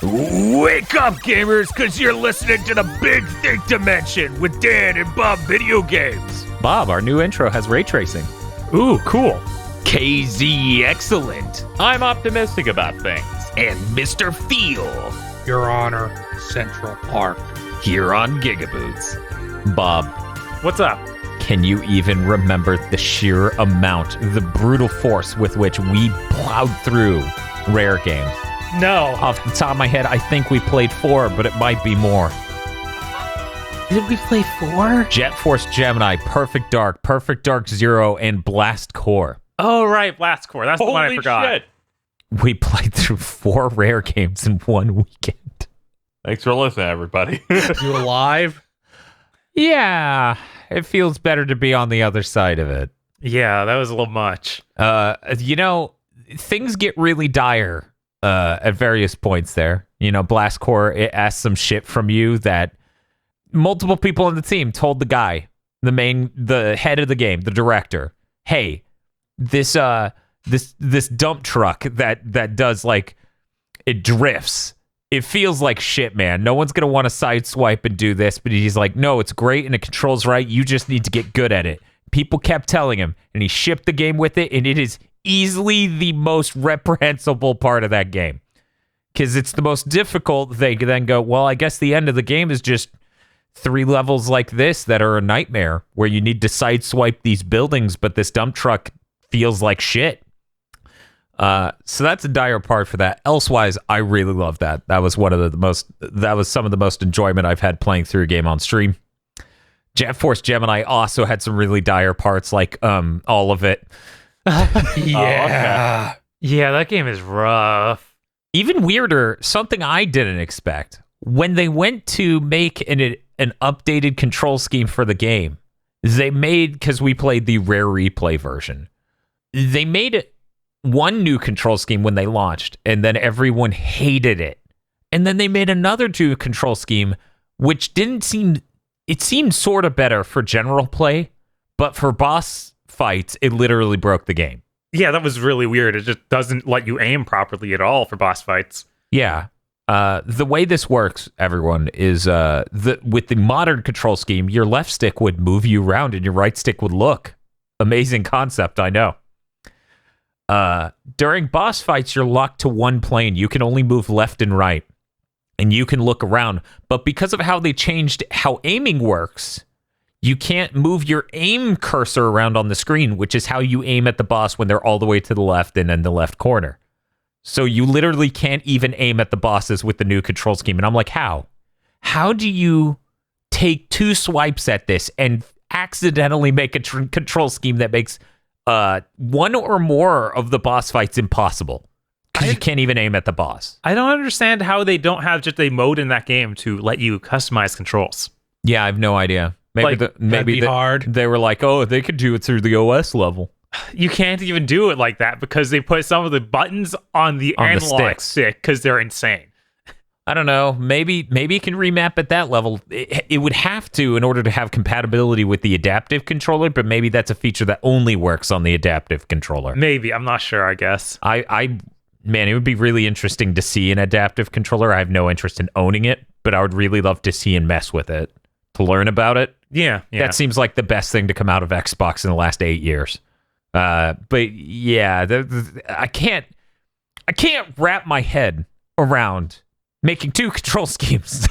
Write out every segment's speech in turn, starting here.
Wake up, gamers, because you're listening to the Big Think Dimension with Dan and Bob Video Games. Bob, our new intro has ray tracing. Ooh, cool. KZ Excellent. I'm optimistic about things. And Mr. Feel. Your Honor, Central Park. Here on GigaBoots. Bob, What's up? can you even remember the sheer amount, the brutal force with which we plowed through rare games? No. Off the top of my head, I think we played 4, but it might be more. Did we play 4? Jet Force Gemini, Perfect Dark Zero, and Blast Core. Oh, right, Blast Core. That's the one I forgot. Shit. We played through 4 rare games in one weekend. Thanks for listening, everybody. You alive? Yeah, it feels better to be on the other side of it. Yeah, that was a little much. Things get really dire at various points there. Blast Core, it asked some shit from you that multiple people on the team told the guy, the head of the game, the director, hey, this dump truck that does, like, it drifts. It feels like shit, man. No one's going to want to sideswipe and do this, but he's like, no, it's great and it controls right. You just need to get good at it. People kept telling him, and he shipped the game with it, and it is easily the most reprehensible part of that game. Because it's the most difficult. They then go, well, I guess the end of the game is just 3 levels like this that are a nightmare, where you need to sideswipe these buildings, but this dump truck feels like shit. So that's a dire part for that. Elsewise, I really love that. That was some of the most enjoyment I've had playing through a game on stream. Jet Force Gemini also had some really dire parts, like all of it. Yeah. Yeah, that game is rough. Even weirder, something I didn't expect. When they went to make an updated control scheme for the game, they made, because we played the rare replay version, they made one new control scheme when they launched, and then everyone hated it. And then they made another new control scheme, which seemed sort of better for general play, but for boss fights, it literally broke the game. Yeah, that was really weird. It just doesn't let you aim properly at all for boss fights. Yeah. The way this works, everyone, is with the modern control scheme, your left stick would move you around and your right stick would look. Amazing concept, I know. During boss fights, you're locked to one plane. You can only move left and right, and you can look around. But because of how they changed how aiming works, you can't move your aim cursor around on the screen, which is how you aim at the boss when they're all the way to the left and in the left corner. So you literally can't even aim at the bosses with the new control scheme. And I'm like, how? How do you take 2 swipes at this and accidentally make a control scheme that makes one or more of the boss fights impossible? Because you can't even aim at the boss. I don't understand how they don't have just a mode in that game to let you customize controls. Yeah, I have no idea. Maybe hard. They were like, oh, they could do it through the OS level. You can't even do it like that because they put some of the buttons on the analog stick because they're insane. I don't know. Maybe it can remap at that level. It would have to in order to have compatibility with the adaptive controller, but maybe that's a feature that only works on the adaptive controller. Maybe. I'm not sure, I guess. Man, it would be really interesting to see an adaptive controller. I have no interest in owning it, but I would really love to see and mess with it, to learn about it. Yeah. That seems like the best thing to come out of Xbox in the last 8 years. But yeah, I can't wrap my head around making 2 control schemes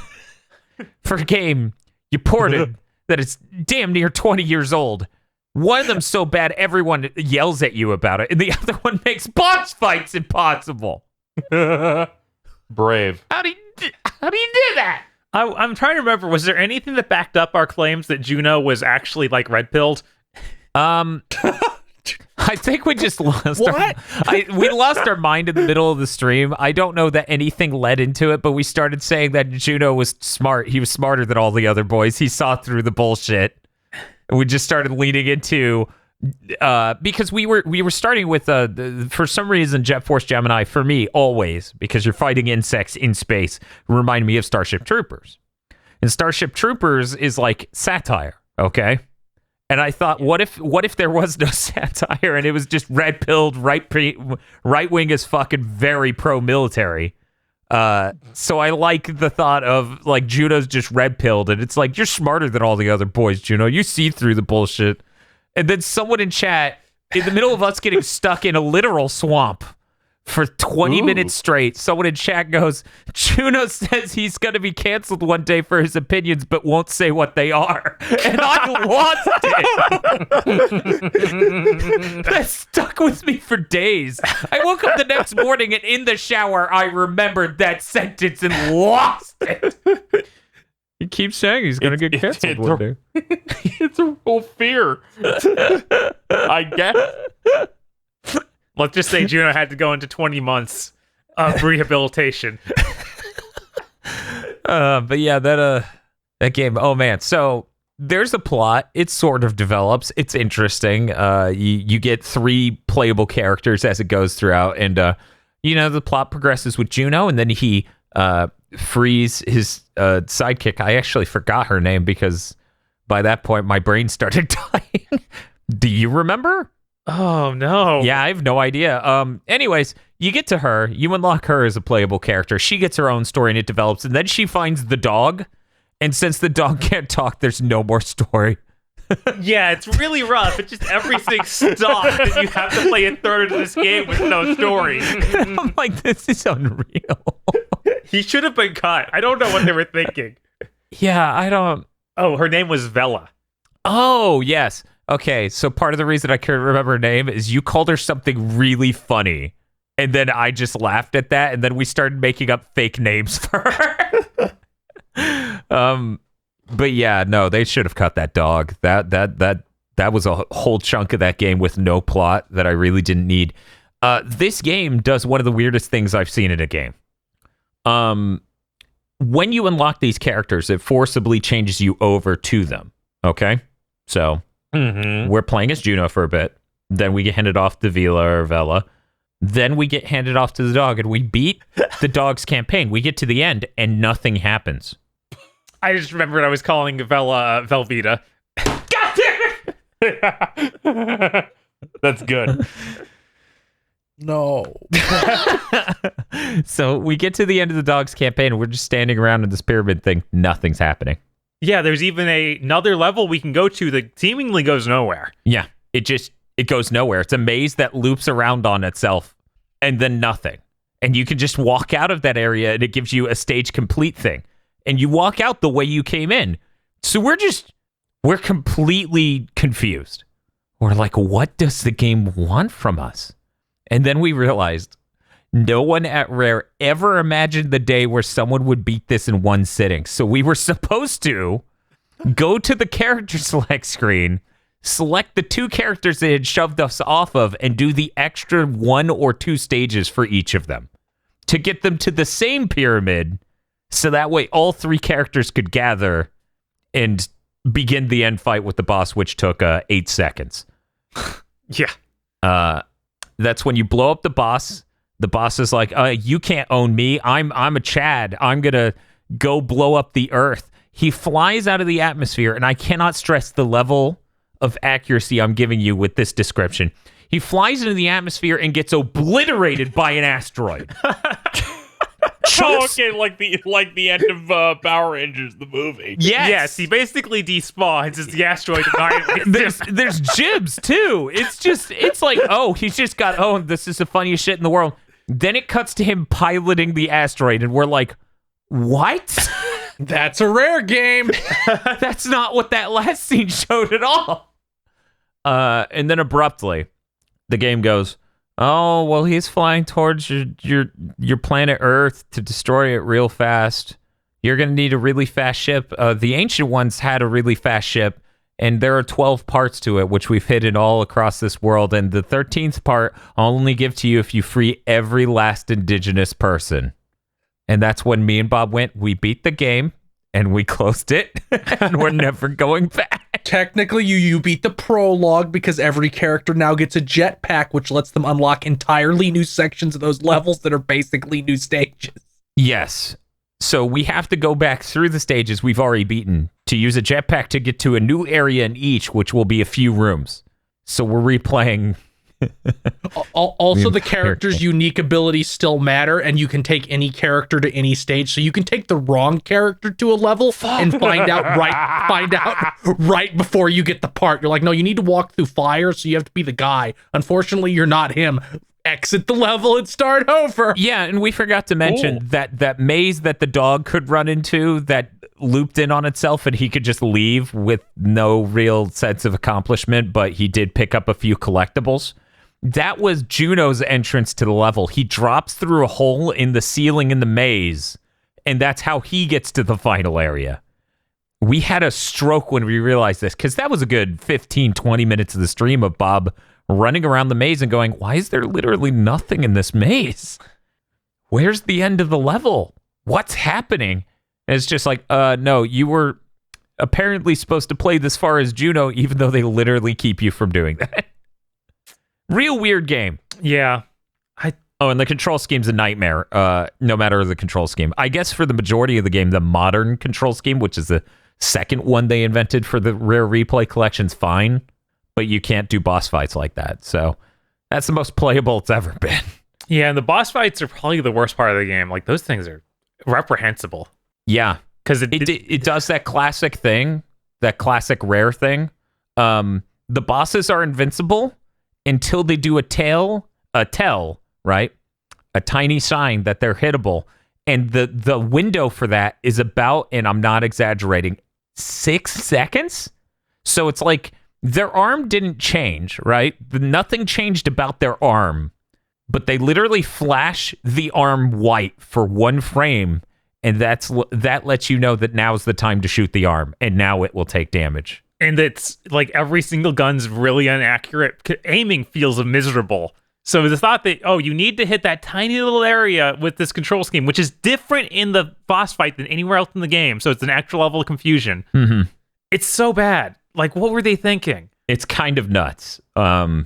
for a game you ported that is damn near 20 years old. One of them's so bad everyone yells at you about it, and the other one makes boss fights impossible. Brave. How do you do that? I'm trying to remember, was there anything that backed up our claims that Juno was actually, like, red-pilled? I think we just lost we lost our mind in the middle of the stream. I don't know that anything led into it, but we started saying that Juno was smart. He was smarter than all the other boys. He saw through the bullshit. And we just started leaning into because we were starting with for some reason Jet Force Gemini for me always, because you're fighting insects in space, remind me of Starship Troopers. And Starship Troopers is like satire, okay? And I thought, what if there was no satire and it was just red-pilled, right wing as fucking very pro-military? So I like the thought of like Juno's just red pilled, and it's like, you're smarter than all the other boys, Juno. You see through the bullshit. And then someone in chat, in the middle of us getting stuck in a literal swamp for 20 minutes straight, someone in chat goes, Juno says he's going to be canceled one day for his opinions, but won't say what they are. And I lost it. That stuck with me for days. I woke up the next morning and in the shower, I remembered that sentence and lost it. He keeps saying he's going to get canceled one day. It's a real fear. I guess. Let's just say Juno had to go into 20 months of rehabilitation. But yeah, that game. Oh man, so there's a plot. It sort of develops. It's interesting. You get 3 playable characters as it goes throughout, and the plot progresses with Juno, and then he frees his sidekick. I actually forgot her name because by that point my brain started dying. Do you remember? Oh no. Yeah, I have no idea. Anyways, you get to her, you unlock her as a playable character. She gets her own story and it develops, and then she finds the dog. And since the dog can't talk, there's no more story. Yeah, it's really rough. It's just everything stopped, and you have to play a third of this game with no story. I'm like, this is unreal. He should have been cut. I don't know what they were thinking. Yeah, I don't. Oh, her name was Vela. Oh, yes. Okay, so part of the reason I couldn't remember her name is you called her something really funny. And then I just laughed at that, and then we started making up fake names for her. But yeah, no, they should have cut that dog. That was a whole chunk of that game with no plot that I really didn't need. This game does one of the weirdest things I've seen in a game. When you unlock these characters, it forcibly changes you over to them. Okay? So we're playing as Juno for a bit. Then we get handed off to Vela. Then we get handed off to the dog, and we beat the dog's campaign. We get to the end, and nothing happens. I just remembered I was calling Vela Velveeta. God damn it! That's good. No. So we get to the end of the dog's campaign, and we're just standing around in this pyramid thing. Nothing's happening. Yeah, there's even another level we can go to that seemingly goes nowhere. Yeah, it goes nowhere. It's a maze that loops around on itself, and then nothing. And you can just walk out of that area, and it gives you a stage complete thing. And you walk out the way you came in. So we're completely confused. We're like, what does the game want from us? And then we realized no one at Rare ever imagined the day where someone would beat this in one sitting. So we were supposed to go to the character select screen, select the 2 characters they had shoved us off of, and do the extra 1 or 2 stages for each of them to get them to the same pyramid. So that way all 3 characters could gather and begin the end fight with the boss, which took 8 seconds. Yeah. That's when you blow up the boss. The boss is like, you can't own me. I'm a Chad. I'm going to go blow up the earth. He flies out of the atmosphere, and I cannot stress the level of accuracy I'm giving you with this description. He flies into the atmosphere and gets obliterated by an asteroid. Oh, okay, like the end of Power Rangers, the movie. Yes, he basically despawns as the asteroid. There's jibs too. It's like, oh, he's just got owned. This is the funniest shit in the world. Then it cuts to him piloting the asteroid, and we're like, what? That's a Rare game. That's not what that last scene showed at all. And then abruptly, the game goes, oh, well, he's flying towards your planet Earth to destroy it real fast. You're going to need a really fast ship. The ancient ones had a really fast ship, and there are 12 parts to it, which we've hidden all across this world. And the 13th part I'll only give to you if you free every last indigenous person. And that's when me and Bob went, we beat the game, and we closed it, and we're never going back. Technically, you beat the prologue because every character now gets a jetpack, which lets them unlock entirely new sections of those levels that are basically new stages. Yes. So we have to go back through the stages we've already beaten to use a jetpack to get to a new area in each, which will be a few rooms. So we're replaying Also, the character's unique abilities still matter, and you can take any character to any stage. So you can take the wrong character to a level and find out right before you get the part. You're like, no, you need to walk through fire, so you have to be the guy. Unfortunately, you're not him. Exit the level and start over. Yeah, and we forgot to mention that maze that the dog could run into that looped in on itself, and he could just leave with no real sense of accomplishment, but he did pick up a few collectibles. That was Juno's entrance to the level. He drops through a hole in the ceiling in the maze, and that's how he gets to the final area. We had a stroke when we realized this, because that was a good 15, 20 minutes of the stream of Bob running around the maze and going, why is there literally nothing in this maze? Where's the end of the level? What's happening? And it's just like, no, you were apparently supposed to play this far as Juno, even though they literally keep you from doing that. Real weird game. Yeah. And the control scheme's a nightmare, no matter the control scheme. I guess for the majority of the game, the modern control scheme, which is the second one they invented for the Rare Replay collection's fine, but you can't do boss fights like that. So that's the most playable it's ever been. Yeah, and the boss fights are probably the worst part of the game. Like, those things are reprehensible. Yeah, because it does that classic thing, that classic Rare thing. The bosses are invincible until they do a tell, right? A tiny sign that they're hittable. And the window for that is about, and I'm not exaggerating, 6 seconds? So it's like their arm didn't change, right? Nothing changed about their arm, but they literally flash the arm white for 1 frame, and that lets you know that now's the time to shoot the arm, and now it will take damage. And it's like every single gun's really inaccurate. Aiming feels miserable. So the thought that, you need to hit that tiny little area with this control scheme, which is different in the boss fight than anywhere else in the game. So it's an extra level of confusion. Mm-hmm. It's so bad. Like, what were they thinking? It's kind of nuts. I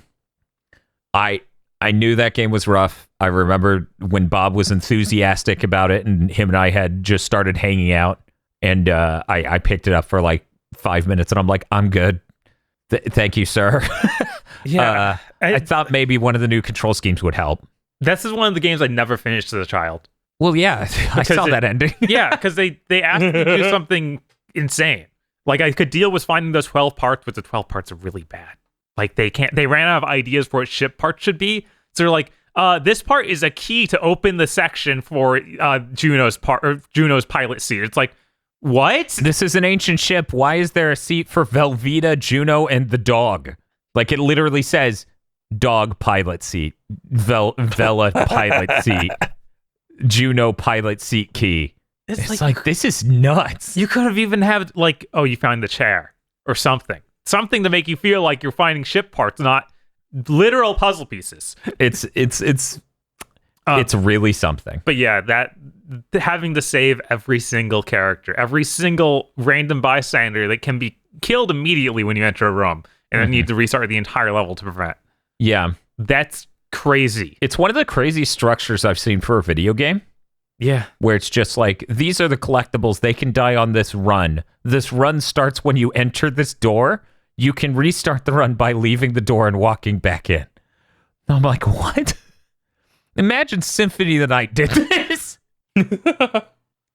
knew that game was rough. I remember when Bob was enthusiastic about it, and him and I had just started hanging out, and I picked it up for like 5 minutes, and I'm like, I'm good. Thank you, sir. Yeah. I thought maybe one of the new control schemes would help. This is one of the games I never finished as a child. Well, yeah, I saw that ending. Yeah, because they asked me to do something insane. Like, I could deal with finding those 12 parts, but the 12 parts are really bad. Like, they ran out of ideas for what ship parts should be. So they're like, this part is a key to open the section for Juno's pilot seat. It's like, what? This is an ancient ship. Why is there a seat for Velveeta, Juno, and the dog? Like, it literally says dog pilot seat, Vela pilot seat, Juno pilot seat key. It's like, this is nuts. You could have even had, like, you found the chair or something. Something to make you feel like you're finding ship parts, not literal puzzle pieces. It's really something. But yeah, that having to save every single character, every single random bystander that can be killed immediately when you enter a room, and then need to restart the entire level to prevent. Yeah. That's crazy. It's one of the crazy structures I've seen for a video game. Yeah. Where it's just like, these are the collectibles. They can die on this run. This run starts when you enter this door. You can restart the run by leaving the door and walking back in. I'm like, what? Imagine Symphony of the Night did this.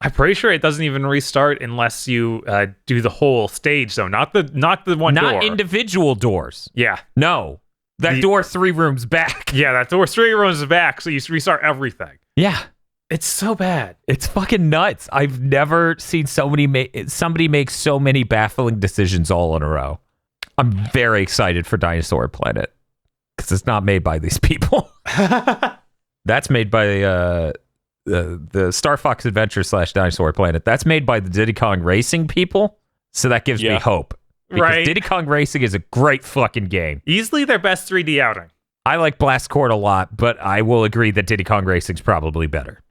I'm pretty sure it doesn't even restart unless you do the whole stage, though. Not the one door. Not individual doors. Yeah. No. That door 3 rooms back. Yeah, that door 3 rooms back, so you restart everything. Yeah. It's so bad. It's fucking nuts. I've never seen somebody make so many baffling decisions all in a row. I'm very excited for Dinosaur Planet, because it's not made by these people. That's made by the Star Fox Adventure / Dinosaur Planet. That's made by the Diddy Kong Racing people, so that gives me hope. Because right. Diddy Kong Racing is a great fucking game. Easily their best 3D outing. I like Blast Court a lot, but I will agree that Diddy Kong Racing's probably better.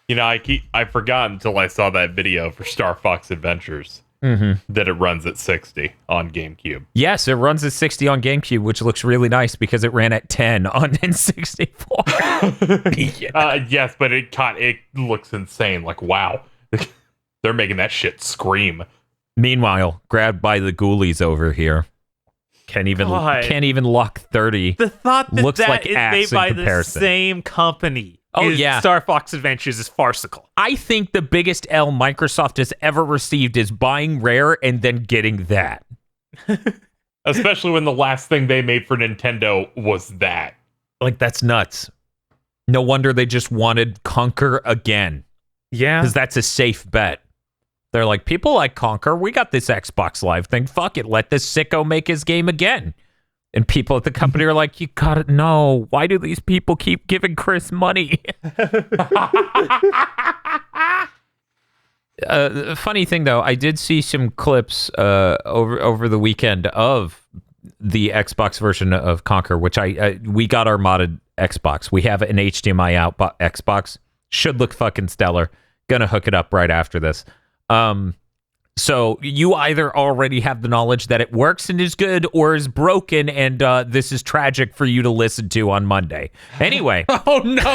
You know, I forgot until I saw that video for Star Fox Adventures that it runs at 60 on GameCube. Yes, it runs at 60 on GameCube, which looks really nice because it ran at 10 on N64. Yes, but it looks insane. Like, wow. They're making that shit scream. Meanwhile, grabbed by the ghoulies over here. Can't even God. lock 30. The thought that Looks that like is ass made in by the comparison. same company. Oh, is yeah. Star Fox Adventures is farcical. I think the biggest L Microsoft has ever received is buying Rare and then getting that. Especially when the last thing they made for Nintendo was that. Like, that's nuts. No wonder they just wanted Conquer again, Yeah. because that's a safe bet. They're like, people like Conquer. We got this Xbox Live thing. Fuck it. Let this sicko make his game again. And people at the company are like, you gotta know. Why do these people keep giving Chris money? Funny thing, though, I did see some clips over the weekend of the Xbox version of Conquer, which we got our modded Xbox. We have an HDMI out Xbox. Should look fucking stellar. Gonna hook it up right after this. So you either already have the knowledge that it works and is good, or is broken, and this is tragic for you to listen to on Monday. Anyway. Oh no!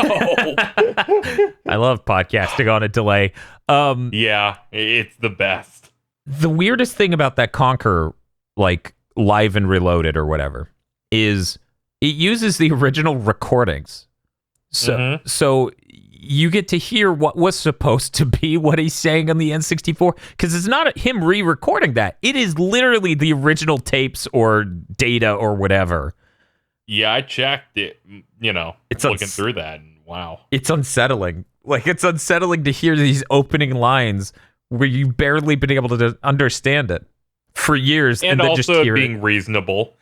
I love podcasting on a delay. Yeah, it's the best. The weirdest thing about that Conquer, like Live and Reloaded or whatever, is it uses the original recordings. So you get to hear what was supposed to be what he's saying on the N64, because it's not him re-recording that. It is literally the original tapes or data or whatever. Yeah, I checked it, It's looking through that, and wow. It's unsettling. Like, it's unsettling to hear these opening lines where you've barely been able to understand it for years, and then also just hear being it. reasonable,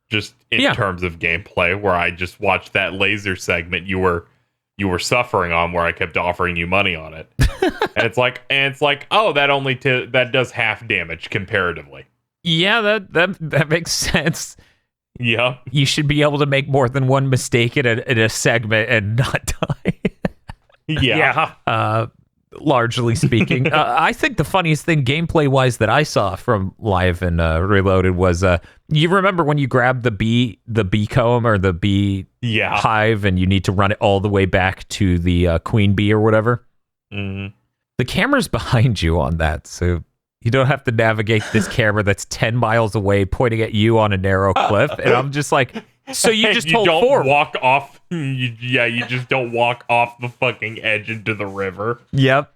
just in terms of gameplay, where I just watched that laser segment you were suffering on, where I kept offering you money on it. and it's like, oh, that does half damage comparatively. Yeah, that makes sense. Yeah. You should be able to make more than one mistake in a segment and not die. Yeah. Largely speaking. I think the funniest thing gameplay-wise that I saw from Live and Reloaded was, you remember when you grab the bee comb or the bee hive and you need to run it all the way back to the queen bee or whatever? Mm-hmm. The camera's behind you on that, so you don't have to navigate this camera that's 10 miles away pointing at you on a narrow cliff. And I'm just like, so you just hold forward. Walk off. You just don't walk off the fucking edge into the river. Yep.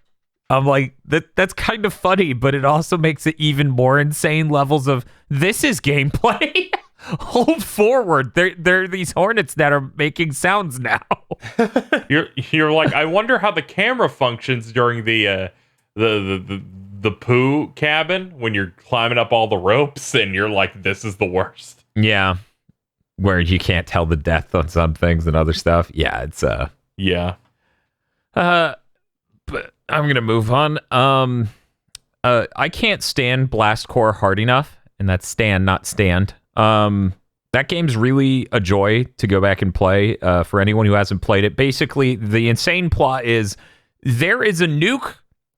I'm like, that's kind of funny, but it also makes it even more insane levels of, this is gameplay. Hold forward. There are these hornets that are making sounds now. You're like, I wonder how the camera functions during the poo cabin when you're climbing up all the ropes, and you're like, this is the worst. Yeah. Where you can't tell the depth on some things and other stuff. Yeah, it's yeah. But I'm gonna move on. I can't stand Blast Core hard enough, and that's stand, not stand. That game's really a joy to go back and play. For anyone who hasn't played it, basically the insane plot is there is a nuke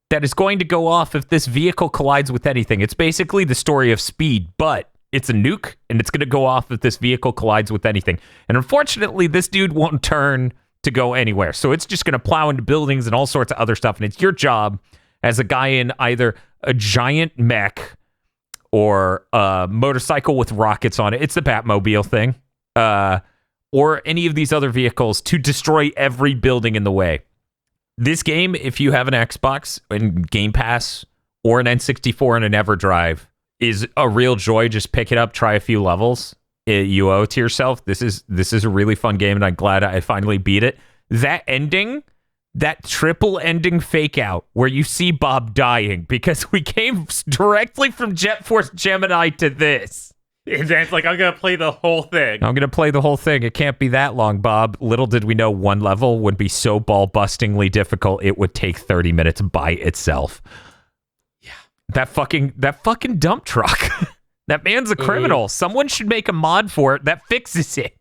that is going to go off if this vehicle collides with anything. It's basically the story of Speed, but it's a nuke, and it's going to go off if this vehicle collides with anything. And unfortunately, this dude won't turn to go anywhere. So it's just going to plow into buildings and all sorts of other stuff. And it's your job as a guy in either a giant mech or a motorcycle with rockets on it. It's the Batmobile thing. Or any of these other vehicles to destroy every building in the way. This game, if you have an Xbox and Game Pass or an N64 and an EverDrive, is a real joy. Just pick it up, try a few levels. You owe it to yourself. This is a really fun game, and I'm glad I finally beat it. That ending, that triple ending fake out where you see Bob dying, because we came directly from Jet Force Gemini to this. And then it's like, I'm going to play the whole thing. I'm going to play the whole thing. It can't be that long, Bob. Little did we know one level would be so ball-bustingly difficult, it would take 30 minutes by itself. Yeah. That fucking dump truck. That man's a criminal. Someone should make a mod for it that fixes it.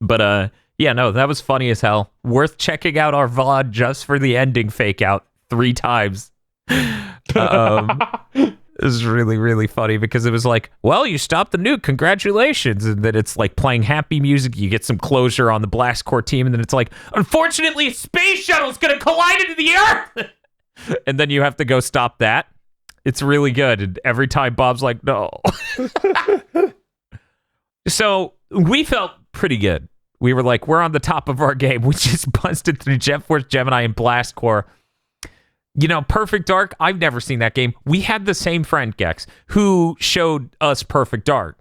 But, yeah, no, that was funny as hell. Worth checking out our VOD just for the ending fake out 3 times. It was really, really funny because it was like, well, you stopped the nuke. Congratulations. And then it's like playing happy music. You get some closure on the Blast Core team. And then it's like, unfortunately, a space shuttle's going to collide into the Earth. And then you have to go stop that. It's really good. And every time Bob's like, no. So we felt pretty good. We were like, we're on the top of our game. We just busted through Jet Force Gemini and Blast Corps. You know, Perfect Dark, I've never seen that game. We had the same friend, Gex, who showed us Perfect Dark.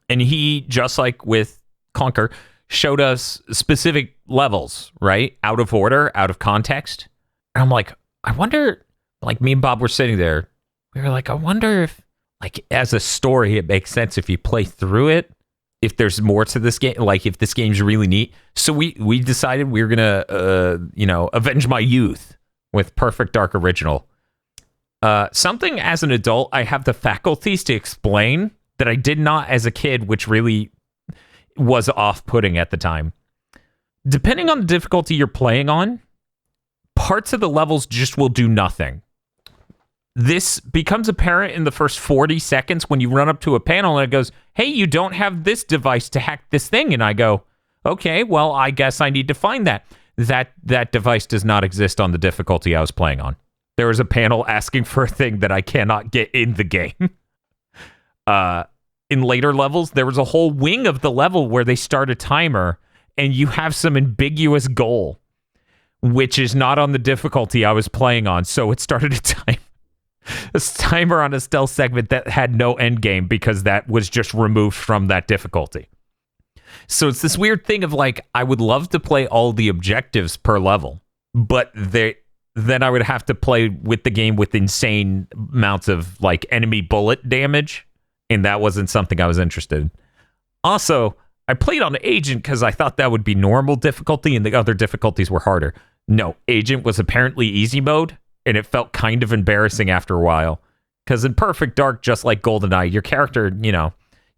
And he, just like with Conquer, showed us specific levels, right? Out of order, out of context. And I'm like, I wonder, like me and Bob were sitting there. We were like, I wonder if, like, as a story, it makes sense if you play through it. If there's more to this game, like if this game's really neat. So we decided we were going to, avenge my youth with Perfect Dark Original. Something as an adult, I have the faculties to explain that I did not as a kid, which really was off-putting at the time. Depending on the difficulty you're playing on, parts of the levels just will do nothing. This becomes apparent in the first 40 seconds when you run up to a panel and it goes, hey, you don't have this device to hack this thing. And I go, okay, well, I guess I need to find that. That device does not exist on the difficulty I was playing on. There was a panel asking for a thing that I cannot get in the game. In later levels, there was a whole wing of the level where they start a timer and you have some ambiguous goal, which is not on the difficulty I was playing on. So it started a timer on a stealth segment that had no end game because that was just removed from that difficulty. So it's this weird thing of like, I would love to play all the objectives per level, but then I would have to play with the game with insane amounts of like enemy bullet damage. And that wasn't something I was interested in. Also, I played on Agent because I thought that would be normal difficulty and the other difficulties were harder. No, Agent was apparently easy mode. And it felt kind of embarrassing after a while. Because in Perfect Dark, just like GoldenEye, your character,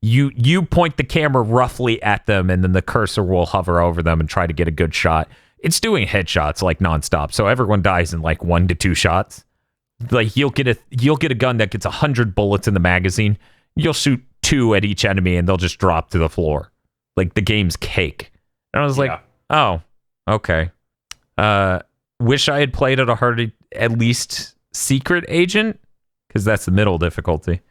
you point the camera roughly at them and then the cursor will hover over them and try to get a good shot. It's doing headshots like nonstop. So everyone dies in like 1 to 2 shots. Like you'll get a gun that gets 100 bullets in the magazine. You'll shoot 2 at each enemy and they'll just drop to the floor. Like the game's cake. And I was like, oh, okay. Wish I had played at a harder, at least Secret Agent, because that's the middle difficulty.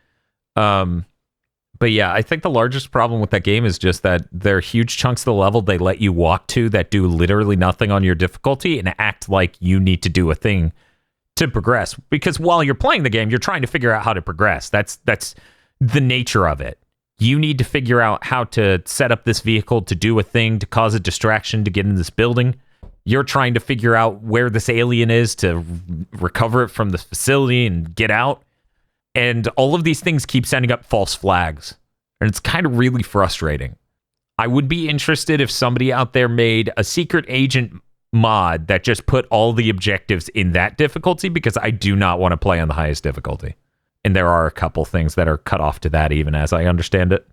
But yeah, I think the largest problem with that game is just that there are huge chunks of the level they let you walk to that do literally nothing on your difficulty and act like you need to do a thing to progress. Because while you're playing the game, you're trying to figure out how to progress. That's the nature of it. You need to figure out how to set up this vehicle to do a thing, to cause a distraction, to get in this building. You're trying to figure out where this alien is to recover it from this facility and get out. And all of these things keep sending up false flags. And it's kind of really frustrating. I would be interested if somebody out there made a Secret Agent mod that just put all the objectives in that difficulty, because I do not want to play on the highest difficulty. And there are a couple things that are cut off to that, even as I understand it.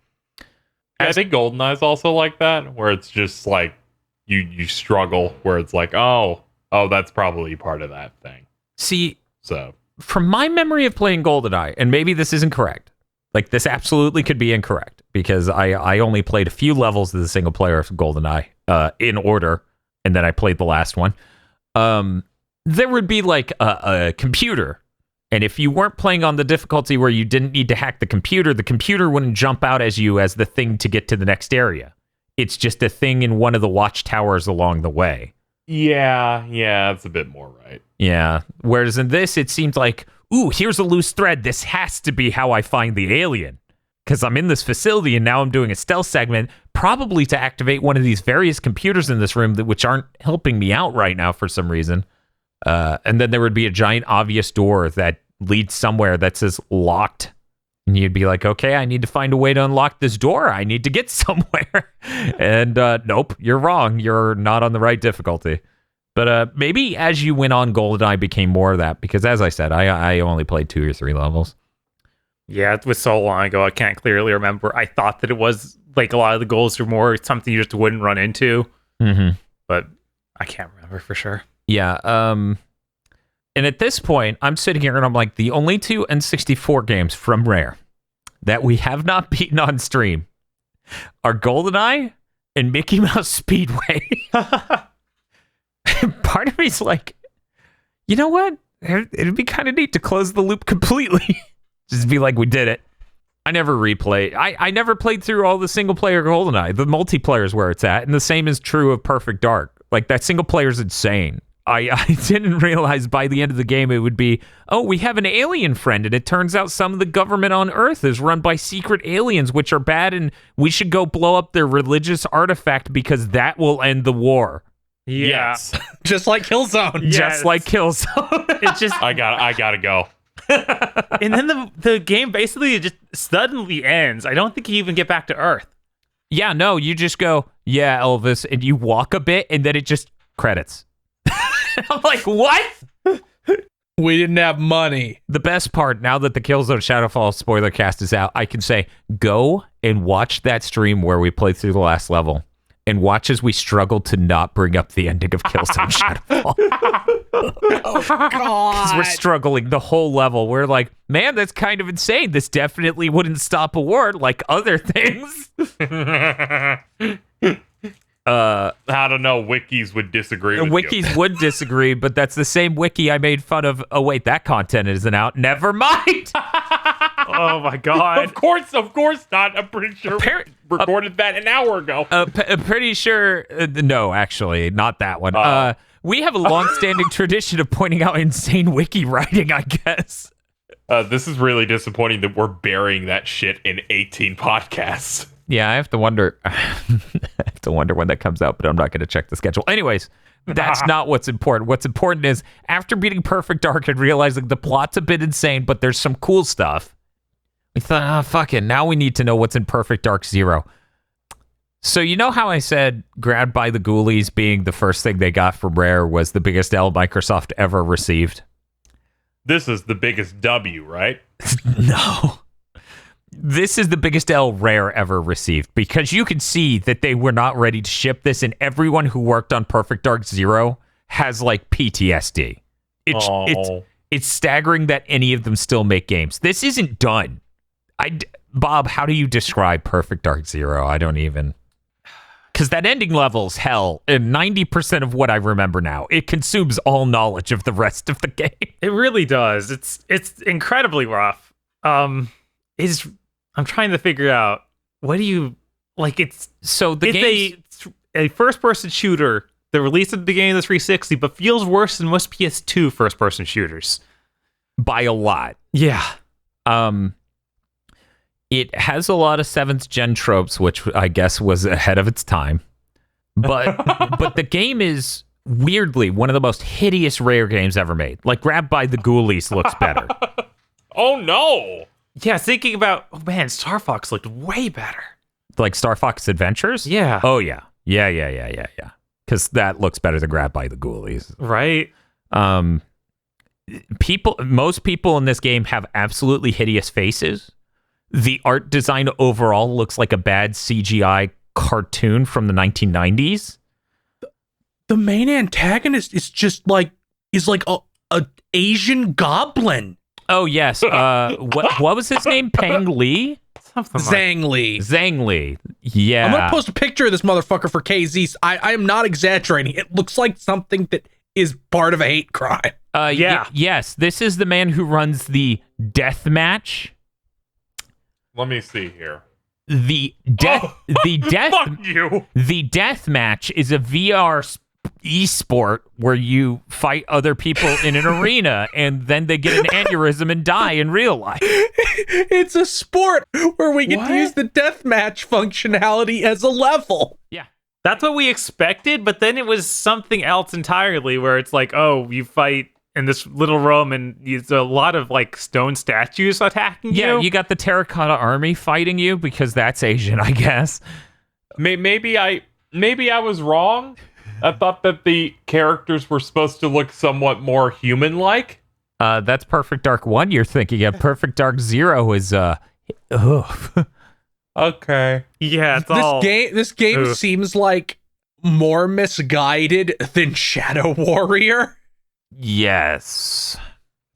I think GoldenEye is also like that, where it's just like, you struggle, where it's like, oh, that's probably part of that thing. See, so from my memory of playing GoldenEye, and maybe this isn't correct, like this absolutely could be incorrect, because I only played a few levels of the single player of GoldenEye in order, and then I played the last one. There would be like a computer, and if you weren't playing on the difficulty where you didn't need to hack the computer wouldn't jump out as you as the thing to get to the next area. It's just a thing in one of the watchtowers along the way. Yeah, that's a bit more right. Yeah. Whereas in this, it seems like, ooh, here's a loose thread. This has to be how I find the alien. Because I'm in this facility and now I'm doing a stealth segment, probably to activate one of these various computers in this room which aren't helping me out right now for some reason. And then there would be a giant obvious door that leads somewhere that says locked. And you'd be like, okay, I need to find a way to unlock this door. I need to get somewhere. And nope, you're wrong. You're not on the right difficulty. But maybe as you went on, GoldenEye became more of that. Because as I said, I only played 2 or 3 levels. Yeah, it was so long ago, I can't clearly remember. I thought that it was like a lot of the goals were more something you just wouldn't run into. Mm-hmm. But I can't remember for sure. Yeah. And at this point, I'm sitting here and I'm like, the only 2 N64 games from Rare that we have not beaten on stream are GoldenEye and Mickey Mouse Speedway. Part of me's like, you know what? It'd be kind of neat to close the loop completely. Just be like, we did it. I never replayed. I never played through all the single player GoldenEye. The multiplayer is where it's at, and the same is true of Perfect Dark. Like that single player is insane. I didn't realize by the end of the game it would be, oh, we have an alien friend, and it turns out some of the government on Earth is run by secret aliens, which are bad, and we should go blow up their religious artifact because that will end the war. Yeah. Yes. Just like Killzone. Yes. Just like Killzone. It's just I gotta go. and then the game basically just suddenly ends. I don't think you even get back to Earth. Yeah, no, you just go, yeah, Elvis, and you walk a bit, and then it just credits. I'm like, what? We didn't have money. The best part, now that the Killzone Shadowfall spoiler cast is out, I can say, go and watch that stream where we played through the last level, and watch as we struggle to not bring up the ending of Killzone Shadowfall. Oh, God. Because we're struggling the whole level. We're like, man, that's kind of insane. This definitely wouldn't stop a war like other things. I don't know. Wikis would disagree with you. Wikis would disagree, but that's the same wiki I made fun of. Oh, wait, that content isn't out. Never mind. Oh my god. Of course not. I'm pretty sure we recorded that an hour ago. Pretty sure. No, actually, not that one. We have a long-standing tradition of pointing out insane wiki writing, I guess. This is really disappointing that we're burying that shit in 18 podcasts. Yeah, I have to wonder. I have to wonder when that comes out, but I'm not going to check the schedule. Anyways, that's not what's important. What's important is after beating Perfect Dark and realizing the plot's a bit insane, but there's some cool stuff. We thought, fuck it. Now we need to know what's in Perfect Dark Zero. So you know how I said Grabbed by the Ghoulies being the first thing they got from Rare was the biggest L Microsoft ever received? This is the biggest W, right? No. This is the biggest L Rare ever received because you can see that they were not ready to ship this, and everyone who worked on Perfect Dark Zero has like PTSD. It's staggering that any of them still make games. This isn't done. Bob, how do you describe Perfect Dark Zero? I don't even... Because that ending level's hell, and 90% of what I remember now, it consumes all knowledge of the rest of the game. It really does. It's incredibly rough. I'm trying to figure out what do you like. It's so the it's a first-person shooter that released at the beginning of the 360, but feels worse than most PS2 first-person shooters by a lot. Yeah. It has a lot of 7th gen tropes, which I guess was ahead of its time. But but the game is weirdly one of the most hideous Rare games ever made. Like Grabbed by the Ghoulies looks better. Oh no. Yeah, thinking about, oh man, Star Fox looked way better. Like Star Fox Adventures? Yeah. Oh yeah. Yeah. Because that looks better than Grabbed by the Ghoulies. Right. Most people in this game have absolutely hideous faces. The art design overall looks like a bad CGI cartoon from the 1990s. The main antagonist is just like a Asian goblin. Oh yes. What was his name? Peng Li? Zhang Li. Zhang Li. Yeah. I'm gonna post a picture of this motherfucker for KZ. I am not exaggerating. It looks like something that is part of a hate crime. Yeah. Yes. This is the man who runs the death match. Let me see here. The death Fuck you. The death match is a VR esport where you fight other people in an arena and then they get an aneurysm and die in real life. It's a sport where we get to use the deathmatch functionality as a level. Yeah. That's what we expected, but then it was something else entirely where it's like, oh, you fight in this little room and there's a lot of like stone statues attacking you. Yeah, you got the terracotta army fighting you because that's Asian, I guess. Maybe I was wrong. I thought that the characters were supposed to look somewhat more human-like. That's Perfect Dark 1 you're thinking of. Perfect Dark 0 is Okay. Yeah, This game seems like more misguided than Shadow Warrior. Yes.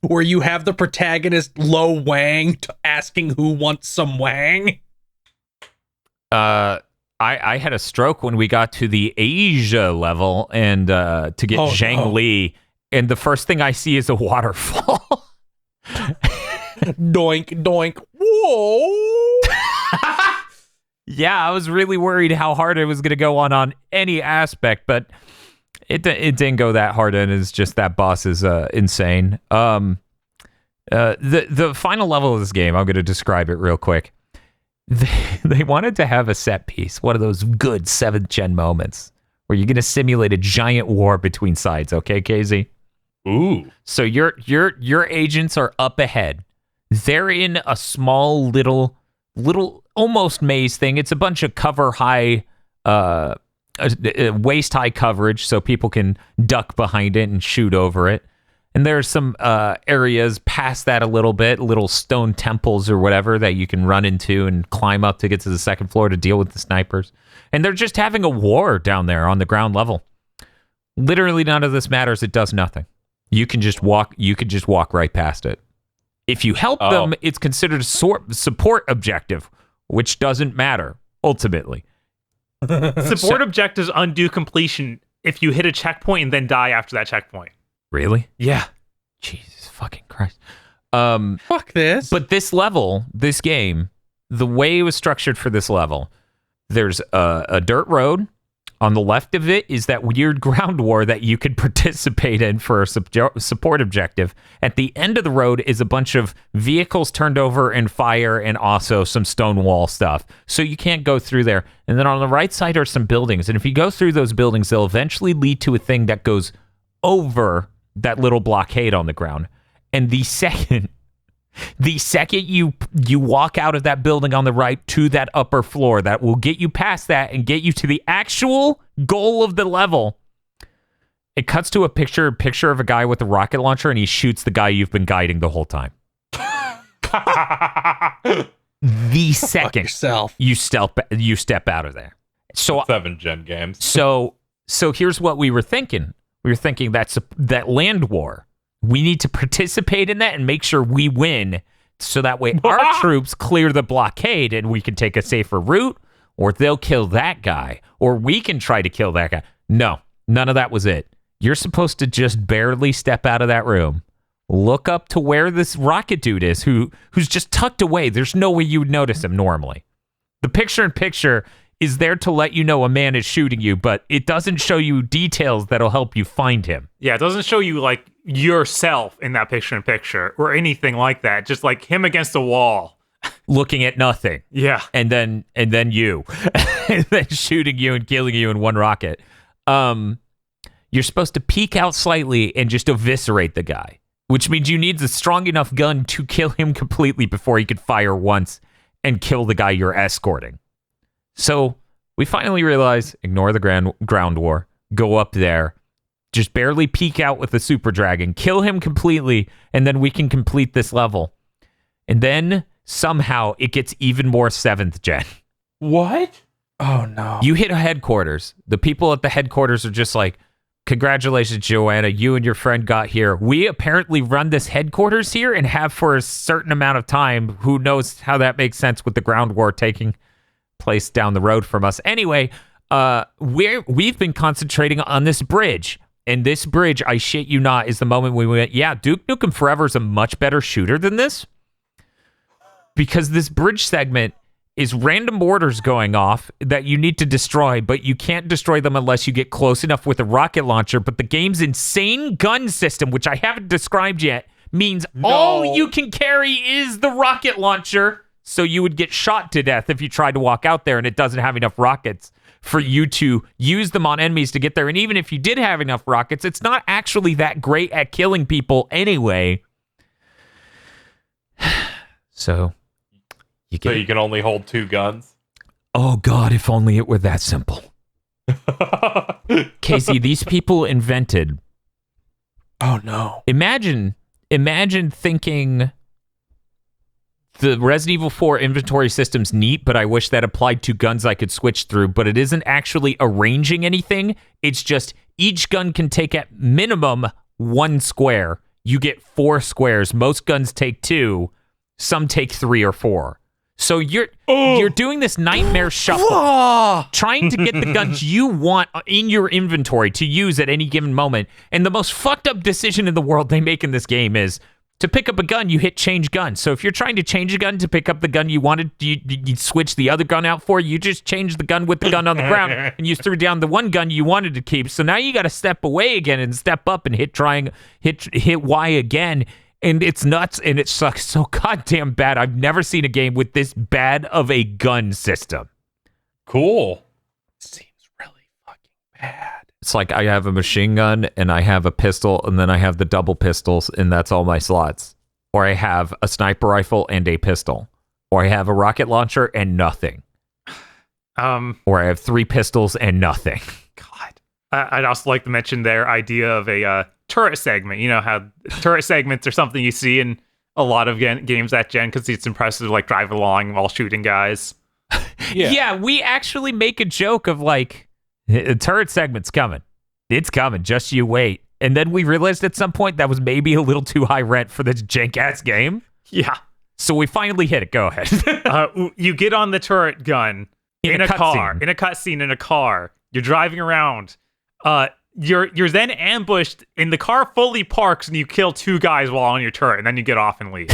Where you have the protagonist Lo Wang asking who wants some Wang. I had a stroke when we got to the Asia level and to get Zhang Li, and the first thing I see is a waterfall. Doink, doink. Whoa. Yeah, I was really worried how hard it was going to go on any aspect, but it didn't go that hard, and it's just that boss is insane. The final level of this game, I'm going to describe it real quick. They wanted to have a set piece, one of those good 7th gen moments where you're going to simulate a giant war between sides, okay, KZ? Ooh. So your agents are up ahead. They're in a small little almost maze thing. It's a bunch of cover high waist high coverage so people can duck behind it and shoot over it. And there's some areas past that a little bit, little stone temples or whatever that you can run into and climb up to get to the second floor to deal with the snipers. And they're just having a war down there on the ground level. Literally none of this matters. It does nothing. You can just walk right past it. If you help them, it's considered a support objective, which doesn't matter, ultimately. Support objectives undo completion if you hit a checkpoint and then die after that checkpoint. Really? Yeah. Jesus fucking Christ. Fuck this. But this level, this game, the way it was structured for this level, there's a dirt road. On the left of it is that weird ground war that you could participate in for a support objective. At the end of the road is a bunch of vehicles turned over and fire and also some stone wall stuff. So you can't go through there. And then on the right side are some buildings. And if you go through those buildings, they'll eventually lead to a thing that goes over that little blockade on the ground. And the second you walk out of that building on the right to that upper floor, that will get you past that and get you to the actual goal of the level. It cuts to a picture of a guy with a rocket launcher, and he shoots the guy you've been guiding the whole time. The second you step out of there. So 7th gen games. So here's what we were thinking. We were thinking that land war. We need to participate in that and make sure we win, so that way our troops clear the blockade and we can take a safer route, or they'll kill that guy, or we can try to kill that guy. No, none of that was it. You're supposed to just barely step out of that room, look up to where this rocket dude is, who's just tucked away. There's no way you would notice him normally. The picture-in-picture is there to let you know a man is shooting you, but it doesn't show you details that'll help you find him. Yeah, it doesn't show you like yourself in that picture-in-picture or anything like that. Just like him against a wall, looking at nothing. Yeah, and then you, and then shooting you and killing you in one rocket. You're supposed to peek out slightly and just eviscerate the guy, which means you need a strong enough gun to kill him completely before he could fire once and kill the guy you're escorting. So we finally realize, ignore the ground war, go up there, just barely peek out with the super dragon, kill him completely, and then we can complete this level. And then somehow it gets even more 7th gen. What? Oh no. You hit a headquarters. The people at the headquarters are just like, congratulations, Joanna, you and your friend got here. We apparently run this headquarters here and have for a certain amount of time. Who knows how that makes sense with the ground war taking place down the road from us. Anyway, we've been concentrating on this bridge. And this bridge, I shit you not, is the moment we went, yeah, Duke Nukem Forever is a much better shooter than this. Because this bridge segment is random mortars going off that you need to destroy, but you can't destroy them unless you get close enough with a rocket launcher. But the game's insane gun system, which I haven't described yet, means all you can carry is the rocket launcher. So you would get shot to death if you tried to walk out there and it doesn't have enough rockets for you to use them on enemies to get there. And even if you did have enough rockets, it's not actually that great at killing people anyway. So you can only hold 2 guns? Oh God, if only it were that simple. Casey, these people invented... Oh no. Imagine thinking... The Resident Evil 4 inventory system's neat, but I wish that applied to guns I could switch through, but it isn't actually arranging anything. It's just each gun can take at minimum 1 square. You get 4 squares. Most guns take 2. Some take 3 or 4. So you're doing this nightmare shuffle, trying to get the guns you want in your inventory to use at any given moment. And the most fucked up decision in the world they make in this game is, To pick up a gun, you hit change gun. So if you're trying to change a gun to pick up the gun you wanted, you switch the other gun out for, you just change the gun with the gun on the ground, and you threw down the one gun you wanted to keep. So now you got to step away again and step up and hit Y again. And it's nuts, and it sucks so goddamn bad. I've never seen a game with this bad of a gun system. Cool. Seems really fucking bad. It's like I have a machine gun, and I have a pistol, and then I have the double pistols, and that's all my slots. Or I have a sniper rifle and a pistol. Or I have a rocket launcher and nothing. Or I have 3 pistols and nothing. God. I'd also like to mention their idea of a turret segment. You know how turret segments are something you see in a lot of games that gen because it's impressive to like drive along while shooting guys. Yeah, we actually make a joke of like, a turret segment's coming. It's coming. Just you wait. And then we realized at some point that was maybe a little too high rent for this jank-ass game. Yeah. So we finally hit it. Go ahead. You get on the turret gun in a car, cutscene. in a cutscene in a car. You're driving around. You're then ambushed, and the car fully parks, and you kill 2 guys while on your turret, and then you get off and leave.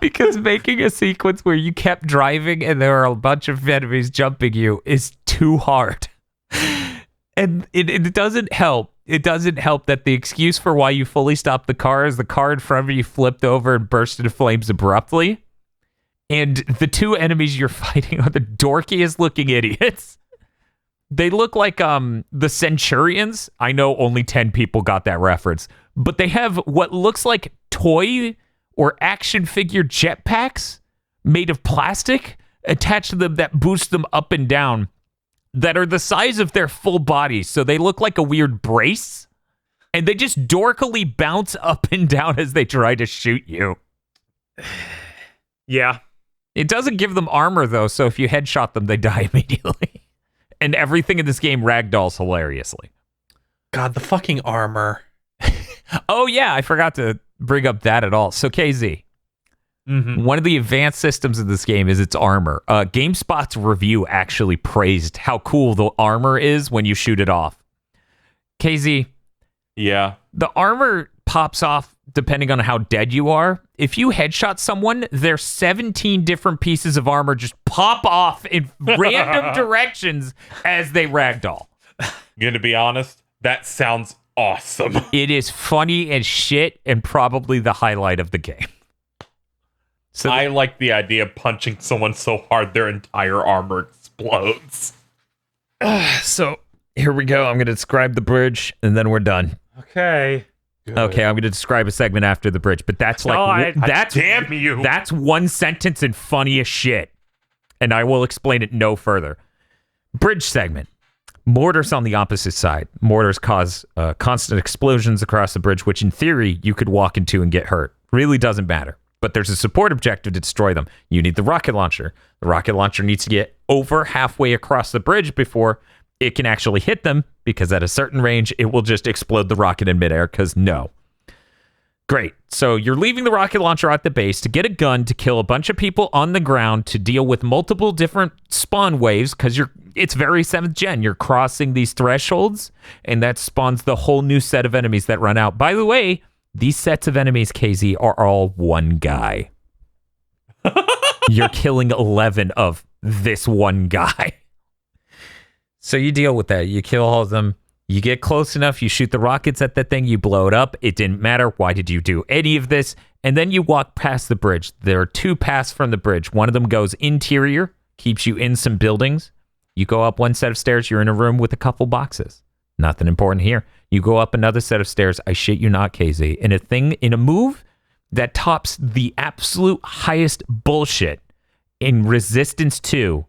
Because making a sequence where you kept driving and there are a bunch of enemies jumping you is too hard. And it doesn't help. It doesn't help that the excuse for why you fully stopped the car is the car in front of you flipped over and burst into flames abruptly. And the 2 enemies you're fighting are the dorkiest looking idiots. They look like the Centurions. I know only 10 people got that reference. But they have what looks like toy or action figure jetpacks made of plastic attached to them that boost them up and down that are the size of their full bodies. So they look like a weird brace. And they just dorkily bounce up and down as they try to shoot you. Yeah. It doesn't give them armor, though, so if you headshot them, they die immediately. And everything in this game ragdolls hilariously. God, the fucking armor. Oh, yeah, I forgot to bring up that at all. So, KZ, one of the advanced systems in this game is its armor. GameSpot's review actually praised how cool the armor is when you shoot it off. KZ, Yeah. the armor pops off depending on how dead you are. If you headshot someone, their 17 different pieces of armor just pop off in random directions as they ragdoll. Gonna be honest, that sounds awesome. It is funny as shit and probably the highlight of the game. So I like the idea of punching someone so hard their entire armor explodes. So here we go. I'm going to describe the bridge and then we're done. Okay. Okay, I'm going to describe a segment after the bridge, but that's like that's damn you. That's one sentence and funny as shit. And I will explain it no further. Bridge segment. Mortars on the opposite side. Mortars cause constant explosions across the bridge, which in theory you could walk into and get hurt. Really doesn't matter. But there's a support objective to destroy them. You need the rocket launcher. The rocket launcher needs to get over halfway across the bridge before it can actually hit them, because at a certain range, it will just explode the rocket in midair, because no. Great. So you're leaving the rocket launcher at the base to get a gun to kill a bunch of people on the ground to deal with multiple different spawn waves, because it's very 7th gen. You're crossing these thresholds, and that spawns the whole new set of enemies that run out. By the way, these sets of enemies, KZ, are all one guy. You're killing 11 of this one guy. So you deal with that. You kill all of them. You get close enough. You shoot the rockets at that thing. You blow it up. It didn't matter. Why did you do any of this? And then you walk past the bridge. There are 2 paths from the bridge. One of them goes interior, keeps you in some buildings. You go up one set of stairs. You're in a room with a couple boxes. Nothing important here. You go up another set of stairs. I shit you not, KZ. In a move that tops the absolute highest bullshit in Resistance 2,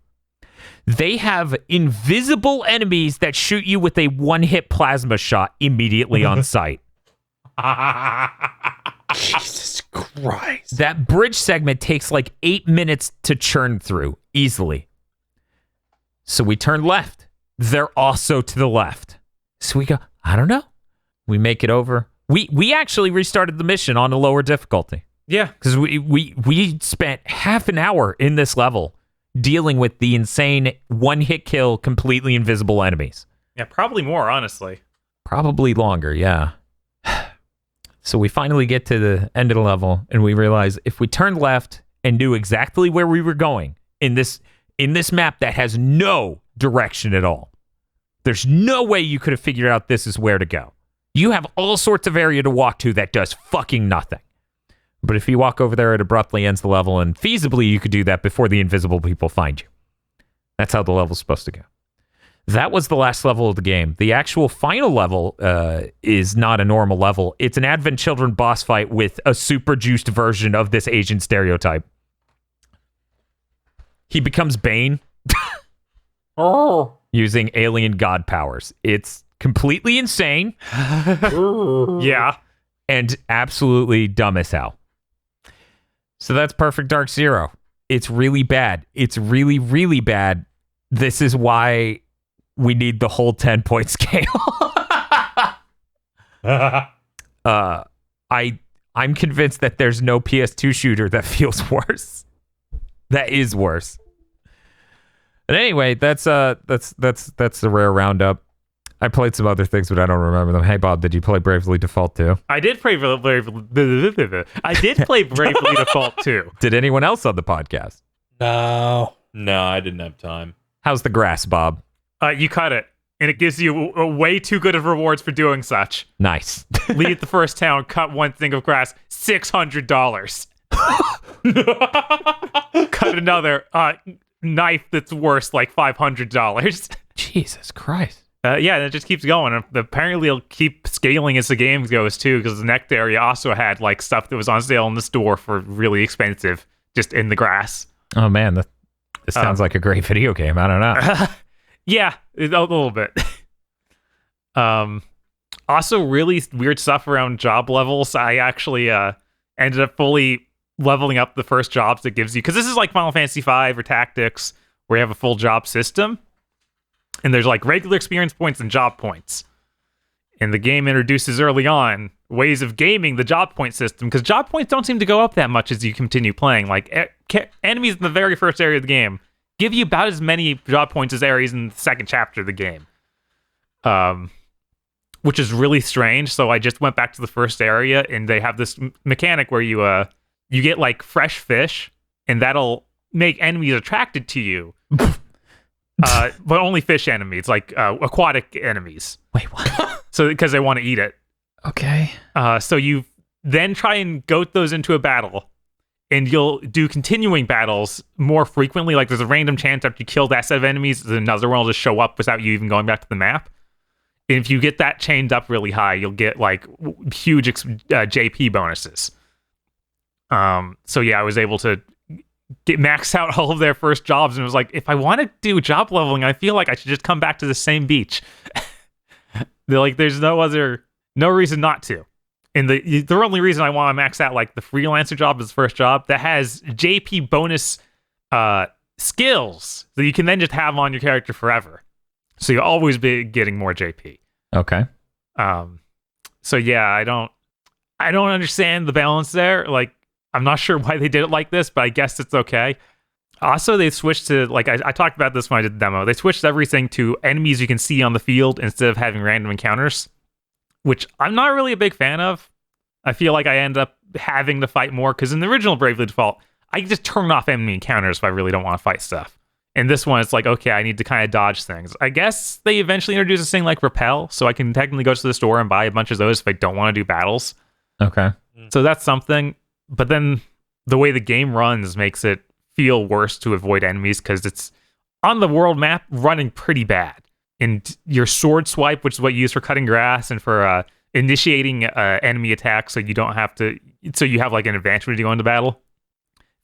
they have invisible enemies that shoot you with a one-hit plasma shot immediately on sight. Jesus Christ. That bridge segment takes like 8 minutes to churn through easily. So we turn left. They're also to the left. So we go, I don't know. We make it over. We actually restarted the mission on a lower difficulty. Yeah. Because we spent half an hour in this level dealing with the insane one-hit kill, completely invisible enemies. Yeah, probably more, honestly. Probably longer, yeah. So we finally get to the end of the level, and we realize if we turned left and knew exactly where we were going in this map that has no direction at all, there's no way you could have figured out this is where to go. You have all sorts of area to walk to that does fucking nothing. But if you walk over there, it abruptly ends the level, and feasibly you could do that before the invisible people find you. That's how the level's supposed to go. That was the last level of the game. The actual final level is not a normal level. It's an Advent Children boss fight with a super juiced version of this Asian stereotype. He becomes Bane using alien god powers. It's completely insane. Yeah. And absolutely dumb as hell. So that's Perfect Dark Zero. It's really bad. It's really, really bad. This is why we need the whole 10-point scale. I'm convinced that there's no PS2 shooter that feels worse. That is worse. But anyway, that's the rare roundup. I played some other things, but I don't remember them. Hey Bob, did you play Bravely Default 2? I did play Bravely Default 2. Did anyone else on the podcast? No. No, I didn't have time. How's the grass, Bob? You cut it, and it gives you way too good of rewards for doing such. Nice. Leave the first town, cut one thing of grass, $600. Cut another knife that's worse, like $500. Jesus Christ. Yeah, and it just keeps going. Apparently, it'll keep scaling as the game goes too, because the next area also had like stuff that was on sale in the store for really expensive, just in the grass. Oh man, this sounds like a great video game. I don't know. Yeah, a little bit. Also, really weird stuff around job levels. I actually ended up fully leveling up the first jobs that gives you, because this is like Final Fantasy V or Tactics, where you have a full job system. And there's like regular experience points and job points. And the game introduces early on ways of gaming the job point system, because job points don't seem to go up that much as you continue playing. Like enemies in the very first area of the game give you about as many job points as areas in the second chapter of the game. Which is really strange. So I just went back to the first area, and they have this mechanic where you get like fresh fish, and that'll make enemies attracted to you. But only fish enemies, like aquatic enemies. Wait, what? So because they want to eat it. Okay. So you then try and goat those into a battle, and you'll do continuing battles more frequently. Like there's a random chance after you kill that set of enemies, another one will just show up without you even going back to the map. And if you get that chained up really high, you'll get like huge JP bonuses. So yeah, I was able to max out all of their first jobs, and it was like, if I want to do job leveling, I feel like I should just come back to the same beach. They're like, there's no reason not to. And the only reason I want to max out like the freelancer job is the first job that has JP bonus skills that you can then just have on your character forever. So you'll always be getting more JP. Okay. So yeah, I don't understand the balance there. Like, I'm not sure why they did it like this, but I guess it's okay. Also, they switched to, like, I talked about this when I did the demo. They switched everything to enemies you can see on the field instead of having random encounters, which I'm not really a big fan of. I feel like I end up having to fight more, because in the original Bravely Default, I can just turn off enemy encounters if I really don't want to fight stuff. In this one, it's like, okay, I need to kind of dodge things. I guess they eventually introduced this thing like Repel, so I can technically go to the store and buy a bunch of those if I don't want to do battles. Okay. So that's something. But then the way the game runs makes it feel worse to avoid enemies, because it's on the world map running pretty bad. And your sword swipe, which is what you use for cutting grass and for initiating enemy attacks, so you don't have to, so you have like an advantage when you go into battle,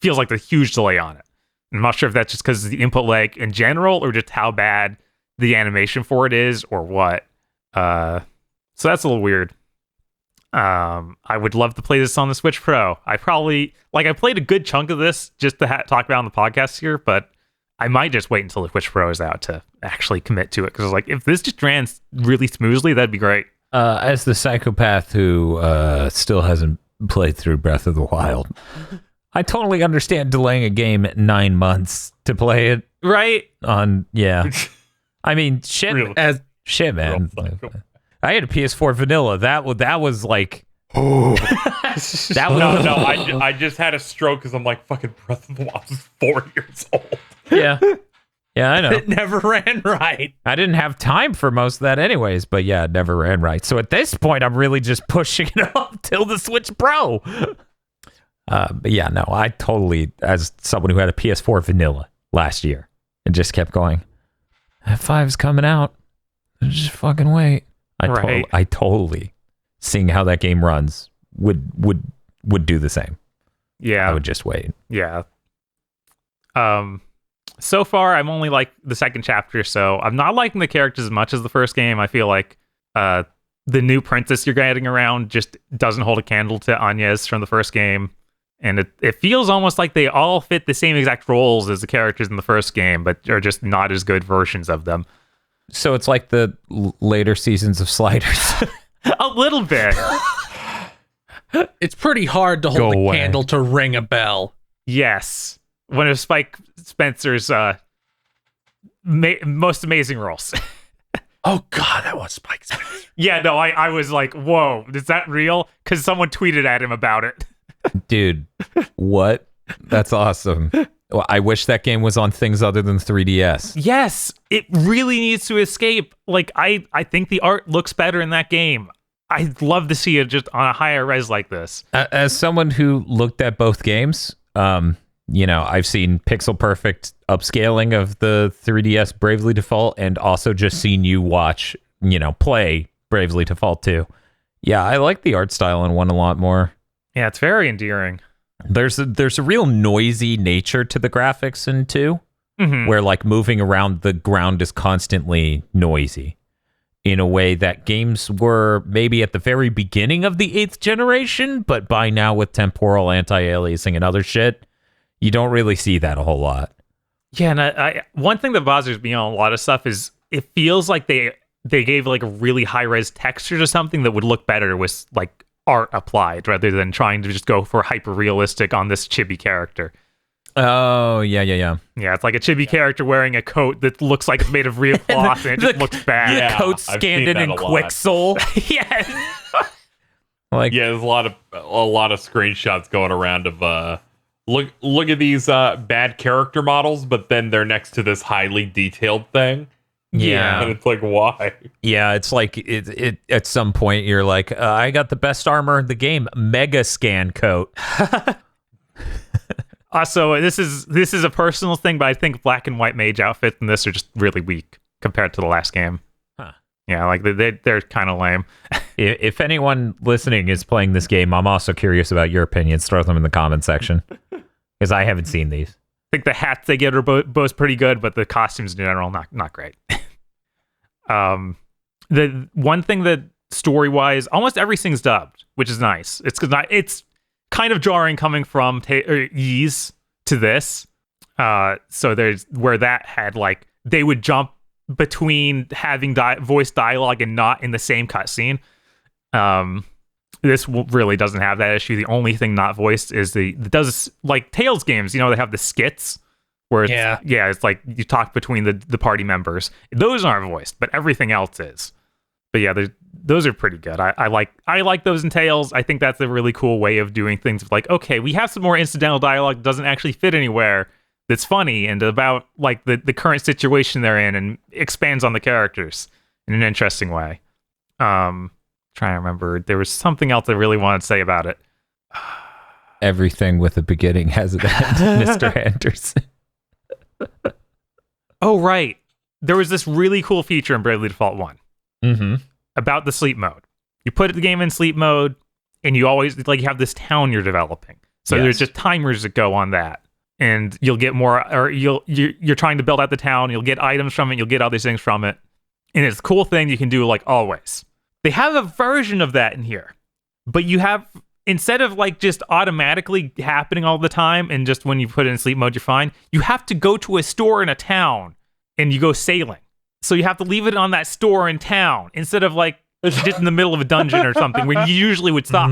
feels like a huge delay on it. I'm not sure if that's just because of the input lag in general, or just how bad the animation for it is, or what. So that's a little weird. I would love to play this on the Switch Pro. I probably, I played a good chunk of this just to talk about on the podcast here, but I might just wait until the Switch Pro is out to actually commit to it, because like, if this just ran really smoothly, that'd be great. As the psychopath who still hasn't played through Breath of the Wild, I totally understand delaying a game 9 months to play it. Right? Yeah. I mean, shit, Real. shit, man. I had a PS4 vanilla. That was like That was No, I just had a stroke because I'm like, fucking Breath of the Wild is 4 years old. yeah. Yeah, I know. It never ran right. I didn't have time for most of that anyways, but yeah, it never ran right. So at this point, I'm really just pushing it up till the Switch Pro. But yeah, no, I totally, as someone who had a PS4 vanilla last year, and just kept going, F5's coming out. Just fucking wait. I totally, seeing how that game runs, would do the same. Yeah. I would just wait. Yeah. So far, I'm only like the second chapter, so I'm not liking the characters as much as the first game. I feel like the new princess you're getting around just doesn't hold a candle to Anya's from the first game. And it feels almost like they all fit the same exact roles as the characters in the first game, but are just not as good versions of them. So it's like the later seasons of Sliders. A little bit. It's pretty hard to hold a candle to ring a bell. Yes. One of Spike Spencer's most amazing roles. Oh God, that was Spike Spencer. Yeah, no, I was like, whoa, is that real? Because someone tweeted at him about it. Dude, what? That's awesome. Well, I wish that game was on things other than 3DS. Yes, it really needs to escape. Like, I think the art looks better in that game. I'd love to see it just on a higher res like this. As someone who looked at both games, I've seen pixel perfect upscaling of the 3DS Bravely Default, and also just seen you watch, play Bravely Default 2. Yeah, I like the art style in one a lot more. Yeah, it's very endearing. There's a real noisy nature to the graphics in 2, where like moving around the ground is constantly noisy in a way that games were maybe at the very beginning of the 8th generation, but by now with temporal anti-aliasing and other shit, you don't really see that a whole lot. Yeah, and I one thing that bothers me on a lot of stuff is it feels like they gave like a really high-res texture to something that would look better with like art applied rather than trying to just go for hyper-realistic on this chibi character. Oh, yeah. Yeah, it's like a chibi character wearing a coat that looks like it's made of real cloth and it just looks bad. The coat scanned in Quixel. Yes. There's a lot of screenshots going around of look at these bad character models, but then they're next to this highly detailed thing. Yeah. And it's like, why? Yeah, it's like it at some point you're like, I got the best armor in the game, Mega Scan coat. Also, this is a personal thing, but I think black and white mage outfits in this are just really weak compared to the last game. Huh. Yeah, like they're kind of lame. If anyone listening is playing this game, I'm also curious about your opinions. Throw them in the comment section, because I haven't seen these. I think the hats they get are both pretty good, but the costumes in general not great. The one thing that story-wise, almost everything's dubbed, which is nice. It's kind of jarring coming from Ys to this. So there's where that had like they would jump between having voice dialogue and not in the same cutscene. This really doesn't have that issue. The only thing not voiced is does like Tales games. They have the skits where it's like you talk between the party members. Those aren't voiced, but everything else is. But yeah, those are pretty good. I like those in Tales. I think that's a really cool way of doing things. Like, okay, we have some more incidental dialogue that doesn't actually fit anywhere. That's funny and about like the current situation they're in and expands on the characters in an interesting way. Trying to remember, there was something else I really wanted to say about it. Everything with a beginning has an end, Mr. Anderson. Oh, right. There was this really cool feature in Bravely Default 1 about the sleep mode. You put the game in sleep mode and you always like you have this town you're developing. So there's just timers that go on that. And you'll get more, or you're trying to build out the town. You'll get items from it. You'll get other things from it. And it's a cool thing you can do like always. They have a version of that in here, but you have, instead of like just automatically happening all the time and just when you put it in sleep mode, you're fine. You have to go to a store in a town and you go sailing. So you have to leave it on that store in town instead of like just in the middle of a dungeon or something where you usually would stop.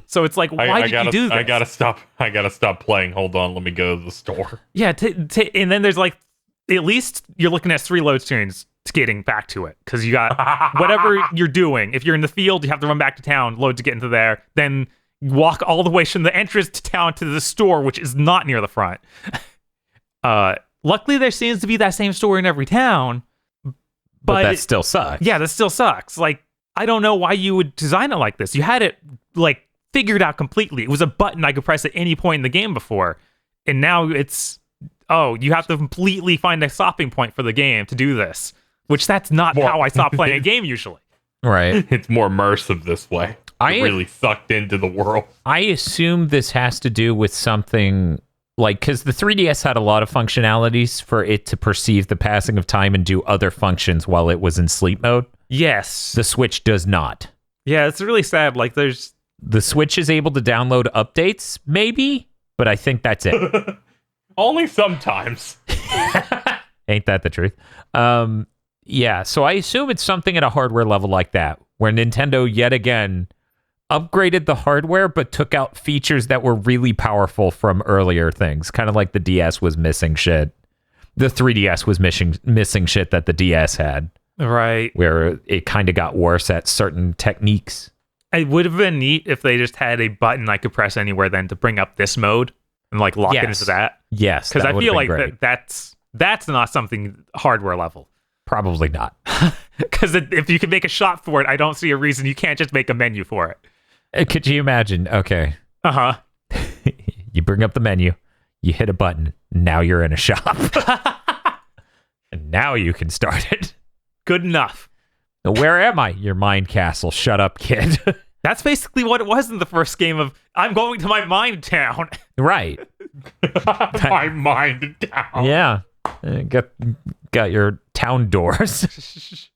So it's like, why did you do this? I gotta stop playing. Hold on, let me go to the store. Yeah, and then there's like, at least you're looking at 3 load screens getting back to it, because you got whatever you're doing. If you're in the field, you have to run back to town, load to get into there, then walk all the way from the entrance to town to the store, which is not near the front. Luckily, there seems to be that same store in every town, but that still sucks. Yeah, that still sucks. Like, I don't know why you would design it like this. You had it like figured out completely. It was a button I could press at any point in the game before, and now it's you have to completely find a stopping point for the game to do this. Which that's not how I stop playing a game usually. Right. It's more immersive this way. You're really sucked into the world. I assume this has to do with something like, because the 3DS had a lot of functionalities for it to perceive the passing of time and do other functions while it was in sleep mode. Yes. The Switch does not. Yeah, it's really sad. Like, the Switch is able to download updates, maybe, but I think that's it. Only sometimes. Ain't that the truth? Yeah, so I assume it's something at a hardware level like that, where Nintendo yet again upgraded the hardware but took out features that were really powerful from earlier things, kind of like the DS was missing shit. The 3DS was missing shit that the DS had. Right. Where it kind of got worse at certain techniques. It would have been neat if they just had a button I could press anywhere then to bring up this mode and like lock it into that. Yes, because I feel like that's not something hardware level. Probably not. Because if you can make a shot for it, I don't see a reason you can't just make a menu for it. Could you imagine? Okay. Uh-huh. You bring up the menu, you hit a button, now you're in a shop. And now you can start it. Good enough. Where am I? Your mind castle. Shut up, kid. That's basically what it was in the first game of, I'm going to my mind town. Right. My mind town. Yeah. Got your town doors.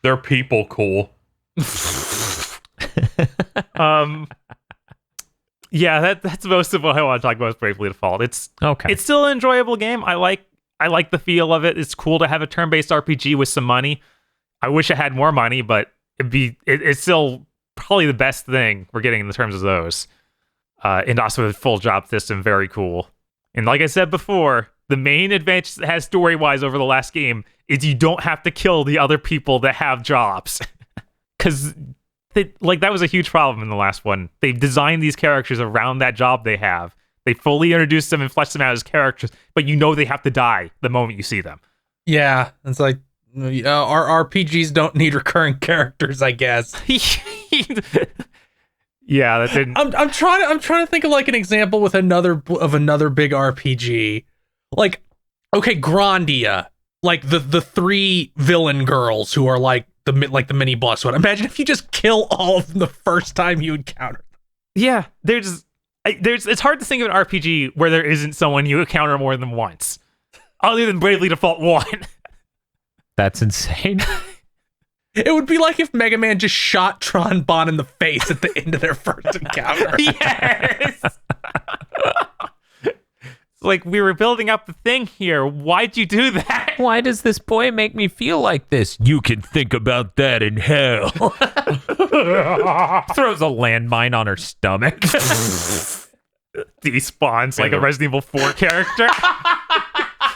They're people cool. Yeah, that's most of what I want to talk about is Bravely Default. It's okay. It's still an enjoyable game. I like the feel of it. It's cool to have a turn-based RPG with some money. I wish I had more money, but it's still probably the best thing we're getting in terms of those. And also a full job system, very cool. And like I said before, the main advantage it has story-wise over the last game is you don't have to kill the other people that have jobs. Because that was a huge problem in the last one. They designed these characters around that job they have. They fully introduced them and fleshed them out as characters, but you know they have to die the moment you see them. Yeah, it's like our RPGs don't need recurring characters, I guess. Yeah, that didn't. I'm trying to think of like an example with another big RPG. Like, okay, Grandia, like the three villain girls who are like the mini boss one. Imagine if you just kill all of them the first time you encounter them. Yeah, it's hard to think of an RPG where there isn't someone you encounter more than once, other than Bravely Default 1. That's insane. It would be like if Mega Man just shot Tron Bon in the face at the end of their first encounter. Yes! It's like, we were building up the thing here. Why'd you do that? Why does this boy make me feel like this? You can think about that in hell. Throws a landmine on her stomach. Despawns like a Resident Evil 4 character.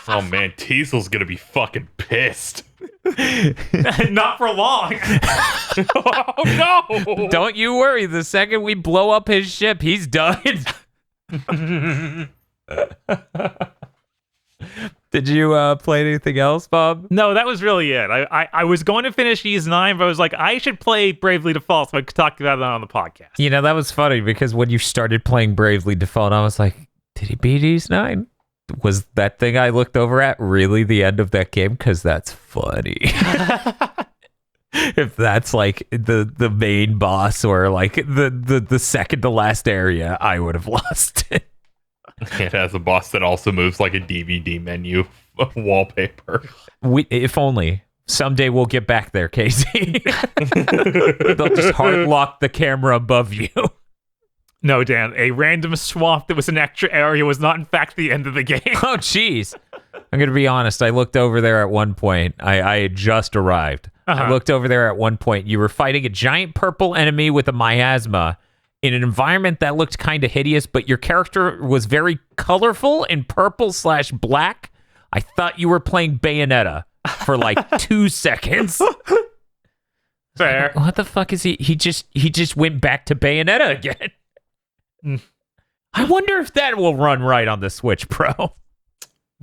Oh man, Teasel's gonna be fucking pissed. Not for long. Oh no! Don't you worry. The second we blow up his ship, he's done. Did you play anything else, Bob? No, that was really it. I was going to finish Ys 9, but I was like, I should play Bravely Default so I could talk about that on the podcast. You know, that was funny because when you started playing Bravely Default, I was like, did he beat Ys 9? Was that thing I looked over at really the end of that game? Because that's funny. If that's like the main boss or like the second to last area, I would have lost it. It has a boss that also moves like a DVD menu wallpaper. If only. Someday we'll get back there, Casey. They'll just hard lock the camera above you. No, Dan, a random swamp that was an extra area was not in fact the end of the game. Oh, jeez. I'm going to be honest. I looked over there at one point. I had just arrived. I looked over there at one point. You were fighting a giant purple enemy with a miasma in an environment that looked kind of hideous, but your character was very colorful in purple/black. I thought you were playing Bayonetta for like 2 seconds. Fair. What the fuck is he? He just went back to Bayonetta again. I wonder if that will run right on the Switch Pro.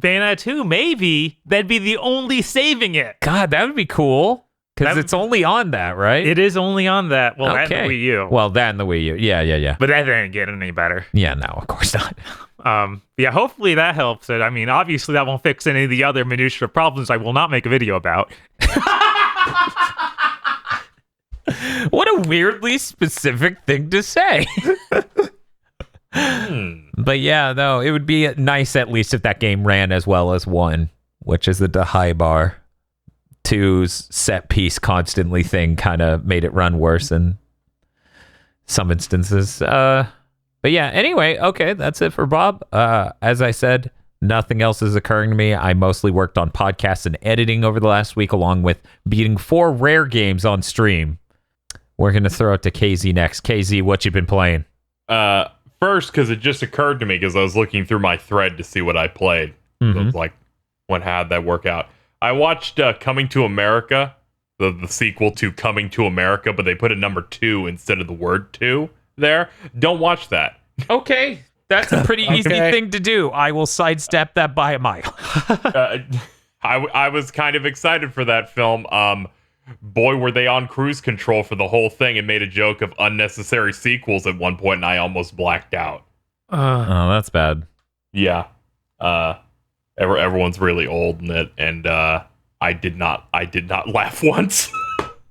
Bayonetta 2, maybe. That'd be the only saving it. God, that would be cool. Because it's only on that, right? It is only on that. Well, Okay. and the Wii U. Well, that and the Wii U. Yeah. But that didn't get any better. Yeah, no, of course not. Yeah, hopefully that helps it. I mean, obviously that won't fix any of the other minutiae problems I will not make a video about. What a weirdly specific thing to say. But yeah, no, it would be nice at least if that game ran as well as 1, which is the high bar. 2's set piece constantly thing kind of made it run worse in some instances. But yeah, anyway, okay, that's it for Bob. As I said, nothing else is occurring to me. I mostly worked on podcasts and editing over the last week, along with beating 4 rare games on stream. We're going to throw it to KZ next. KZ, what you been playing? First, because it just occurred to me because I was looking through my thread to see what I played. So it's like, how'd that work out? I watched Coming to America, the sequel to Coming to America, but they put a number 2 instead of the word 2 there. Don't watch that. Okay, that's a pretty easy thing to do. I will sidestep that by a mile. I was kind of excited for that film. Boy, were they on cruise control for the whole thing and made a joke of unnecessary sequels at one point, and I almost blacked out. Oh, that's bad. Yeah. Everyone's really old in it, and I did not laugh once.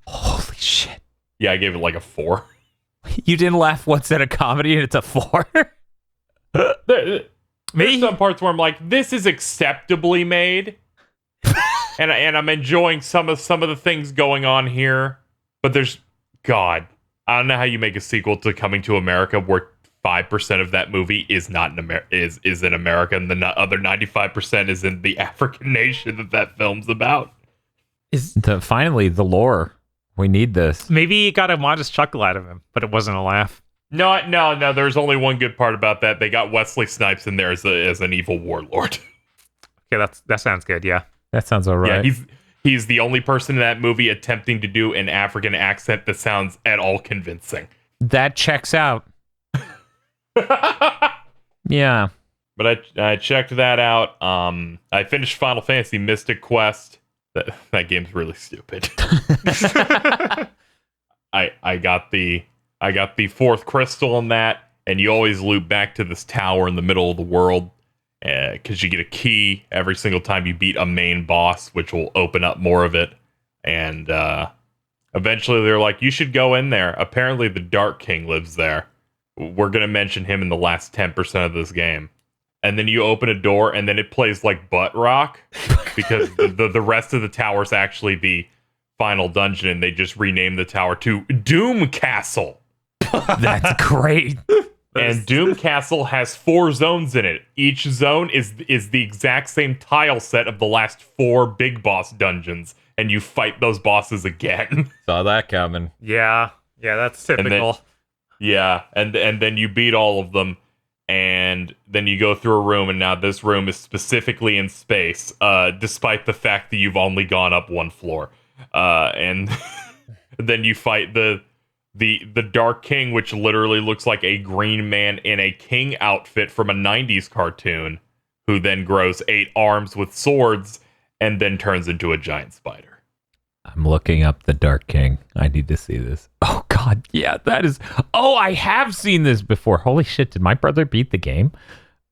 Holy shit. Yeah, I gave it like a 4. You didn't laugh once at a comedy and it's a 4? There's some parts where I'm like, this is acceptably made. and I'm enjoying some of the things going on here. But I don't know how you make a sequel to Coming to America where 5% of that movie is not in is in America, and the other 95% is in the African nation that film's about. Finally, the lore. We need this. Maybe you got a modest chuckle out of him, but it wasn't a laugh. No. There's only one good part about that. They got Wesley Snipes in there as an evil warlord. Okay, that sounds good. Yeah, that sounds all right. Yeah, he's the only person in that movie attempting to do an African accent that sounds at all convincing. That checks out. Yeah. But I checked that out. I finished Final Fantasy Mystic Quest. That game's really stupid. I got the 4th crystal in that, and you always loop back to this tower in the middle of the world because you get a key every single time you beat a main boss, which will open up more of it. And eventually they're like, you should go in there. Apparently the Dark King lives there. We're going to mention him in the last 10% of this game. And then you open a door, and then it plays like butt rock because the rest of the tower is actually the final dungeon, and they just renamed the tower to Doom Castle. That's great. And Doom Castle has 4 zones in it. Each zone is the exact same tile set of the last 4 big boss dungeons, and you fight those bosses again. Saw that coming. Yeah, that's typical. And then you beat all of them, and then you go through a room, and now this room is specifically in space, despite the fact that you've only gone up 1 floor. And then you fight the Dark King, which literally looks like a green man in a king outfit from a 90s cartoon, who then grows 8 arms with swords, and then turns into a giant spider. I'm looking up the Dark King. I need to see this. Oh god, yeah, that is. Oh, I have seen this before. Holy shit, did my brother beat the game?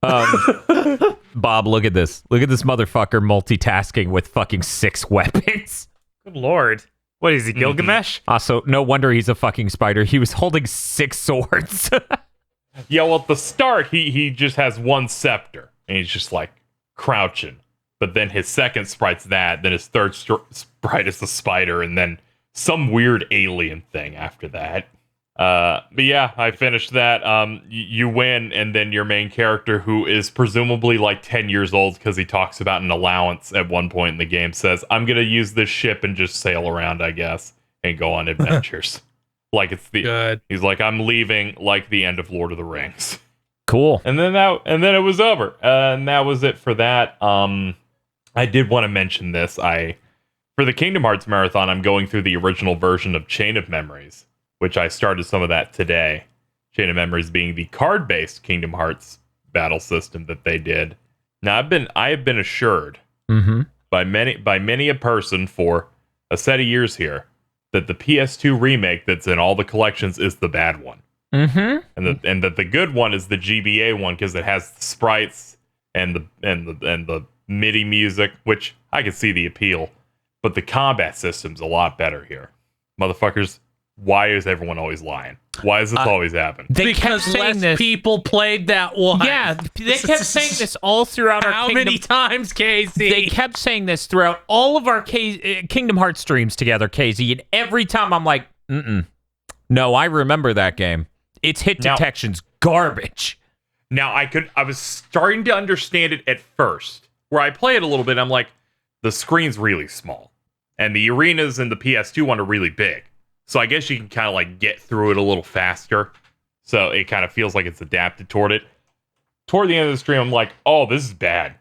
Bob, look at this. Look at this motherfucker multitasking with fucking 6 weapons. Good lord. What is he, Gilgamesh? Also, no wonder he's a fucking spider. He was holding 6 swords. Yeah, well, at the start, he just has 1 scepter, and he's just like crouching. But then his second sprite's that, then his third sprite is the spider, and then some weird alien thing after that. But yeah, I finished that. You win, and then your main character, who is presumably like 10 years old because he talks about an allowance at one point in the game, says, I'm going to use this ship and just sail around, I guess, and go on adventures. Like it's Good. He's like, I'm leaving like the end of Lord of the Rings. Cool. And then it was over. And that was it for that. I did want to mention this. I For the Kingdom Hearts Marathon, I'm going through the original version of Chain of Memories, which I started some of that today. Chain of Memories being the card-based Kingdom Hearts battle system that they did. Now, I have been assured by many a person for a set of years here that the PS2 remake that's in all the collections is the bad one. And that the good one is the GBA one because it has the sprites and the MIDI music, which I can see the appeal. But the combat system's a lot better here. Motherfuckers, why is everyone always lying? Why does this always happen? They because kept saying less this. people played that one. Yeah, they kept saying this all throughout our How Kingdom. many times, Casey? They kept saying this throughout all of our Kingdom Hearts streams together, Casey, and every time I'm like, no, I remember that game. Its hit detection's garbage. Now, I was starting to understand it at first, where I play it a little bit, I'm like, the screen's really small. And the arenas in the PS2 one are really big. So I guess you can kind of like get through it a little faster. So it kind of feels like it's adapted toward it. Toward the end of the stream, I'm like, oh, this is bad.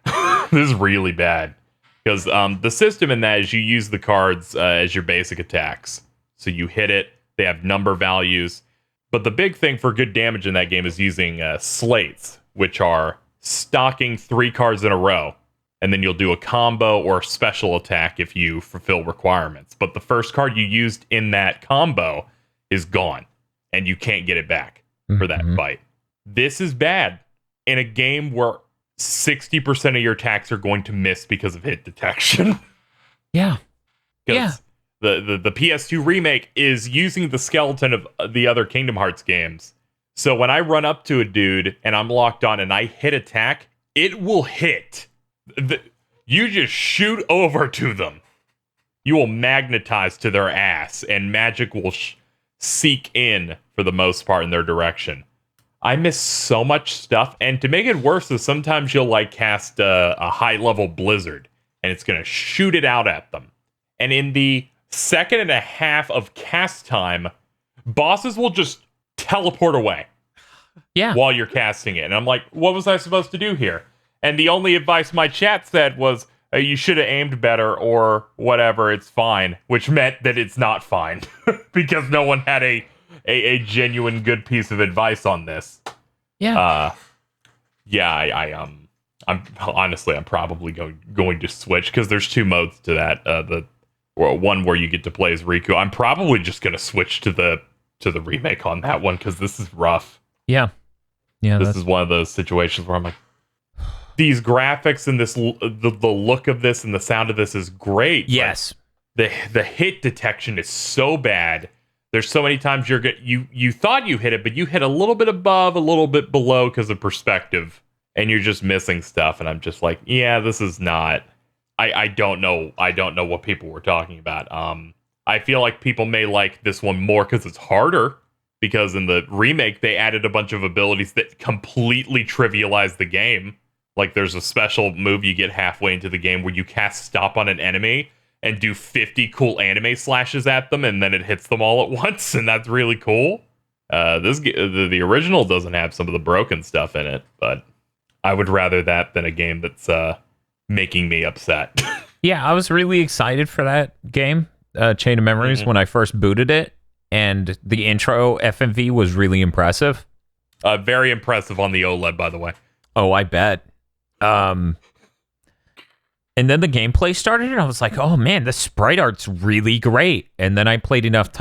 This is really bad. Because the system in that is you use the cards as your basic attacks. So you hit it, they have number values. But the big thing for good damage in that game is using slates, which are stocking 3 cards in a row. And then you'll do a combo or a special attack if you fulfill requirements. But the first card you used in that combo is gone, and you can't get it back for that fight. This is bad in a game where 60% of your attacks are going to miss because of hit detection. Yeah. The PS2 remake is using the skeleton of the other Kingdom Hearts games. So when I run up to a dude and I'm locked on and I hit attack, it will hit. You just shoot over to them. You will magnetize to their ass, and magic will seek in for the most part in their direction. I miss so much stuff, and to make it worse is sometimes you'll like cast a high level blizzard, and it's gonna shoot it out at them. And in the second and a half of cast time, bosses will just teleport away. Yeah. While you're casting it, and I'm like, what was I supposed to do here? And the only advice my chat said was, you should have aimed better or whatever, it's fine. Which meant that it's not fine. Because no one had a genuine good piece of advice on this. Yeah. I'm honestly, I'm probably going to switch because there's 2 modes to that. The one where you get to play as Riku. I'm probably just going to switch to the remake on that one because this is rough. Yeah. This is one of those situations where I'm like, these graphics and the look of this and the sound of this is great. Yes. The hit detection is so bad. There's so many times you thought you hit it, but you hit a little bit above, a little bit below because of perspective, and you're just missing stuff. And I'm just like, yeah, this is not. I don't know. I don't know what people were talking about. I feel like people may like this one more because it's harder. Because in the remake, they added a bunch of abilities that completely trivialize the game. Like, there's a special move you get halfway into the game where you cast stop on an enemy and do 50 cool anime slashes at them, and then it hits them all at once, and that's really cool. The original doesn't have some of the broken stuff in it, but I would rather that than a game that's making me upset. Yeah, I was really excited for that game, Chain of Memories, when I first booted it, and the intro FMV was really impressive. Very impressive on the OLED, by the way. Oh, I bet. And then the gameplay started, and I was like, "Oh man, the sprite art's really great." And then I spent enough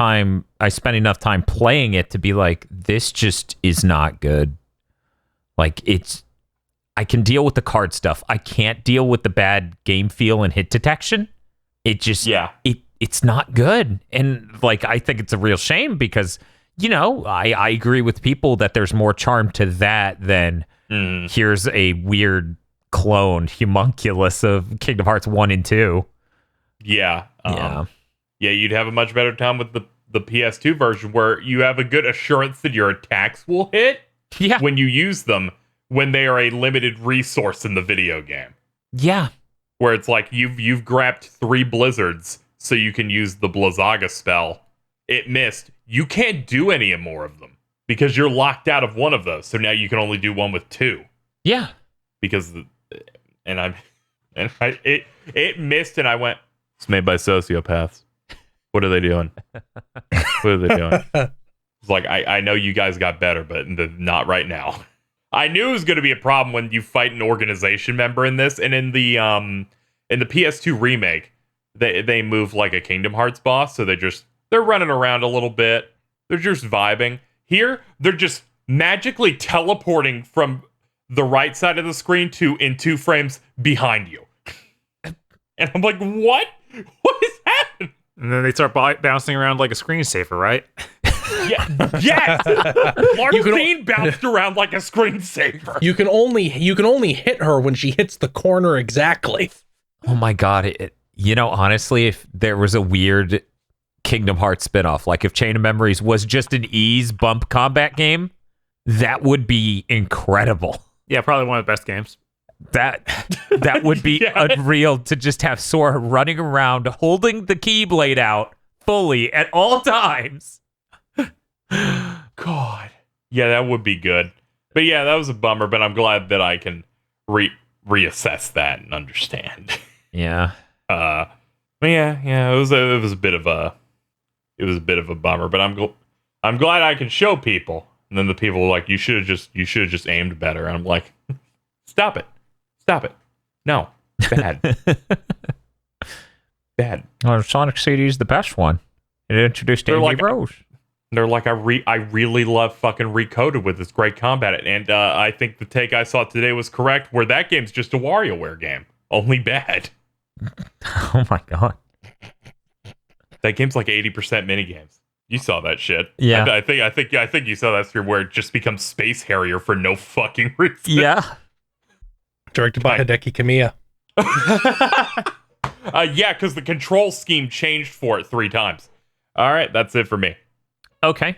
time playing it to be like, "This just is not good." Like, I can deal with the card stuff. I can't deal with the bad game feel and hit detection. It just, it's not good. And like, I think it's a real shame because, I agree with people that there's more charm to that than here's a weird clone homunculus of Kingdom Hearts 1 and 2. Yeah. You'd have a much better time with the PS2 version where you have a good assurance that your attacks will hit when you use them when they are a limited resource in the video game. Yeah. Where it's like you've grabbed 3 blizzards so you can use the Blizzaga spell. It missed. You can't do any more of them because you're locked out of one of those. So now you can only do one with 2. Yeah. Because it missed, and I went, It's made by sociopaths. What are they doing? What are they doing? It's like, I know you guys got better, but not right now. I knew it was going to be a problem when you fight an organization member in this, and in the PS2 remake, they move like a Kingdom Hearts boss, so they're running around a little bit. They're just vibing. Here, they're just magically teleporting from the right side of the screen to in 2 frames behind you. And I'm like, what? What is happening? And then they start bouncing around like a screensaver, right? Yeah, yes. Marcine bounced around like a screensaver. You can only hit her when she hits the corner exactly. Oh my god! Honestly, if there was a weird Kingdom Hearts spinoff, like if Chain of Memories was just an ease bump combat game, that would be incredible. Yeah, probably one of the best games. That would be unreal to just have Sora running around holding the Keyblade out fully at all times. God. Yeah, that would be good. But yeah, that was a bummer, but I'm glad that I can reassess that and understand. Yeah. But yeah, it was a bit of a bummer, but I'm glad I can show people. And then the people were like, you should have just aimed better. And I'm like, stop it. No. Bad. Bad. Well, Sonic CD is the best one. It introduced Andy Rose. They're like, I really love fucking Recoded with its great combat. And I think the take I saw today was correct, where that game's just a WarioWare game. Only bad. Oh my god. That game's like 80% minigames. You saw that shit. Yeah. I think you saw that stream where it just becomes Space Harrier for no fucking reason. Yeah. Directed by Hideki Kamiya. Yeah, because the control scheme changed for it 3 times. All right, that's it for me. Okay.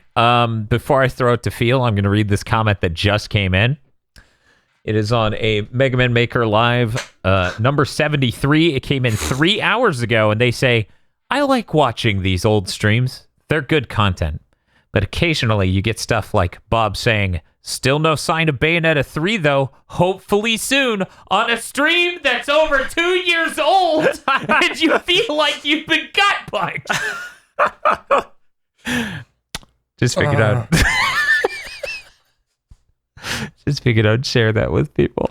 Before I throw it to Phil, I'm going to read this comment that just came in. It is on a Mega Man Maker Live number 73. It came in 3 hours ago, and they say, I like watching these old streams. They're good content. But occasionally you get stuff like Bob saying, still no sign of Bayonetta 3, though. Hopefully soon on a stream that's over 2 years old. And you feel like you've been gut punched. Just figured out. Just figured I'd share that with people.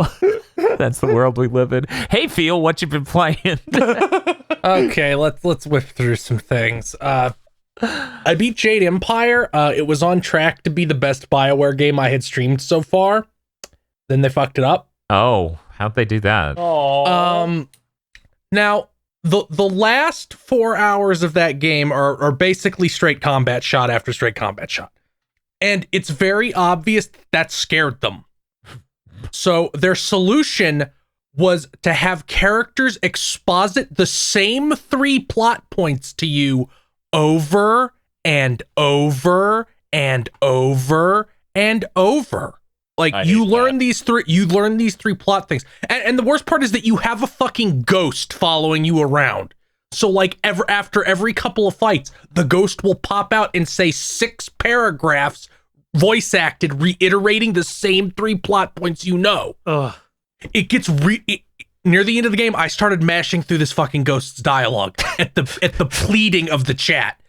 That's the world we live in. Hey, Phil, what you been playing? Okay, let's whip through some things. I beat Jade Empire. It was on track to be the best BioWare game I had streamed so far. Then they fucked it up. Oh, how'd they do that? Now the last 4 hours of that game are basically straight combat shot after straight combat shot. And it's very obvious that scared them. So their solution was to have characters exposit the same 3 plot points to you over and over and over and over. Like you learn these 3 plot things. And the worst part is that you have a fucking ghost following you around. So like after every couple of fights, the ghost will pop out and say 6 paragraphs, voice acted, reiterating the same 3 plot points you know. Ugh. It gets near the end of the game, I started mashing through this fucking ghost's dialogue at the pleading of the chat,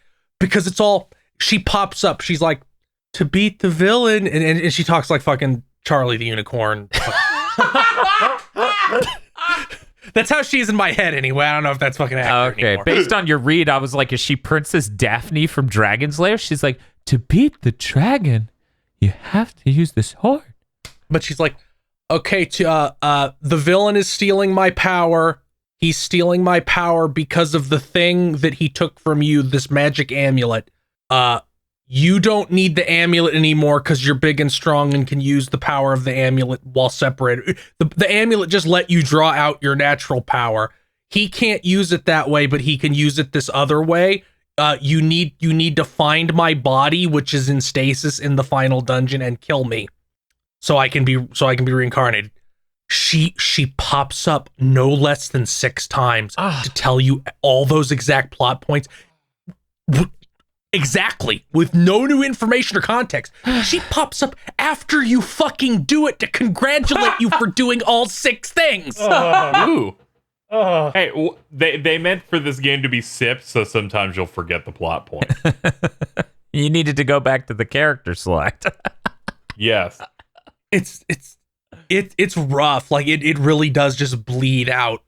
because it's all, she pops up, she's like, to beat the villain, and she talks like fucking Charlie the Unicorn. That's how she is in my head anyway. I don't know if that's fucking accurate anymore. Based on your read, I was like, is she Princess Daphne from Dragon's Lair? She's like, to beat the dragon, you have to use the sword. But she's like, okay, the villain is stealing my power. He's stealing my power because of the thing that he took from you, this magic amulet. You don't need the amulet anymore because you're big and strong and can use the power of the amulet while separated. The amulet just let you draw out your natural power. He can't use it that way, but he can use it this other way. You need to find my body, which is in stasis in the final dungeon, and kill me, so I can be reincarnated. She pops up no less than 6 times to tell you all those exact plot points. Exactly, with no new information or context. She pops up after you fucking do it to congratulate you for doing all 6 things. Ooh. Hey, they meant for this game to be sipped, so sometimes you'll forget the plot point. You needed to go back to the character select. Yes. It's rough. Like it really does just bleed out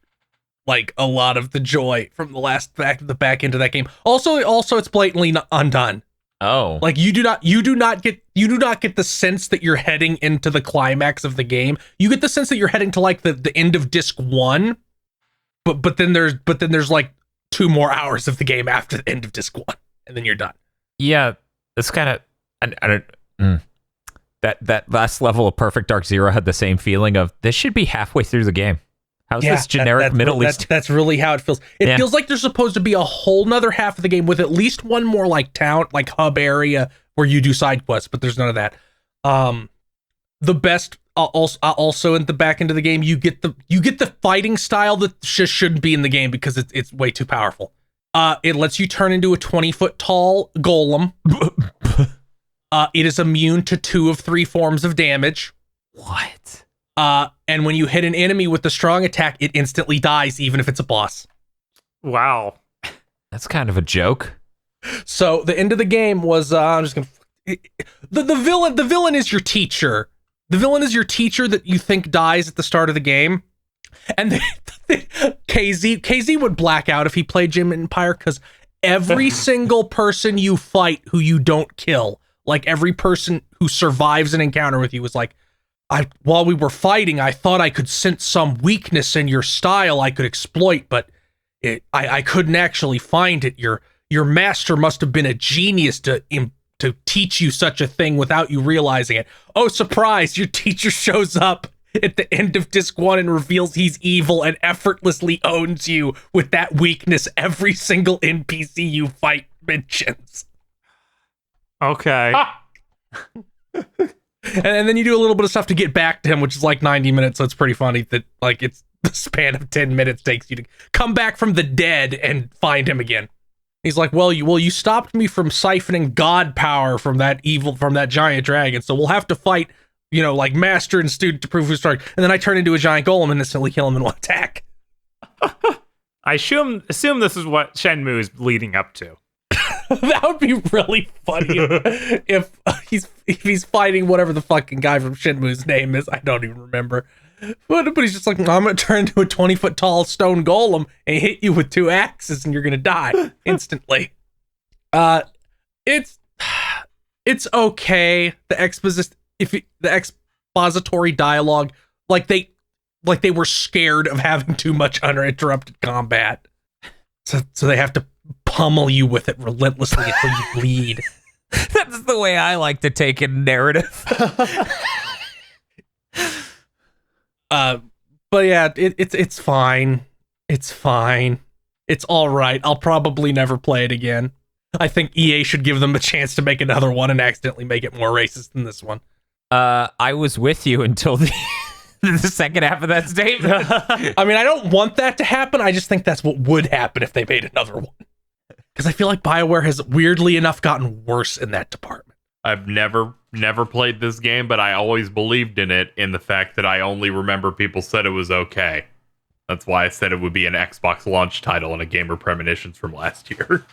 like a lot of the joy from the back end of that game. Also it's blatantly undone. Oh. Like you do not get the sense that you're heading into the climax of the game. You get the sense that you're heading to like the end of disc 1. But then there's like 2 more hours of the game after the end of disc 1, and then you're done. Yeah, it's kind of I don't that last level of Perfect Dark Zero had the same feeling of this should be halfway through the game. How's this generic Middle East? That's really how it feels. It feels like there's supposed to be a whole nother half of the game with at least one more like town, like hub area where you do side quests, but there's none of that. The best also in the back end of the game, you get the fighting style that just shouldn't be in the game because it's way too powerful. It lets you turn into a 20-foot tall golem. It is immune to 2 of 3 forms of damage. What? And when you hit an enemy with the strong attack, it instantly dies, even if it's a boss. Wow. That's kind of a joke. So the end of the game was I'm just gonna the villain is your teacher. The villain is your teacher that you think dies at the start of the game. And KZ would black out if he played Jim Empire because every single person you fight who you don't kill, like every person who survives an encounter with you was like, while we were fighting, I thought I could sense some weakness in your style I could exploit, but I couldn't actually find it. Your master must have been a genius to teach you such a thing without you realizing it. Oh, surprise, your teacher shows up at the end of disc 1 and reveals he's evil and effortlessly owns you with that weakness every single NPC you fight mentions. Okay. And then you do a little bit of stuff to get back to him, which is like 90 minutes, so it's pretty funny that like it's the span of 10 minutes takes you to come back from the dead and find him again. He's like, well, you stopped me from siphoning god power from that giant dragon, so we'll have to fight, like master and student to prove who's strong. And then I turn into a giant golem and instantly kill him in one attack. I assume this is what Shenmue is leading up to. That would be really funny if he's fighting whatever the fucking guy from Shenmue's name is. I don't even remember. But he's just like, I'm going to turn into a 20-foot tall stone golem and hit you with 2 axes and you're going to die instantly. It's okay. The expository dialogue, like they were scared of having too much uninterrupted combat. So they have to pummel you with it relentlessly until you bleed. That's the way I like to take a narrative. But yeah, it's fine. It's fine. It's all right. I'll probably never play it again. I think EA should give them a chance to make another one and accidentally make it more racist than this one. I was with you until the second half of that statement. I mean, I don't want that to happen. I just think that's what would happen if they made another one. Because I feel like BioWare has weirdly enough gotten worse in that department. I've never played this game, but I always believed in it, in the fact that I only remember people said it was okay. That's why I said it would be an Xbox launch title and a Gamer Premonitions from last year.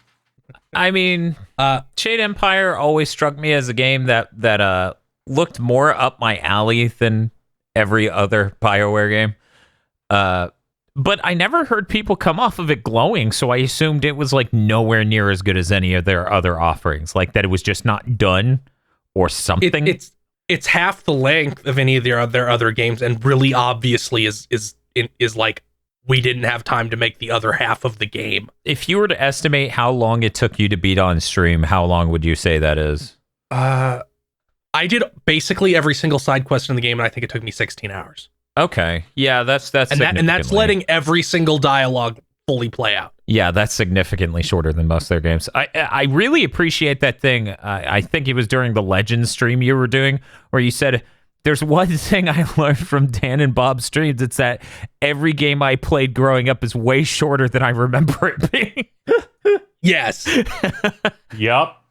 I mean, Shade Empire always struck me as a game that looked more up my alley than every other BioWare game. But I never heard people come off of it glowing, so I assumed it was like nowhere near as good as any of their other offerings, like that it was just not done or something. It's half the length of any of their other games, and really obviously is like, we didn't have time to make the other half of the game. If you were to estimate how long it took you to beat on stream, how long would you say that is? I did basically every single side quest in the game, and I think it took me 16 hours. Okay, yeah, that's and that's letting every single dialogue fully play out. Yeah, that's significantly shorter than most of their games. I really appreciate that thing. I think it was during the Legends stream you were doing, where you said, there's one thing I learned from Dan and Bob's streams. It's that every game I played growing up is way shorter than I remember it being. Yes. Yup.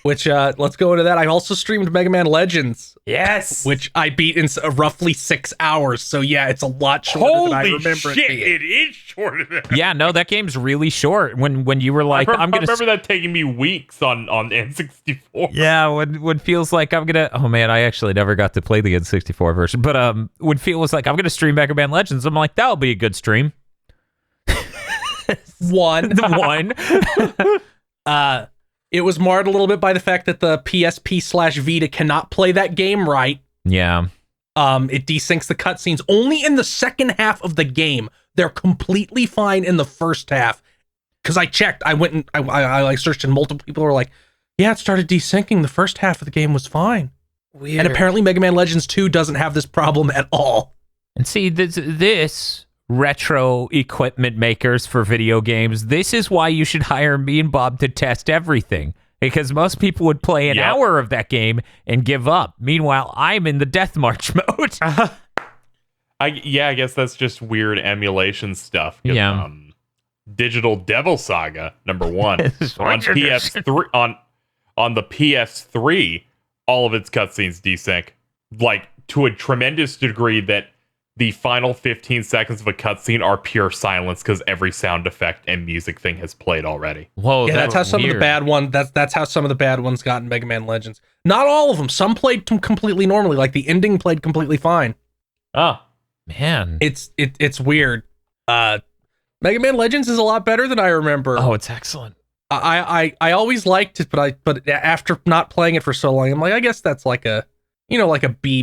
Which let's go into that. I also streamed Mega Man Legends. Yes. Which I beat in roughly 6 hours. So yeah, it's a lot shorter than I remember shit, it being. it is shorter than Yeah, no, that game's really short. When you were like, I I'm gonna remember that taking me weeks on N64. Yeah, when feels like I'm gonna. Oh man, I actually never got to play the N64 version. But when feel was like I'm gonna stream Mega Man Legends, I'm like that'll be a good stream. One. It was marred a little bit by the fact that the PSP/Vita cannot play that game right. Yeah. It desyncs the cutscenes only in the second half of the game. They're completely fine in the first half. Because I checked, I went and I like searched, and multiple people were like, "Yeah, it started desyncing. The first half of the game was fine." Weird. And apparently, Mega Man Legends 2 doesn't have this problem at all. And see, this retro equipment makers for video games, this is why you should hire me and Bob to test everything. Because most people would play an hour of that game and give up. Meanwhile, I'm in the death march mode. I guess that's just weird emulation stuff. Yeah. Digital Devil Saga #1 on PS3 on the PS3, all of its cutscenes desync, like to a tremendous degree that the final 15 seconds of a cutscene are pure silence because every sound effect and music thing has played already. Whoa, yeah, that's how some of the bad ones. That's how some of the bad ones got in Mega Man Legends. Not all of them. Some played completely normally. Like the ending played completely fine. Oh man, it's weird. Mega Man Legends is a lot better than I remember. Oh, it's excellent. I always liked it, but after not playing it for so long, I'm like, I guess that's like a B-.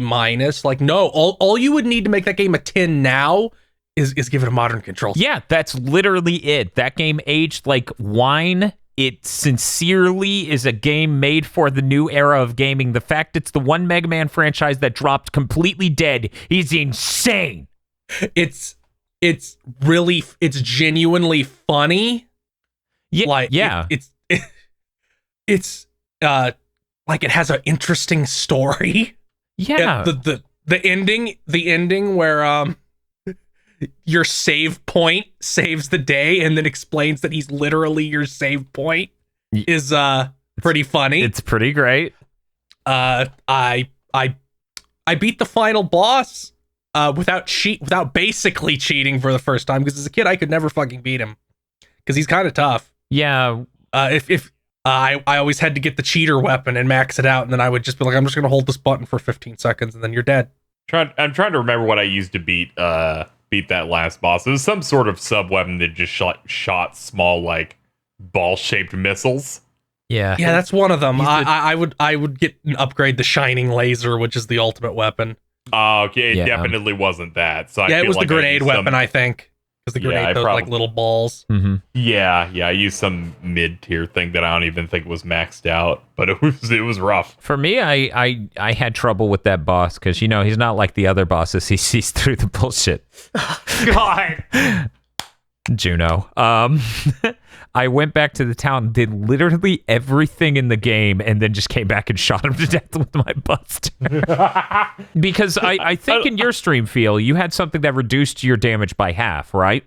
Like, no, all you would need to make that game a 10 now is give it a modern control. Yeah, that's literally it. That game aged like wine. It sincerely is a game made for the new era of gaming. The fact it's the one Mega Man franchise that dropped completely dead is insane. It's genuinely funny. Yeah, like yeah. It's like it has an interesting story. Yeah. The ending where your save point saves the day and then explains that he's literally your save point is pretty funny. It's pretty great. I beat the final boss without basically cheating for the first time, because as a kid I could never fucking beat him because he's kind of tough. Yeah. I always had to get the cheater weapon and max it out, and then I would just be like, I'm just gonna hold this button for 15 seconds and then you're dead. I'm trying to remember what I used to beat that last boss. It was some sort of sub weapon that just shot small, like, ball-shaped missiles. Yeah. Yeah, that's one of them. I would get and upgrade the shining laser, which is the ultimate weapon. Oh, okay, it definitely wasn't that. So it was the grenade weapon, I think. Because the grenade, those like little balls. Mm-hmm. Yeah, I used some mid-tier thing that I don't even think was maxed out, but it was rough. For me, I had trouble with that boss because, he's not like the other bosses. He sees through the bullshit. God. Juno. I went back to the town, did literally everything in the game, and then just came back and shot him to death with my bust. Because I think in your stream, Feel, you had something that reduced your damage by half, right?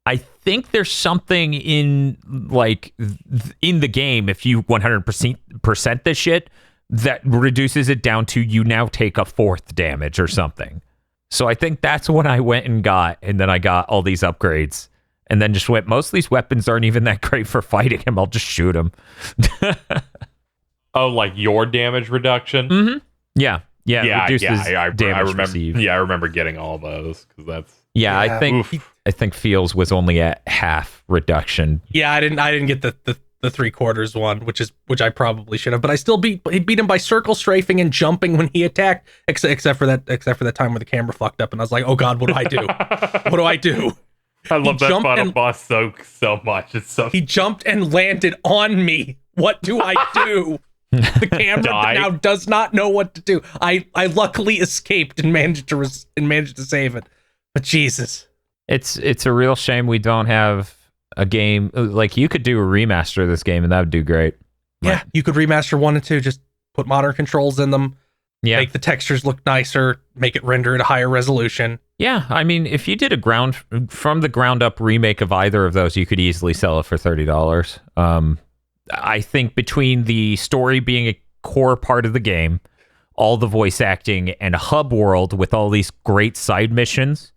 I think there's something in the game, if you 100% this shit, that reduces it down to you now take a 4th damage or something. So I think that's what I went and got, and then I got all these upgrades. And then just went, most of these weapons aren't even that great for fighting him. I'll just shoot him. Oh, like your damage reduction? Mm-hmm. Yeah. I remember. Received. Yeah, I remember getting all those because that's. Yeah, I think Feels was only at half reduction. Yeah, I didn't get the 3/4 one, which I probably should have, but I still beat him by circle strafing and jumping when he attacked, except for that time where the camera fucked up and I was like, oh god, what do I do? What do I do? I love that final boss so much. It's so. He jumped and landed on me. What do I do? The camera now does not know what to do. I luckily escaped and managed to save it. But Jesus, it's a real shame we don't have a game like you could do a remaster of this game and that would do great. Yeah, you could remaster 1 and 2. Just put modern controls in them. Yeah, make the textures look nicer. Make it render at a higher resolution. Yeah, I mean, if you did from the ground up remake of either of those, you could easily sell it for $30. I think between the story being a core part of the game, all the voice acting, and a hub world with all these great side missions,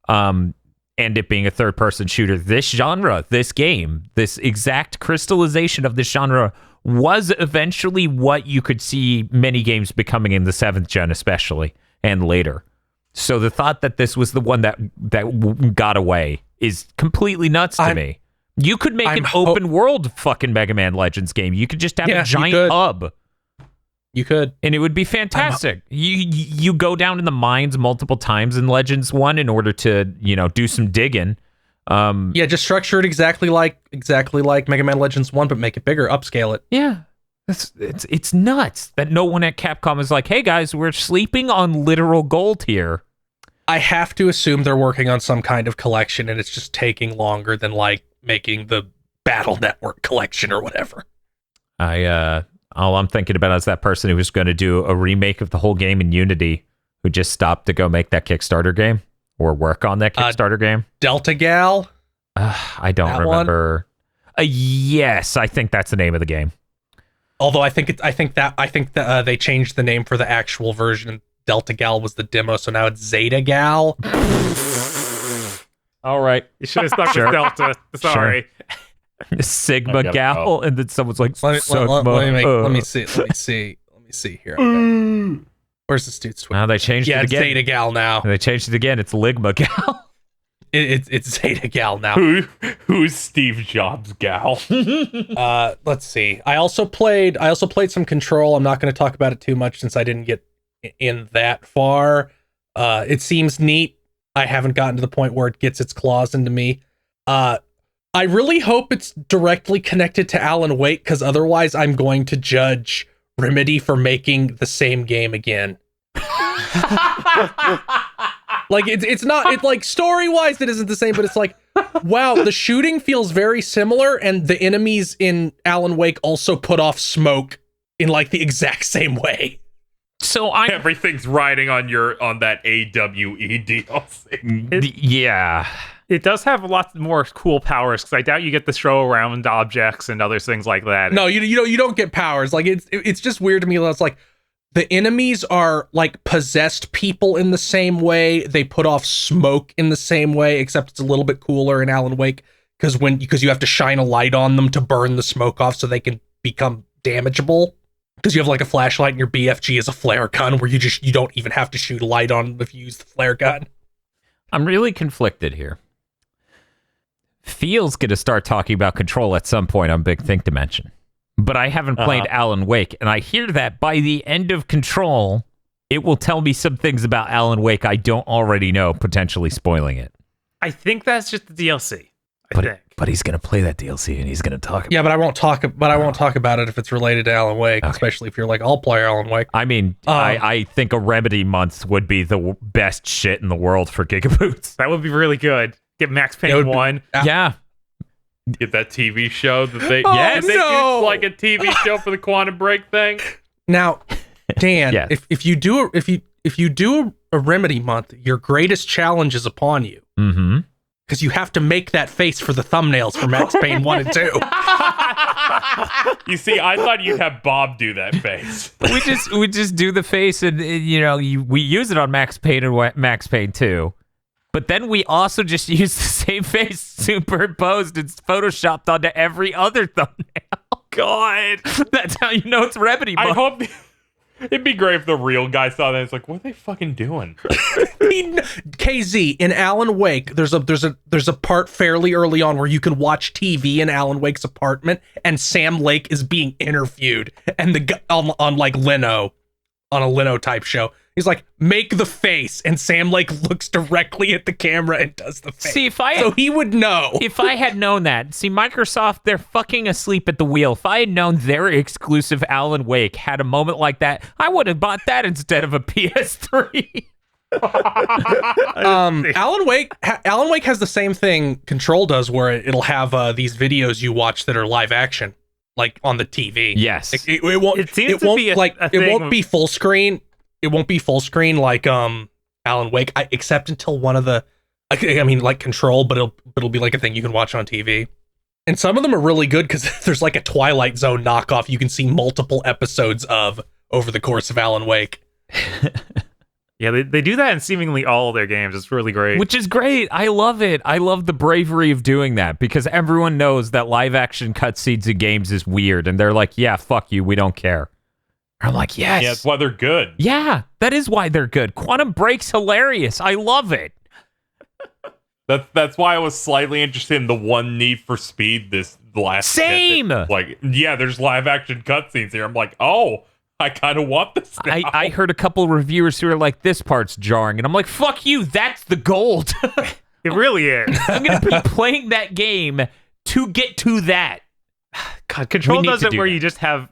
and it being a third-person shooter, this genre, this game, this exact crystallization of this genre was eventually what you could see many games becoming in the 7th gen especially, and later. So the thought that this was the one that got away is completely nuts to me. You could make an open world fucking Mega Man Legends game. You could just have a giant hub. You could. And it would be fantastic. You go down in the mines multiple times in Legends 1 in order to, do some digging. Just structure it exactly like Mega Man Legends 1, but make it bigger, upscale it. Yeah. It's nuts that no one at Capcom is like, hey guys, we're sleeping on literal gold here. I have to assume they're working on some kind of collection and it's just taking longer than like making the Battle Network collection or whatever. All I'm thinking about is that person who was going to do a remake of the whole game in Unity who just stopped to go make that Kickstarter game or work on that Kickstarter game. Delta Gal? I don't remember. Yes, I think that's the name of the game. Although I think they changed the name for the actual version. Delta Gal was the demo, so now it's Zeta Gal. All right. You should have stuck with Delta. Sorry. Sure. Sigma Gal, and then someone's like, let me see here. Where's the dude's Twitter? Now they changed it again. It's Zeta Gal now. They changed it again. It's Ligma Gal. It's Zeta Gal now. Who's Steve Jobs Gal? Let's see. I also played some Control. I'm not going to talk about it too much since I didn't get in that far. It seems neat. I haven't gotten to the point where it gets its claws into me. I really hope it's directly connected to Alan Wake, because otherwise I'm going to judge Remedy for making the same game again. Like it's not like story-wise it isn't the same, but it's like, wow, the shooting feels very similar, and the enemies in Alan Wake also put off smoke in like the exact same way. So everything's riding on that AWE DLC. Yeah. It does have lots more cool powers, because I doubt you get to throw around objects and other things like that. No, you don't get powers. Like it's just weird to me that it's like the enemies are like possessed people in the same way. They put off smoke in the same way, except it's a little bit cooler in Alan Wake because you have to shine a light on them to burn the smoke off so they can become damageable. Because you have like a flashlight and your BFG is a flare gun where you don't even have to shoot a light on them if you use the flare gun. I'm really conflicted here. Feels going to start talking about Control at some point on Big Think Dimension. But I haven't played Alan Wake, and I hear that by the end of Control, it will tell me some things about Alan Wake I don't already know, potentially spoiling it. I think that's just the DLC. But he's going to play that DLC and he's going to talk about it. Yeah, but I won't talk about it if it's related to Alan Wake, especially if you're like, I'll play Alan Wake. I mean, I think a Remedy month would be the best shit in the world for GigaBoots. That would be really good. Get Max Payne 1. Yeah. Get that TV show that they used like a TV show for the Quantum Break thing. Now, Dan, Yes. if you do a Remedy month, your greatest challenge is upon you. Mm-hmm. Because you have to make that face for the thumbnails for Max Payne 1 and 2. You see, I thought you'd have Bob do that face. we just do the face and we use it on Max Payne and Max Payne 2. But then we also just use the same face superimposed and photoshopped onto every other thumbnail. God, that's how you know it's Remedy. I hope it'd be great if the real guy saw that. It's like, what are they fucking doing? KZ in Alan Wake, there's a part fairly early on where you can watch TV in Alan Wake's apartment, and Sam Lake is being interviewed, and the guy on like Leno, on a Leno type show. He's like, make the face, and Sam Lake looks directly at the camera and does the face. See, so he would know. If I had known that, see, Microsoft, they're fucking asleep at the wheel. If I had known their exclusive Alan Wake had a moment like that, I would have bought that instead of a PS3. Alan Wake has the same thing Control does, where it'll have these videos you watch that are live action, like on the TV. Yes, it won't be full screen. It won't be full screen like Alan Wake, except until one of the, I mean, like Control, but it'll be like a thing you can watch on TV. And some of them are really good because there's like a Twilight Zone knockoff you can see multiple episodes of over the course of Alan Wake. Yeah, they do that in seemingly all of their games. It's really great. Which is great. I love it. I love the bravery of doing that because everyone knows that live action cutscenes in games is weird. And they're like, yeah, fuck you. We don't care. I'm like, yes. Yeah, that's why they're good. Yeah, that is why they're good. Quantum Break's hilarious. I love it. That's why I was slightly interested in the one Need for Speed this last Same! Like, yeah, there's live action cutscenes here. I'm like, oh, I kind of want this now. I heard a couple reviewers who are like, this part's jarring. And I'm like, fuck you, that's the gold. It really is. I'm going to be playing that game to get to that. God, Control We need does to it do where that. you just have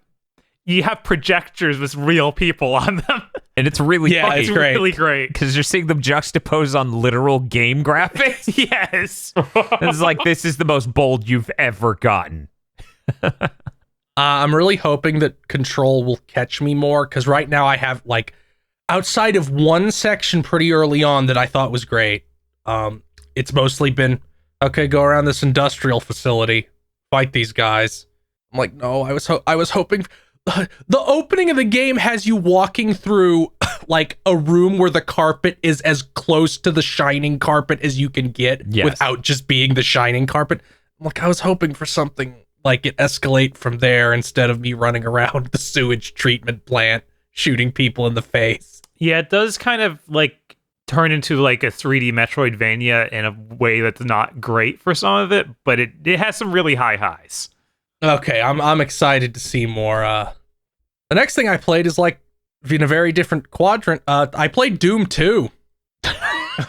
projectors with real people on them. And it's really Yeah, funny it's great. really great. because you're seeing them juxtaposed on literal game graphics. Yes. It's like, this is the most bold you've ever gotten. I'm really hoping that Control will catch me more because right now I have like outside of one section pretty early on that I thought was great. It's mostly been okay. Go around this industrial facility, fight these guys. I'm like, no, I was hoping. The opening of the game has you walking through like a room where the carpet is as close to the shining carpet as you can get without just being the shining carpet. I'm like, I was hoping for something like it escalate from there instead of me running around the sewage treatment plant shooting people in the face. Yeah, it does kind of like turn into like a 3D Metroidvania in a way that's not great for some of it, but it has some really high highs. Okay, I'm excited to see more. The next thing I played is like in a very different quadrant. I played Doom 2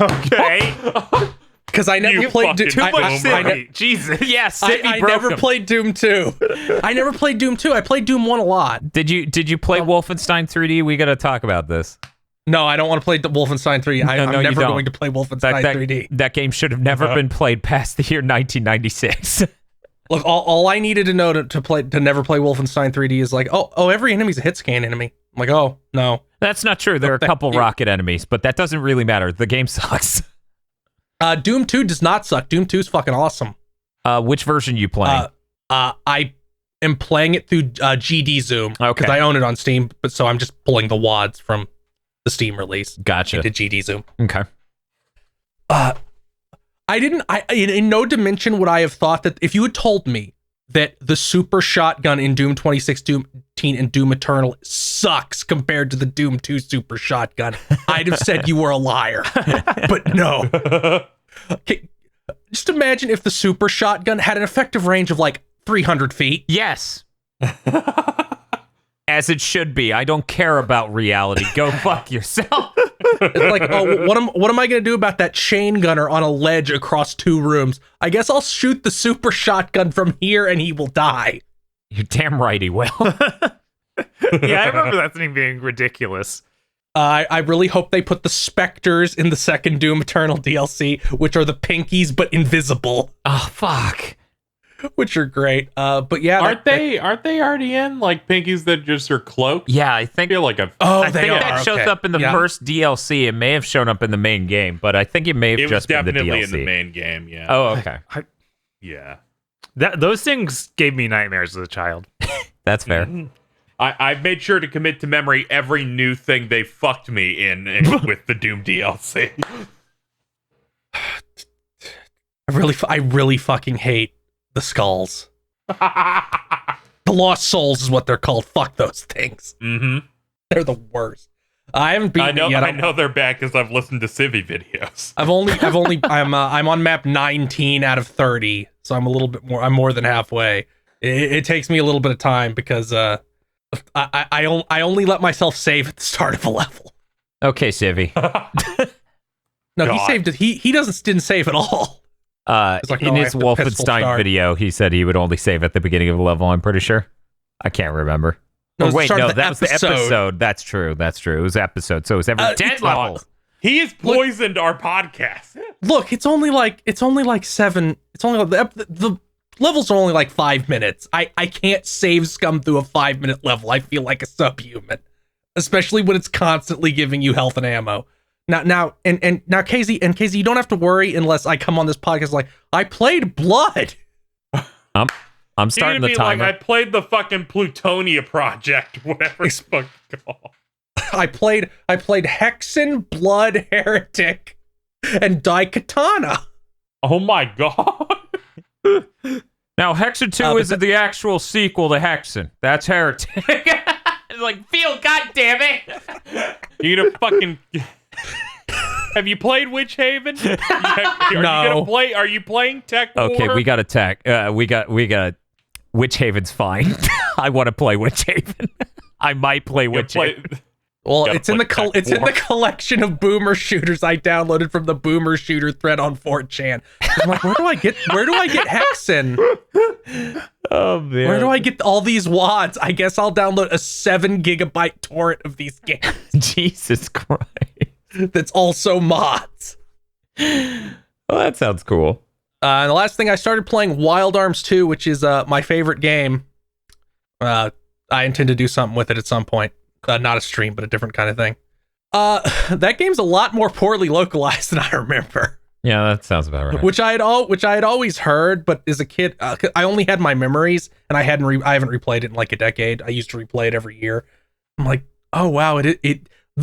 Okay. because I never You played Doom. fucking Too much boomer. City. Jesus. Yes, I never played Doom 2. I never played Doom 2. I played Doom 1 a lot. Did you play Wolfenstein 3D? We got to talk about this. No, I don't want to play the Wolfenstein 3. I'm No, you never don't. going to play Wolfenstein 3D. That game should have never been played past the year 1996. Look, all I needed to know to never play Wolfenstein 3D is like, oh, every enemy's a hit scan enemy. I'm like, oh, no. That's not true. There are a couple rocket enemies, but that doesn't really matter. The game sucks. Doom 2 does not suck. Doom 2 is fucking awesome. Which version you playing? I am playing it through GD Zoom Okay. because I own it on Steam, but so I'm just pulling the WADs from the Steam release Gotcha. into GD Zoom. Okay. In no dimension would I have thought that if you had told me that the super shotgun in Doom 2016 and Doom Eternal sucks compared to the Doom 2 super shotgun, I'd have said you were a liar. But no. Okay, just imagine if the super shotgun had an effective range of like 300 feet. Yes. As it should be. I don't care about reality. Go fuck yourself. It's like, oh, what am I going to do about that chain gunner on a ledge across 2 rooms? I guess I'll shoot the super shotgun from here and he will die. You're damn right he will. Yeah, I remember that thing being ridiculous. I really hope they put the Spectres in the second Doom Eternal DLC, which are the pinkies but invisible, Oh, fuck. which are great. But yeah, Aren't they already in like pinkies that just are cloaked? Yeah, I I think feel like I've Oh, I think that shows up in the first DLC. It may have shown up in the main game, but I think it may have it was just been the definitely DLC. in the main game, yeah. Oh, okay. Yeah. Those things gave me nightmares as a child. That's fair. I've made sure to commit to memory every new thing they fucked me in with the Doom DLC. I really fucking hate the skulls. The Lost Souls is what they're called. Fuck those things. Mm-hmm. They're the worst. I haven't beaten it yet. I know they're bad because I've listened to Civi videos. I'm on map 19 out of 30, so I'm a little bit more. I'm more than halfway. It takes me a little bit of time because I only let myself save at the start of a level. Okay, Civi. No, God. he saved it. He didn't save at all. like, In no, I his have to pistol Wolfenstein start. video, he said he would only save at the beginning of the level, I'm pretty sure. I can't remember. No, Oh, it's the wait, start no, of the that was the episode. episode. That's true. It was episode. So it was every 10 it's levels. He has poisoned our podcast. Look, it's only like 7. It's only like the levels are only like 5 minutes. I can't save scum through a 5-minute level. I feel like a subhuman, especially when it's constantly giving you health and ammo. Now, KZ, you don't have to worry unless I come on this podcast like I played Blood. I'm starting the Like, timer. I played the fucking Plutonia Project, whatever it's fucking called. I played Hexen, Blood, Heretic, and Daikatana. Oh my god. Now, Hexen 2 isn't the actual sequel to Hexen. That's Heretic. It's like, feel, goddammit. You gonna fucking... Have you played Witch Haven? Are you playing Tech War? Okay, we got attack. We got Witch Haven's fine. I want to play Witch Haven. I might play Witch Haven. Well, Gotta it's in the collection of boomer shooters I downloaded from the boomer shooter thread on 4chan. I'm like, where do I get Hexen? Oh man, Where do I get all these wads? I guess I'll download a 7 gigabyte torrent of these games. Jesus Christ. That's also mods. Well, that sounds cool. And the last thing, I started playing Wild Arms 2, which is my favorite game. I intend to do something with it at some point. Not a stream, but a different kind of thing. That game's a lot more poorly localized than I remember. Yeah, that sounds about right. Which I had always heard, but as a kid, I only had my memories, and I haven't replayed it in like a decade. I used to replay it every year. I'm like, oh wow,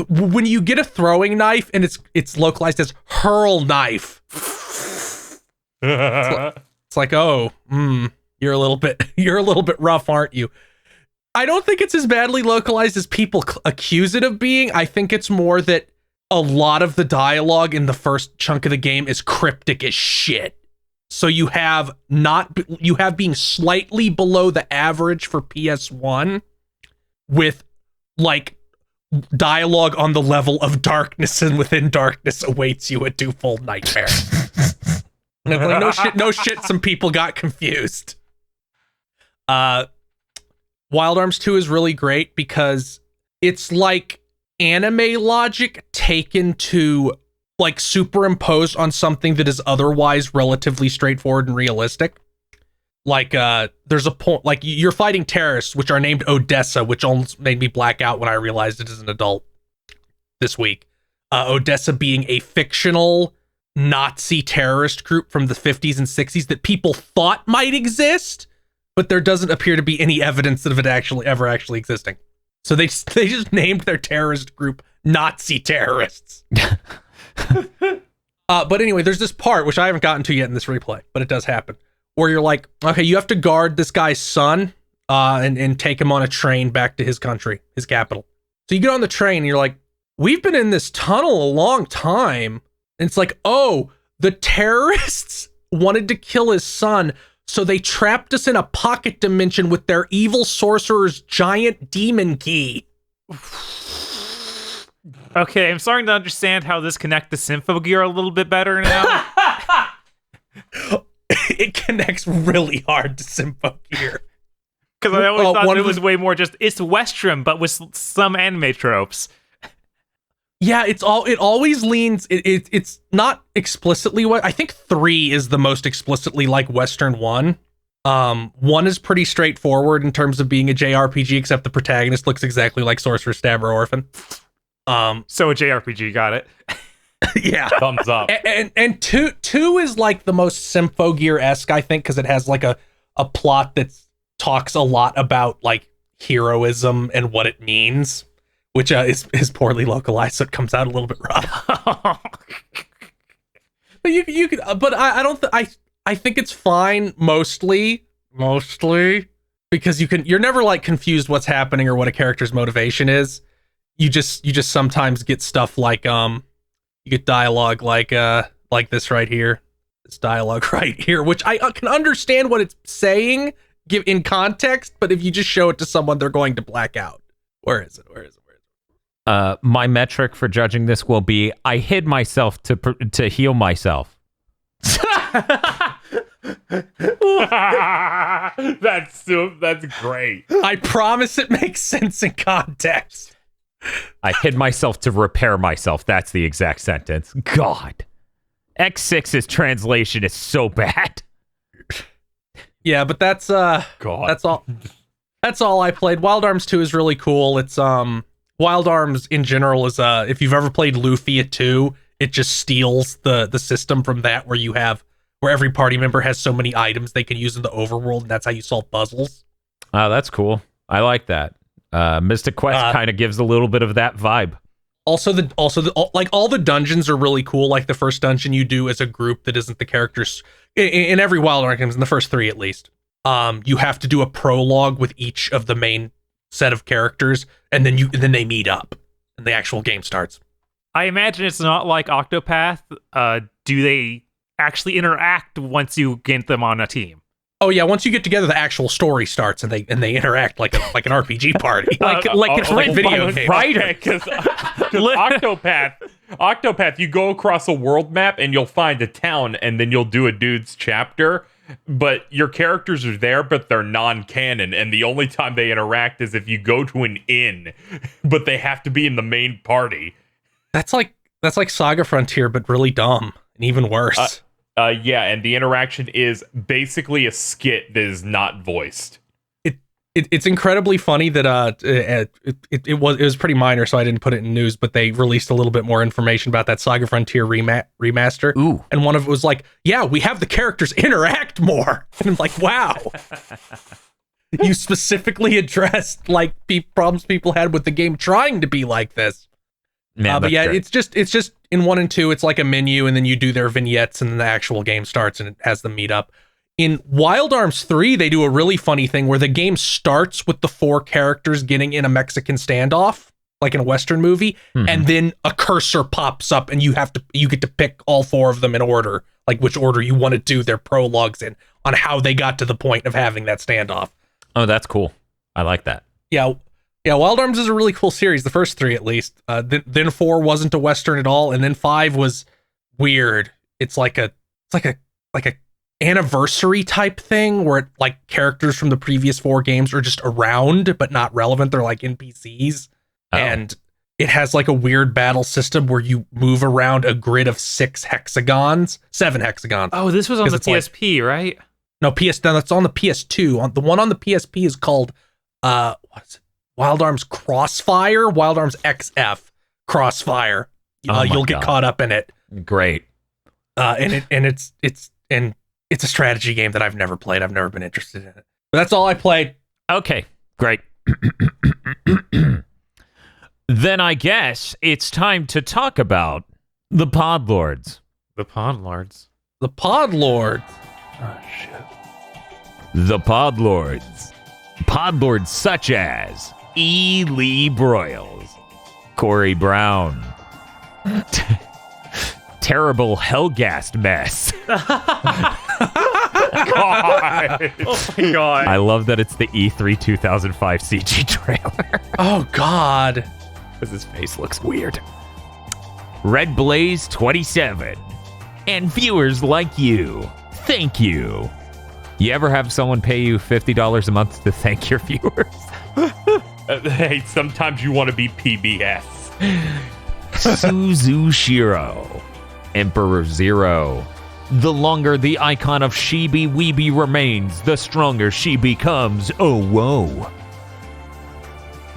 when you get a throwing knife and it's localized as hurl knife, it's like, oh, you're a little bit rough, aren't you? I don't think it's as badly localized as people accuse it of being. I think it's more that a lot of the dialogue in the first chunk of the game is cryptic as shit. So you have being slightly below the average for PS1 with like dialogue on the level of darkness, and within darkness awaits you a twofold nightmare. And it's like, no shit, some people got confused. Wild Arms 2 is really great because it's like anime logic taken to like superimposed on something that is otherwise relatively straightforward and realistic. Like there's a point, like you're fighting terrorists, which are named Odessa, which almost made me black out when I realized it as an adult this week. Odessa being a fictional Nazi terrorist group from the 50s and 60s that people thought might exist, but there doesn't appear to be any evidence of it ever actually existing. So they just named their terrorist group Nazi terrorists. But anyway, there's this part, which I haven't gotten to yet in this replay, but it does happen, where you're like, okay, you have to guard this guy's son and take him on a train back to his country, his capital. So you get on the train and you're like, we've been in this tunnel a long time. And it's like, oh, the terrorists wanted to kill his son, so they trapped us in a pocket dimension with their evil sorcerer's giant demon key. Okay, I'm starting to understand how this connects to Symphogear a little bit better now. It connects really hard to Symphogear. Because I always thought it was way more just, it's Westrum, but with some anime tropes. Yeah, it always leans, it's not explicitly what, I think 3 is the most explicitly like Western 1. 1 is pretty straightforward in terms of being a JRPG, except the protagonist looks exactly like Sorcerer, Stabber, Orphan. So a JRPG, got it. Yeah. Thumbs up. And 2 is like the most Symphogear-esque, I think, because it has like a plot that talks a lot about like heroism and what it means, which is poorly localized, so it comes out a little bit rough. But you could, but I don't. I think it's fine mostly because you're never like confused what's happening or what a character's motivation is. You just sometimes get stuff like you get dialogue like this right here, this dialogue right here, which I can understand what it's saying give in context, but if you just show it to someone, they're going to black out. Where is it? My metric for judging this will be I hid myself to heal myself. That's great. I promise it makes sense in context. I hid myself to repair myself. That's the exact sentence. God. X6's translation is so bad. Yeah, but that's God. That's all I played. Wild Arms 2 is really cool. It's Wild Arms in general is if you've ever played Lufia 2, it just steals the system from that where where every party member has so many items they can use in the overworld, and that's how you solve puzzles. Oh, that's cool. I like that. Mystic Quest kind of gives a little bit of that vibe. Also, like all the dungeons are really cool. Like the first dungeon you do as a group that isn't the characters in every Wild Arms games, in the first 3 at least. You have to do a prologue with each of the main set of characters, and then they meet up, and the actual game starts. I imagine it's not like Octopath. Do they actually interact once you get them on a team? Oh yeah, once you get together, the actual story starts, and they interact like an RPG party, like it's like video game. Right? Because Octopath, you go across a world map and you'll find a town, and then you'll do a dude's chapter. But your characters are there, but they're non-canon, and the only time they interact is if you go to an inn, but they have to be in the main party. That's like Saga Frontier, but really dumb and even worse. Yeah, and the interaction is basically a skit that is not voiced. It's incredibly funny that it was pretty minor, so I didn't put it in news, but they released a little bit more information about that Saga Frontier remaster. Ooh. And one of it was like, yeah, we have the characters interact more. And I'm like, wow. You specifically addressed like problems people had with the game trying to be like this. Man, but yeah, great. it's just in 1 and 2, it's like a menu, and then you do their vignettes, and then the actual game starts, and it has them meet up. In Wild Arms 3, they do a really funny thing where the game starts with the 4 characters getting in a Mexican standoff, like in a Western movie, and then a cursor pops up, and you get to pick all 4 of them in order, like which order you want to do their prologues in, on how they got to the point of having that standoff. Oh, that's cool. I like that. Yeah, Wild Arms is a really cool series, the first 3 at least. Then 4 wasn't a Western at all, and then 5 was weird. It's like a anniversary type thing where like characters from the previous 4 games are just around but not relevant. They're like NPCs. Oh. And it has like a weird battle system where you move around a grid of 7 hexagons. Oh, this was on the PSP, right? No, that's on the PS2. The one on the PSP is called what's it? Wild Arms Crossfire, Wild Arms XF Crossfire. You'll get caught up in it. Great. It's a strategy game that I've never played. I've never been interested in it. But that's all I played. Okay, great. Then I guess it's time to talk about the Podlords. The Podlords. The Podlords. Oh, shit. The Podlords. Podlords such as E. Lee Broyles, Corey Brown, Terrible Hellgast Mess. God. Oh my god. I love that it's the E3 2005 CG trailer. Oh god. Because his face looks weird. Red Blaze 27. And viewers like you. Thank you. You ever have someone pay you $50 a month to thank your viewers? Hey, sometimes you want to be PBS. Suzushiro. Emperor Zero. The longer the icon of Shibi Weeby remains, the stronger she becomes. Oh, whoa.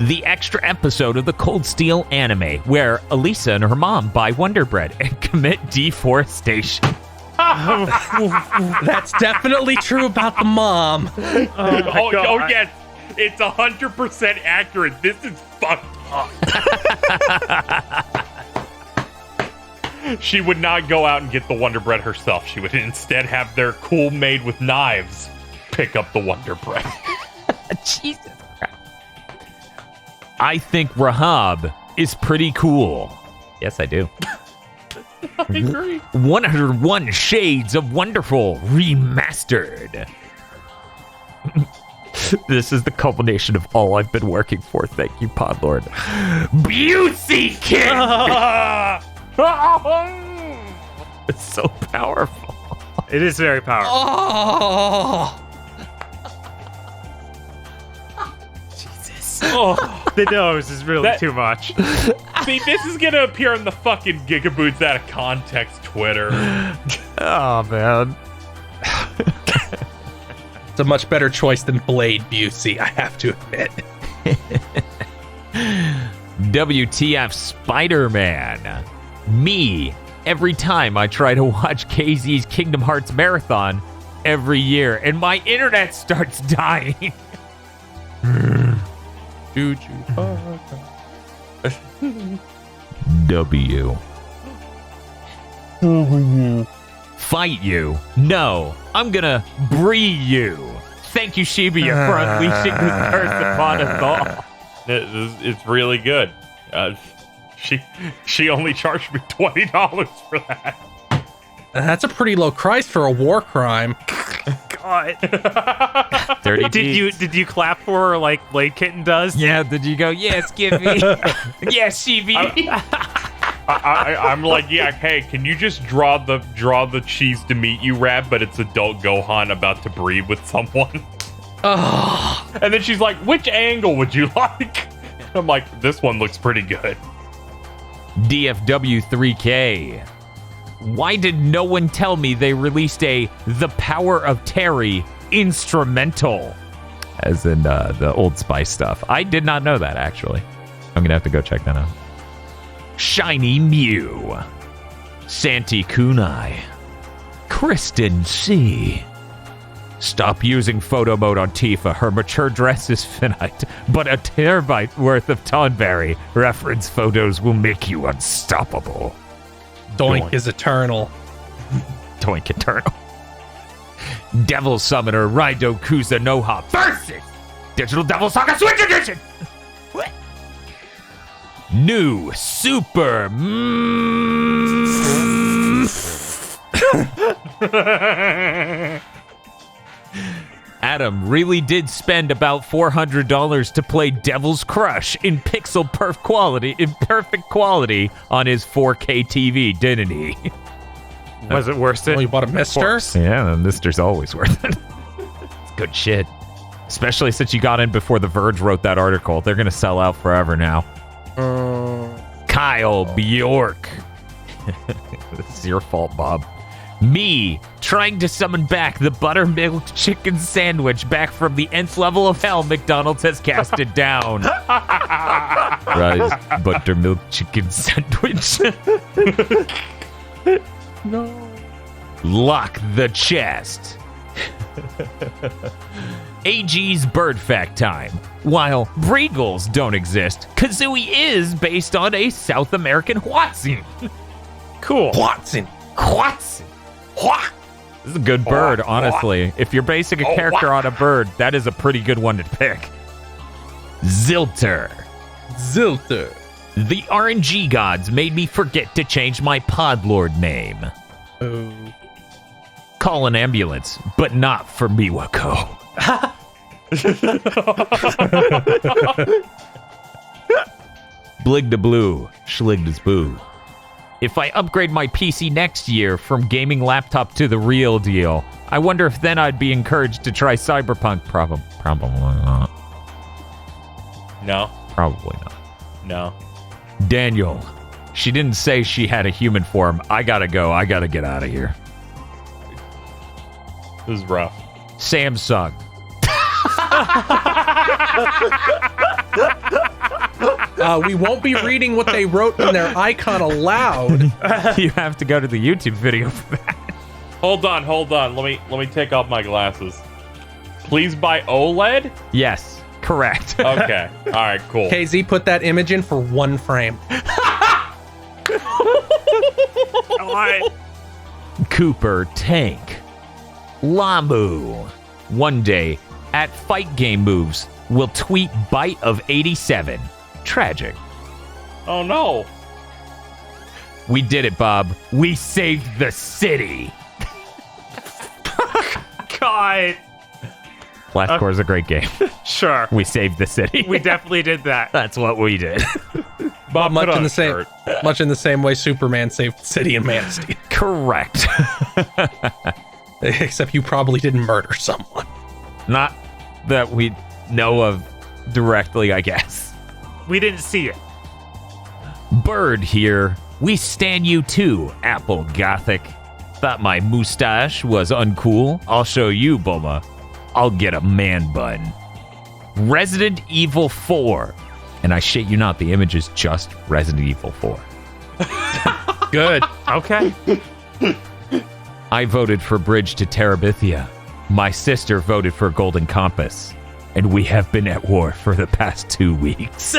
The extra episode of the Cold Steel anime, where Elisa and her mom buy Wonder Bread and commit deforestation. That's definitely true about the mom. Oh, yes. It's 100% accurate. This is fucked up. She would not go out and get the Wonder Bread herself. She would instead have their cool maid with knives pick up the Wonder Bread. Jesus Christ. I think Rahab is pretty cool. Yes, I do. I agree. 101 Shades of Wonderful Remastered. This is the culmination of all I've been working for. Thank you, Podlord. Beauty Kid! It's so powerful. It is very powerful. Oh. Jesus. Oh, the nose is really too much. See, this is gonna appear on the fucking GigaBoots out of context Twitter. Oh, man. It's a much better choice than Blade Busey, I have to admit. WTF Spider-Man. Me every time I try to watch KZ's Kingdom Hearts Marathon every year, and my internet starts dying. W. Fight you? No, I'm gonna breed you. Thank you, Shibuya, for unleashing this curse upon us all. It's really good. She only charged me $20 for that. That's a pretty low price for a war crime. God. Dirty Did you clap for her like Blade Kitten does? Yeah, did you go, yes, give me. Yes, Shibuya. I'm like, yeah, hey, can you just draw the cheese to meet you rap, but it's adult Gohan about to breed with someone? Oh. And then she's like, which angle would you like? I'm like, this one looks pretty good. DFW 3K. Why did no one tell me they released a The Power of Terry instrumental? As in the Old Spice stuff. I did not know that, actually. I'm going to have to go check that out. Shiny Mew. Santi Kunai. Kristen C. Stop using photo mode on Tifa. Her mature dress is finite, but a terabyte worth of Tonberry reference photos will make you unstoppable. Doink is eternal. Doink eternal. Devil Summoner Raido Kuza Noha versus Digital Devil Saga Switch Edition! What? New Super Adam really did spend about $400 to play Devil's Crush in perfect quality on his 4K TV, didn't he? Was it worth it? Oh, you bought a Mister? Yeah, the Mister's always worth it. It's good shit. Especially since you got in before The Verge wrote that article. They're going to sell out forever now. Kyle Bjork. This is your fault, Bob. Me trying to summon back the buttermilk chicken sandwich back from the nth level of hell McDonald's has casted down. Rise, buttermilk chicken sandwich. No. Lock the chest. AG's Bird Fact time. While Breagles don't exist, Kazooie is based on a South American Huatzin. Cool. Watson. Huatzin. This is a good bird, honestly. If you're basing a character on a bird, that is a pretty good one to pick. Zilter. The RNG gods made me forget to change my Podlord name. Oh. Call an ambulance, but not for Miwako. Blig da blue, schlig da spoo. If I upgrade my PC next year from gaming laptop to the real deal, I wonder if then I'd be encouraged to try Cyberpunk. Probably not. No. Probably not. No. Daniel. She didn't say she had a human form. I gotta go. I gotta get out of here. This is rough. Samsung. We won't be reading what they wrote in their icon aloud. You have to go to the YouTube video for that. Hold on. Let me take off my glasses. Please buy OLED? Yes, correct. Okay. All right, cool. KZ put that image in for 1 frame. Cooper Tank. Lamu. One day, at Fight Game Moves, will tweet Bite of 87. Tragic. Oh no. We did it, Bob. We saved the city. God. Last Core is a great game. Sure. We saved the city. We definitely did that. That's what we did. Bob, much put on in the a same shirt. much in the same way Superman saved the city in Man of Steel. Correct. Except you probably didn't murder someone. Not that we know of directly, I guess. We didn't see it. Bird here. We stan you too, Apple Gothic. Thought my mustache was uncool? I'll show you, Bulma. I'll get a man bun. Resident Evil 4. And I shit you not, the image is just Resident Evil 4. Good. Okay. I voted for Bridge to Terabithia. My sister voted for Golden Compass. And we have been at war for the past 2 weeks.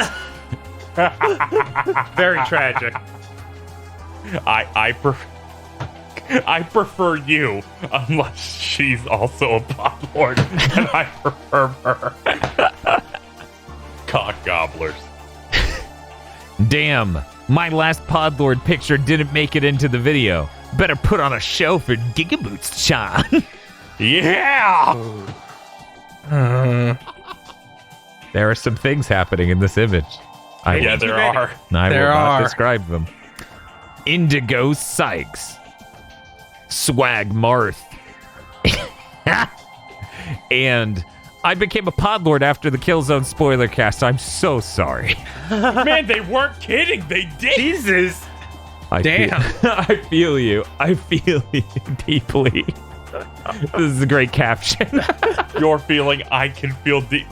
Very tragic. I prefer you, unless she's also a pod lord, and I prefer her. Cock gobblers. Damn, my last Podlord picture didn't make it into the video. Better put on a show for GigaBoots, Chan. Yeah! There are some things happening in this image. Yeah, there are. I There will not are. describe them. Indigo Sykes. Swag Marth. And I became a Podlord after the Killzone spoiler cast. I'm so sorry. Man, they weren't kidding. They did. Jesus. Damn. I feel you. I feel you deeply. This is a great caption. You're feeling, I can feel deep.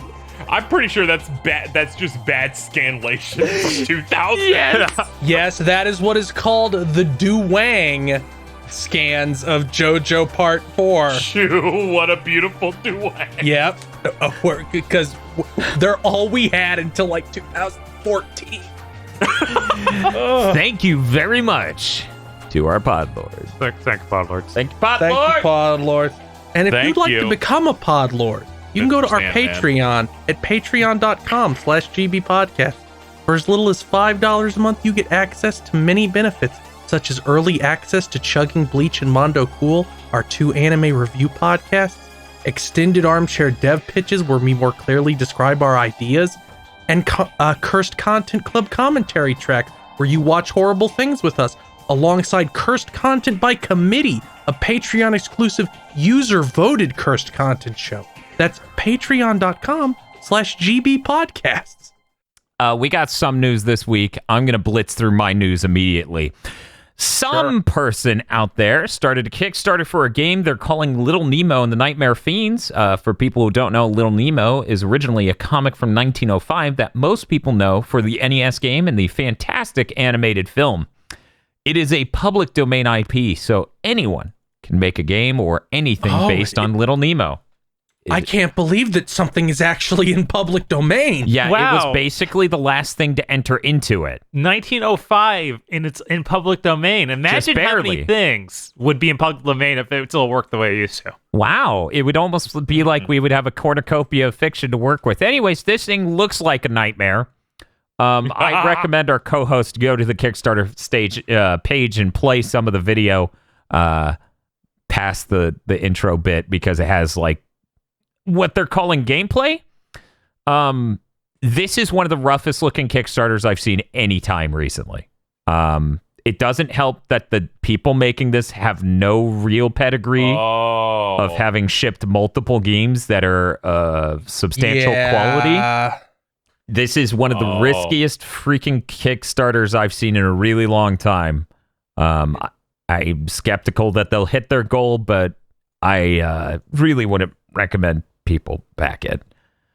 I'm pretty sure that's bad. That's just bad scanlation from 2000. Yes, that is what is called the Duwang scans of JoJo Part 4. Shoo, what a beautiful duet. Yep. Because they're all we had until like 2014. Thank you very much to our Podlords. Thank you, Podlords. Thank you, Podlord. Thank you, Podlord. And if Thank you'd like you. to become a Podlord, you can go to our Understand, Patreon at patreon.com/gbpodcast. For as little as $5 a month, you get access to many benefits, such as early access to Chugging Bleach and Mondo Cool, our 2 anime review podcasts, extended armchair dev pitches where we more clearly describe our ideas, and Cursed Content Club commentary track where you watch horrible things with us, alongside Cursed Content by Committee, a Patreon-exclusive user-voted cursed content show. That's patreon.com/gbpodcasts. We got some news this week. I'm going to blitz through my news immediately. Some person out there started a Kickstarter for a game they're calling Little Nemo and the Nightmare Fiends. For people who don't know, Little Nemo is originally a comic from 1905 that most people know for the NES game and the fantastic animated film. It is a public domain IP, so anyone can make a game or anything based on Little Nemo. I can't believe that something is actually in public domain. Yeah, it Wow. was basically the last thing to enter into it. 1905 and it's in public domain. Imagine how many barely. things would be in public domain if it still worked the way it used to. Wow, it would almost be like we would have a cornucopia of fiction to work with. Anyways, this thing looks like a nightmare. I recommend our co-host go to the Kickstarter stage page and play some of the video past the intro bit because it has like what they're calling gameplay. This is one of the roughest looking Kickstarters I've seen any time recently. It doesn't help that the people making this have no real pedigree of having shipped multiple games that are of substantial quality. This is one of the riskiest freaking Kickstarters I've seen in a really long time. I'm skeptical that they'll hit their goal, but I really wouldn't recommend people back it.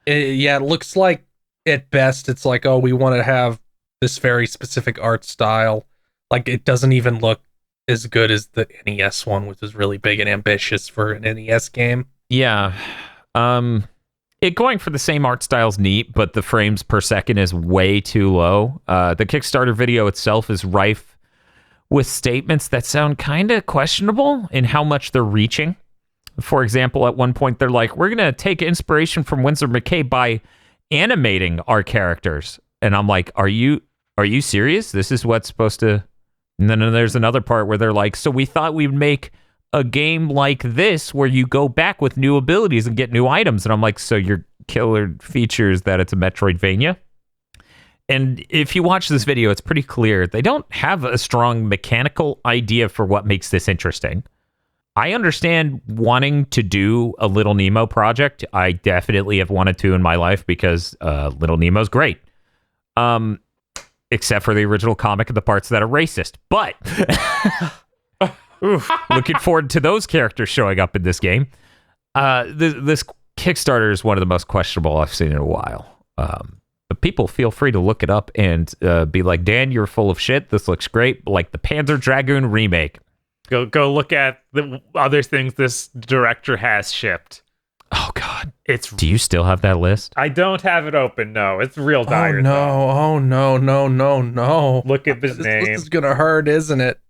Yeah, it looks like at best it's like, oh, we want to have this very specific art style. Like, it doesn't even look as good as the NES one, which is really big and ambitious for an NES game. Yeah. It going for the same art style is neat, but the frames per second is way too low. The Kickstarter video itself is rife with statements that sound kind of questionable in how much they're reaching. For example, at one point, they're like, we're going to take inspiration from Winsor McKay by animating our characters. And I'm like, are you serious? This is what's supposed to... And then there's another part where they're like, so we thought we'd make a game like this where you go back with new abilities and get new items. And I'm like, so your killer features that it's a Metroidvania? And if you watch this video, it's pretty clear they don't have a strong mechanical idea for what makes this interesting. I understand wanting to do a Little Nemo project. I definitely have wanted to in my life because Little Nemo's great. Except for the original comic and the parts that are racist. But looking forward to those characters showing up in this game. This Kickstarter is one of the most questionable I've seen in a while. But people feel free to look it up and be like, Dan, you're full of shit. This looks great. Like the Panzer Dragoon remake. Go look at the other things this director has shipped. Oh, God. It's. Do you still have that list? I don't have it open. No, it's real dire. Oh no! No! Look at his name. This is gonna hurt, isn't it?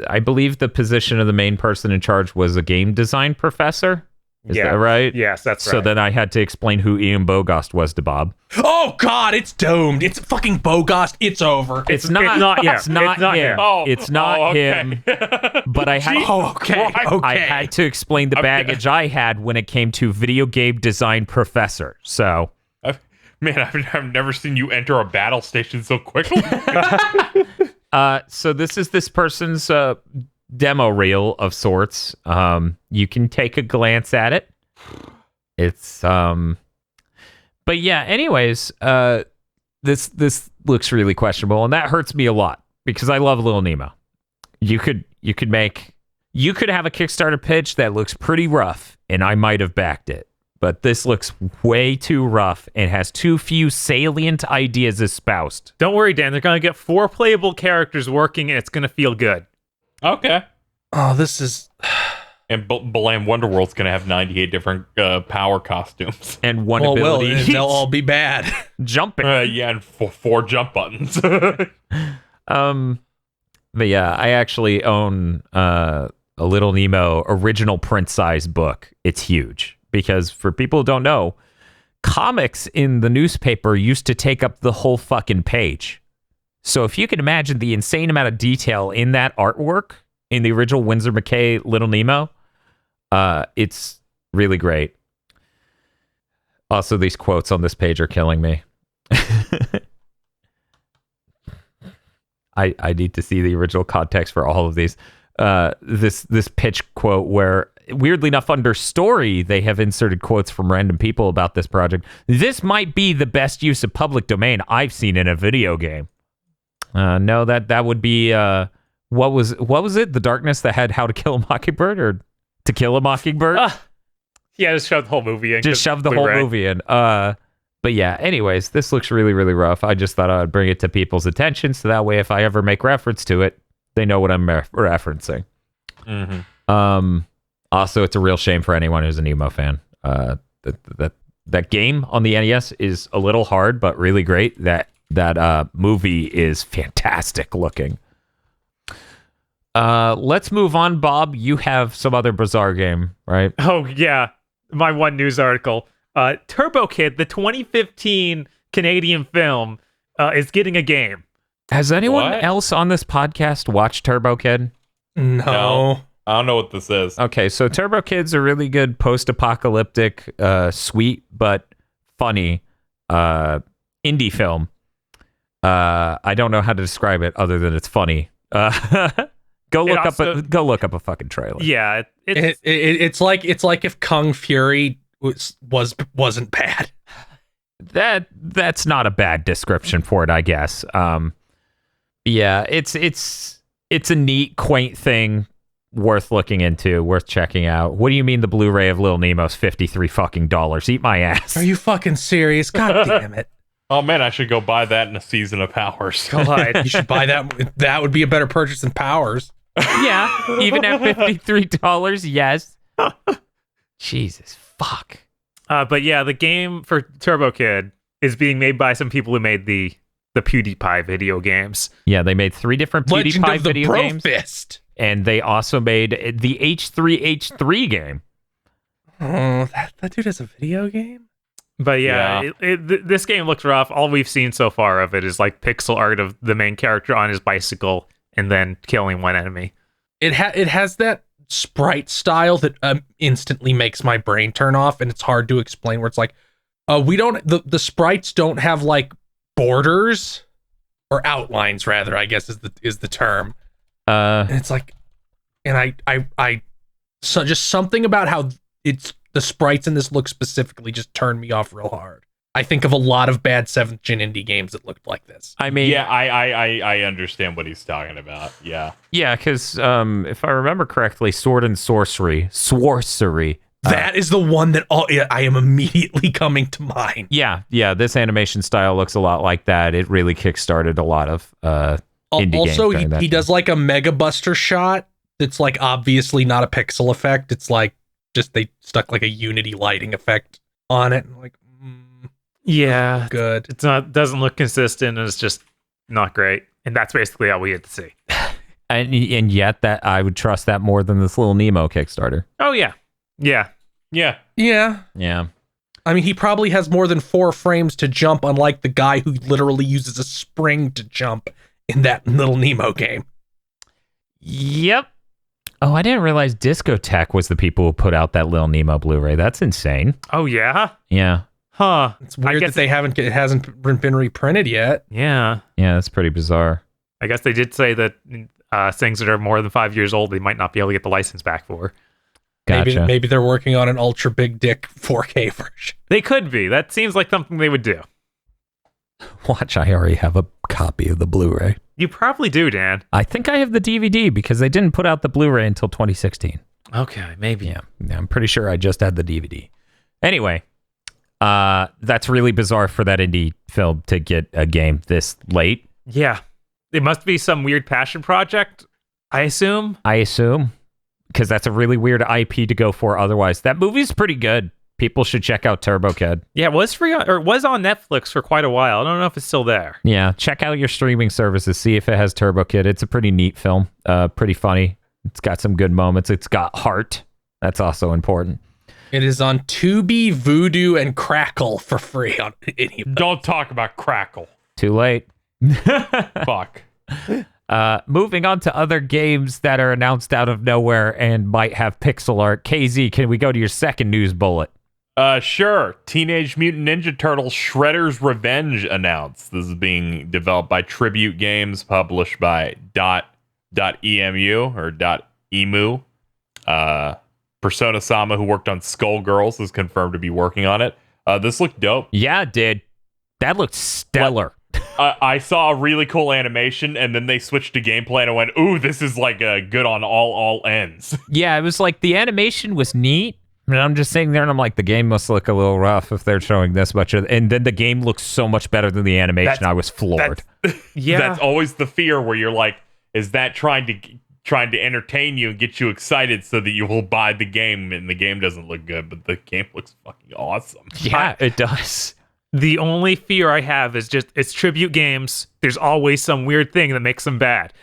I believe the position of the main person in charge was a game design professor. Is that right? Yes, that's right. So then I had to explain who Ian Bogost was to Bob. Oh God, it's doomed. It's fucking Bogost. It's over. It's not him. It's not him. Oh, It's not okay. him. But I had Okay. I had to explain the baggage I had when it came to video game design professor. So, Man, I've never seen you enter a battle station so quickly. so this is this person's demo reel of sorts. You can take a glance at it. It's but yeah, anyways, this looks really questionable, and that hurts me a lot because I love Lil Nemo. You could have a Kickstarter pitch that looks pretty rough, and I might have backed it. But this looks way too rough and has too few salient ideas espoused. Don't worry, Dan. They're gonna get 4 playable characters working, and it's gonna feel good. Okay. Oh, this is. And Balam Wonderworld's going to have 98 different power costumes. And one ability. They'll all be bad. Jumping. Yeah, and 4 jump buttons. But yeah, I actually own a Little Nemo original print size book. It's huge because for people who don't know, comics in the newspaper used to take up the whole fucking page. So if you can imagine the insane amount of detail in that artwork in the original Winsor McKay Little Nemo, it's really great. Also, these quotes on this page are killing me. I need to see the original context for all of these. This pitch quote where, weirdly enough, under story, they have inserted quotes from random people about this project. This might be the best use of public domain I've seen in a video game. No, that would be what was it? The Darkness that had How to Kill a Mockingbird or To Kill a Mockingbird? Yeah, just shove the whole movie in. Just shove the whole movie in. But yeah, anyways, this looks really, really rough. I just thought I would bring it to people's attention so that way if I ever make reference to it, they know what I'm referencing. Mm-hmm. Also, it's a real shame for anyone who's an emo fan. That game on the NES is a little hard, but really great. That movie is fantastic looking. Let's move on, Bob. You have some other bizarre game, right? Oh, yeah. My one news article. Turbo Kid, the 2015 Canadian film, is getting a game. Has anyone What? else on this podcast watched Turbo Kid? No. I don't know what this is. Okay, so Turbo Kid's a really good post-apocalyptic, sweet but funny indie film. I don't know how to describe it other than it's funny. Go look up a fucking trailer. Yeah, It's like if Kung Fury wasn't bad. That's not a bad description for it, I guess. Yeah, it's a neat, quaint thing worth looking into, worth checking out. What do you mean the Blu-ray of Lil Nemo's $53 fucking dollars? Eat my ass. Are you fucking serious? God damn it. Oh man, I should go buy that in a Season of Powers. God, you should buy that. That would be a better purchase than Powers. Yeah, even at $53, yes. Jesus, fuck. but yeah, the game for Turbo Kid is being made by some people who made the PewDiePie video games. Yeah, they made 3 different Legend PewDiePie of the video Bro games. Fist. And they also made the H3H3 game. Oh, that dude has a video game? But yeah, this game looks rough. All we've seen so far of it is like pixel art of the main character on his bicycle and then killing one enemy. It has that sprite style that instantly makes my brain turn off, and it's hard to explain. Where it's like, the sprites don't have like borders or outlines, rather, I guess is the term. And it's like, and so just something about how the sprites in this look specifically just turned me off real hard. I think of a lot of bad 7th gen indie games that looked like this. I mean, yeah, I understand what he's talking about. Yeah, because if I remember correctly, Sword and Sorcery That is the one that I am immediately coming to mind. Yeah, this animation style looks a lot like that. It really kickstarted a lot of indie games. Also, during that he does like a Mega Buster shot that's like obviously not a pixel effect. It's like just they stuck like a Unity lighting effect on it. I'm like, Yeah, good. it's not doesn't look consistent, and it's just not great. And that's basically all we get to see. And yet that I would trust that more than this little Nemo Kickstarter. Oh yeah. Yeah. Yeah. I mean, he probably has more than 4 frames to jump, unlike the guy who literally uses a spring to jump in that little Nemo game. Yep. Oh, I didn't realize Discotech was the people who put out that little Nemo Blu-ray. That's insane. Oh yeah. Yeah. Huh. It's weird that it hasn't been reprinted yet. Yeah. Yeah, that's pretty bizarre. I guess they did say that things that are more than 5 years old, they might not be able to get the license back for. Gotcha. Maybe they're working on an ultra big dick 4K version. They could be. That seems like something they would do. Watch, I already have a copy of the Blu-ray. You probably do, Dan. I think I have the DVD because they didn't put out the Blu-ray until 2016. Okay, maybe. Yeah, I'm pretty sure I just had the DVD. Anyway, that's really bizarre for that indie film to get a game this late. Yeah. It must be some weird passion project, I assume. Because that's a really weird IP to go for otherwise. That movie's pretty good. People should check out Turbo Kid. Yeah, it was free or it was on Netflix for quite a while. I don't know if it's still there. Yeah, check out your streaming services. See if it has Turbo Kid. It's a pretty neat film. Pretty funny. It's got some good moments. It's got heart. That's also important. It is on Tubi, Vudu, and Crackle for free on any of them. Don't talk about Crackle. Too late. Fuck. Moving on to other games that are announced out of nowhere and might have pixel art. KZ, can we go to your second news bullet? Sure. Teenage Mutant Ninja Turtles Shredder's Revenge announced. This is being developed by Tribute Games, published by .emu or .emu. Persona Sama, who worked on Skullgirls, is confirmed to be working on it. This looked dope. Yeah, it did. That looked stellar. I saw a really cool animation, and then they switched to gameplay, and I went, ooh, this is like good on all ends. Yeah, it was like the animation was neat. And I'm just sitting there and I'm like, the game must look a little rough if they're showing this much of, and then the game looks so much better than the animation. I was floored. Yeah. That's always the fear where you're like, is that trying to entertain you and get you excited so that you will buy the game, and the game doesn't look good, but the game looks fucking awesome. Yeah, it does. The only fear I have is just it's Tribute Games. There's always some weird thing that makes them bad.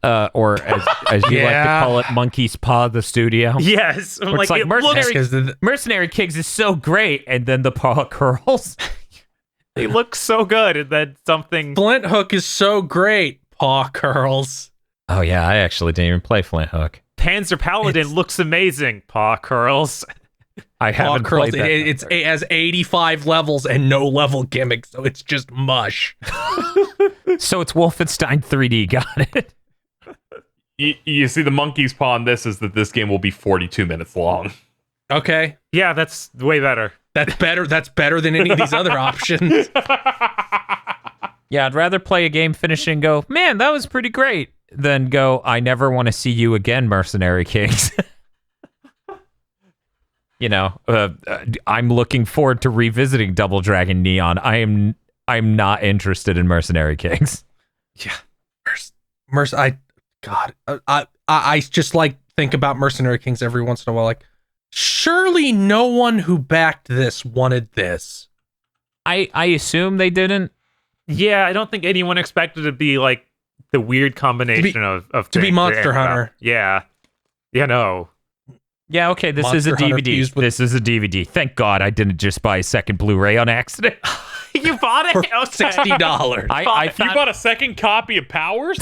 Or as you like to call it, Monkey's Paw, the studio. Yes. I'm It's like it Mercenary Kings is so great, and then the paw curls. they look so good, and then something. Flint Hook is so great. Paw curls. Oh yeah, I actually didn't even play Flint Hook. Panzer Paladin looks amazing. Paw curls. I haven't played that. It has 85 levels and no level gimmicks, so it's just mush. So it's Wolfenstein 3D. Got it. You see, the monkey's paw on this is that this game will be 42 minutes long. Okay. Yeah, that's way better. That's better. That's better than any of these other options. Yeah, I'd rather play a game, finish it, and go, man, that was pretty great, than go, I never want to see you again, Mercenary Kings. You know, I'm looking forward to revisiting Double Dragon Neon. I'm not interested in Mercenary Kings. Yeah. I just like think about Mercenary Kings every once in a while. Like, surely no one who backed this wanted this. I assume they didn't. Yeah, I don't think anyone expected it to be like the weird combination of to be things Monster they ended Hunter. up. Yeah. Yeah, no. Yeah, okay, this is a Monster Hunter DVD. fused with- This is a DVD. Thank God I didn't just buy a second Blu-ray on accident. You bought it? For Okay. $60. I You thought, bought a second copy of Powers?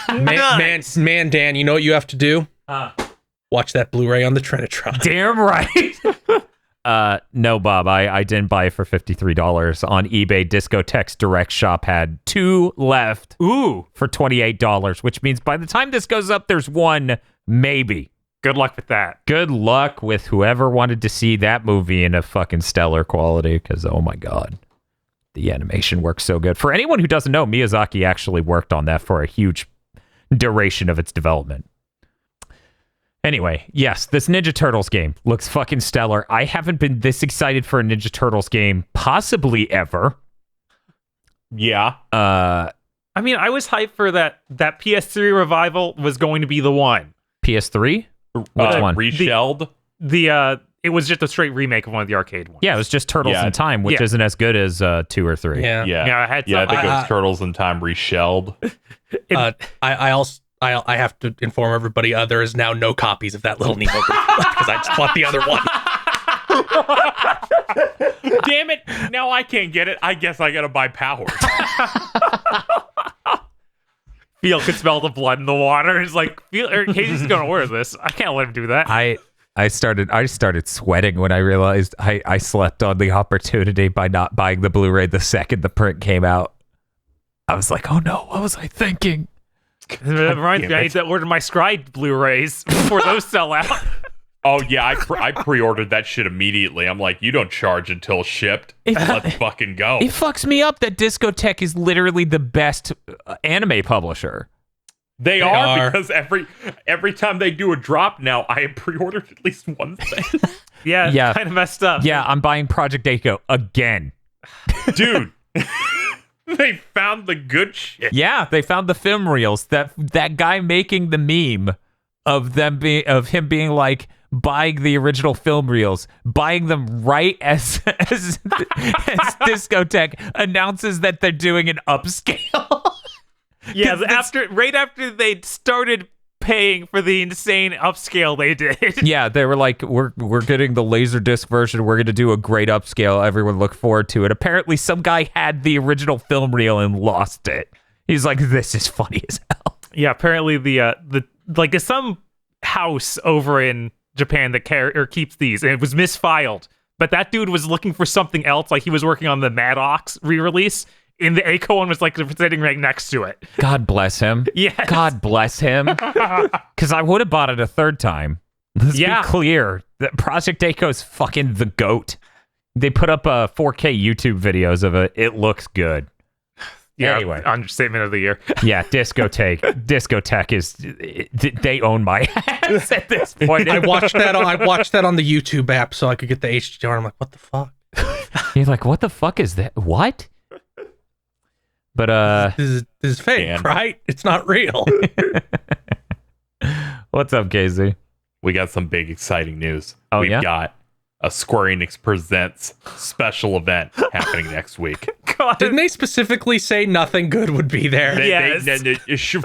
Man, Dan, you know what you have to do? Watch that Blu-ray on the Trinitron. damn right. No, Bob, I didn't buy it for $53 on eBay. Discotheque's direct shop had 2 left. Ooh. For $28, which means by the time this goes up, there's 1, maybe. Good luck with that. Good luck with whoever wanted to see that movie in a fucking stellar quality, because oh my God, the animation works so good. For anyone who doesn't know, Miyazaki actually worked on that for a huge duration of its development. Anyway, yes, this Ninja Turtles game looks fucking stellar. I haven't been this excited for a Ninja Turtles game possibly ever. Yeah. I mean, I was hyped for that PS3 revival was going to be the one. PS3? Which one? Reshelled? It was just a straight remake of one of the arcade ones. Yeah, it was just Turtles in Time, which isn't as good as 2 or 3. Yeah. Yeah, I think it was Turtles in Time reshelled. I have to inform everybody there is now no copies of that little Nemo because I just bought the other one. Damn it! Now I can't get it. I guess I gotta buy Power. Phil could smell the blood in the water. It's like, Casey's gonna order this. I can't let him do that. I started sweating when I realized I slept on the opportunity by not buying the Blu-ray the second the print came out. I was like, oh no, what was I thinking? It reminds me, I need to order my Scribe Blu-rays before those sell out. Oh yeah, I pre-ordered that shit immediately. I'm like, you don't charge until shipped. Let's fucking go. It fucks me up that Discotech is literally the best anime publisher. They are because every time they do a drop now, I have pre-ordered at least one thing. Yeah. Kind of messed up. Yeah, I'm buying Project Echo again. Dude. They found the good shit. Yeah, they found the film reels. That guy making the meme of him being like buying the original film reels, buying them right as Discotech announces that they're doing an upscale. Yeah, right after they started paying for the insane upscale they did. Yeah, they were like, we're getting the Laserdisc version. We're going to do a great upscale. Everyone look forward to it. Apparently, some guy had the original film reel and lost it. He's like, this is funny as hell. Yeah, apparently there's some house over in Japan that keeps these, and it was misfiled. But that dude was looking for something else. Like he was working on the Maddox re-release. And the Echo one was like sitting right next to it. God bless him. Yes. God bless him. Because I would have bought it a third time. Let's be clear that Project Echo's fucking the GOAT. They put up 4K YouTube videos of it. It looks good. Yeah, anyway. Understatement of the year. Yeah, Discotech is they own my ass at this point. I watched that on the YouTube app so I could get the HDR. I'm like, what the fuck? You're like, what the fuck is that? What? But this is fake, right? It's not real. What's up, Casey? We got some big exciting news. Oh, We've yeah? got a Square Enix Presents special event happening next week. God. Didn't they specifically say nothing good would be there?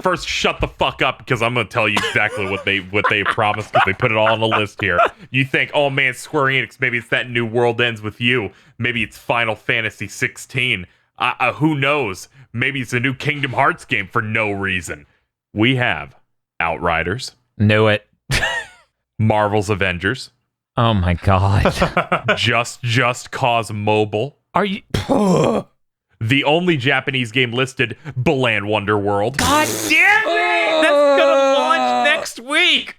First, shut the fuck up because I'm going to tell you exactly what they promised because they put it all on the list here. You think, oh man, Square Enix, maybe it's that new World Ends With You. Maybe it's Final Fantasy 16. Who knows? Maybe it's a new Kingdom Hearts game for no reason. We have Outriders. Knew it. Marvel's Avengers. Oh my god. Just Cause Mobile. Are you... The only Japanese game listed, Balan Wonderworld. God damn it! That's gonna launch next week!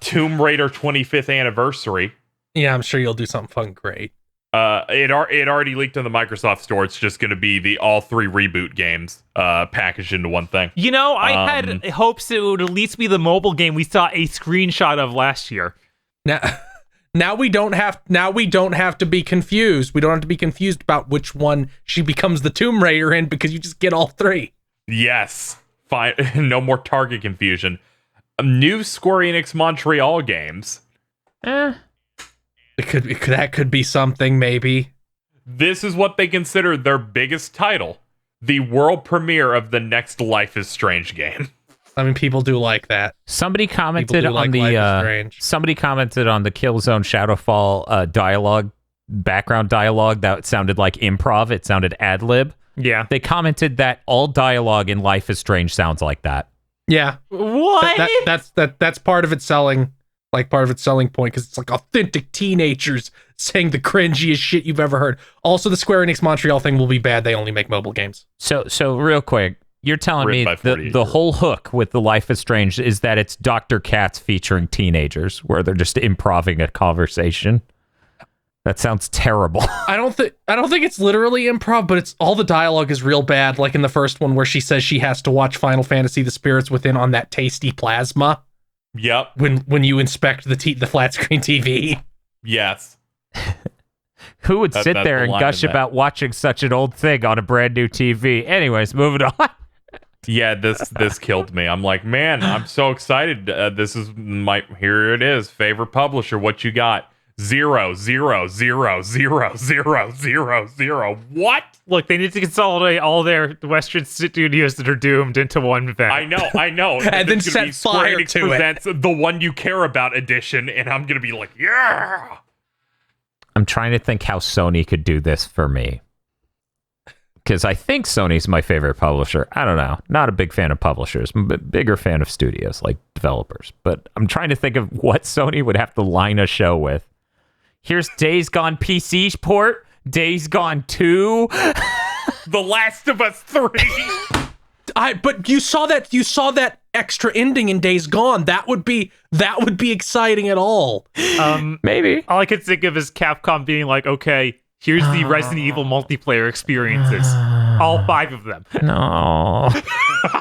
Tomb Raider 25th Anniversary. Yeah, I'm sure you'll do something fucking great. It already leaked in the Microsoft Store. It's just going to be the all three reboot games packaged into one thing. You know, I had hopes it would at least be the mobile game we saw a screenshot of last year. Now we don't have to be confused. We don't have to be confused about which one she becomes the Tomb Raider in because you just get all three. Yes. Fine. No more Target confusion. New Square Enix Montreal games. That could be something, maybe. This is what they consider their biggest title. The world premiere of the next Life is Strange game. I mean, people do like that. Somebody commented on Life is Strange. Somebody commented on the Killzone Shadowfall dialogue, background dialogue that sounded like improv. It sounded ad lib. Yeah. They commented that all dialogue in Life is Strange sounds like that. Yeah. What? That's part of its selling. Like part of its selling point because it's like authentic teenagers saying the cringiest shit you've ever heard. Also, the Square Enix Montreal thing will be bad. They only make mobile games. So real quick, you're telling me the whole hook with the Life is Strange is that it's Dr. Katz featuring teenagers where they're just improving a conversation. That sounds terrible. I don't think it's literally improv, but it's all the dialogue is real bad. Like in the first one where she says she has to watch Final Fantasy: The Spirits Within on that tasty plasma. Yep. when you inspect the flat screen TV. Yes. Who would sit that's there the and line gush in that. about watching such an old thing on a brand new TV? Anyways, moving on. Yeah, this killed me. I'm like, man, I'm so excited. This is here it is. Favorite publisher. What you got? 0, 0, 0, 0, 0, 0, 0. What? Look, they need to consolidate all their Western studios that are doomed into one event. I know. And then It's gonna set be Square fire Enix to it. presents the One You Care About edition, and I'm gonna be like, yeah. I'm trying to think how Sony could do this for me. Because I think Sony's my favorite publisher. I don't know. Not a big fan of publishers. I'm a bigger fan of studios, like developers. But I'm trying to think of what Sony would have to line a show with. Here's Days Gone PC port. Days Gone 2. The Last of Us 3. But you saw that extra ending in Days Gone. That would be exciting at all. Maybe. All I could think of is Capcom being like, okay, here's the Resident Evil multiplayer experiences. All 5 of them. No.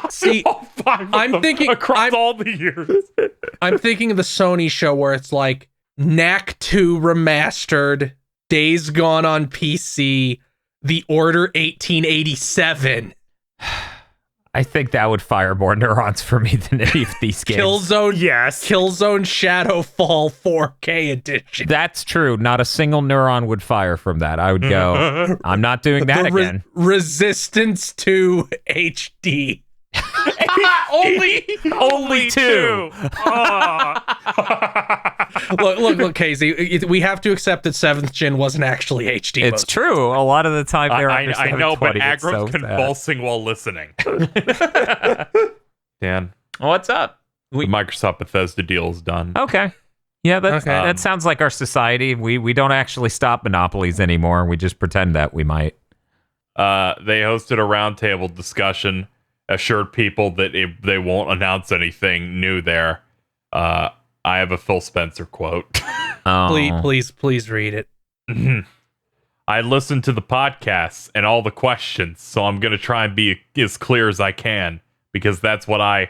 See, I'm thinking across all the years. I'm thinking of the Sony show where it's like Knack 2 remastered, Days Gone on PC, The Order 1887. I think that would fire more neurons for me than any of these games. Killzone, Yes. Killzone Shadowfall 4K edition. That's true. Not a single neuron would fire from that. I would go, I'm not doing that again. Resistance 2 HD. Only 2. Look, Casey. We have to accept that 7th Gen wasn't actually HD. It's true. A lot of the time they're under I know, but 720. It's Agro's so bad. convulsing while listening. Dan, What's up? the Microsoft Bethesda deal is done. Okay. Yeah, Okay. that sounds like our society. We don't actually stop monopolies anymore. We just pretend that we might. They hosted a roundtable discussion, assured people that they won't announce anything new there. I have a Phil Spencer quote. Oh. Please read it. I listened to the podcasts and all the questions, so I'm going to try and be as clear as I can, because that's what I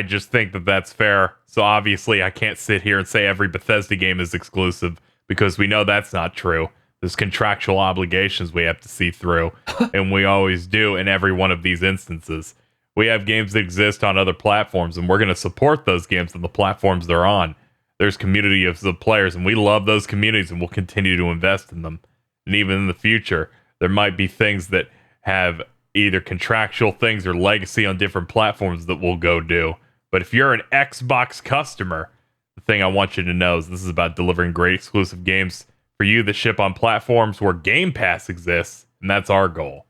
just think that that's fair. So obviously I can't sit here and say every Bethesda game is exclusive, because we know that's not true. There's contractual obligations we have to see through, and we always do in every one of these instances. We have games that exist on other platforms, and we're going to support those games on the platforms they're on. There's community of the players, and we love those communities, and we'll continue to invest in them. And even in the future, there might be things that have either contractual things or legacy on different platforms that we'll go do. But if you're an Xbox customer, the thing I want you to know is this is about delivering great exclusive games for you that ship on platforms where Game Pass exists, and that's our goal.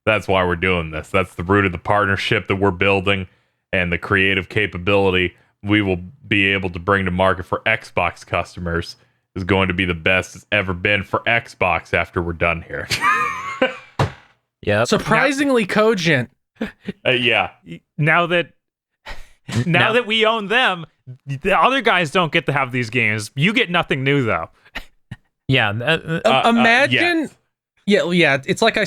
That's why we're doing this. That's the root of the partnership that we're building, and the creative capability we will be able to bring to market for Xbox customers is going to be the best it's ever been for Xbox after we're done here. Yep. Surprisingly cogent. Yeah. Now that we own them, the other guys don't get to have these games. You get nothing new though. Yeah. Imagine. Yes. Yeah. It's like I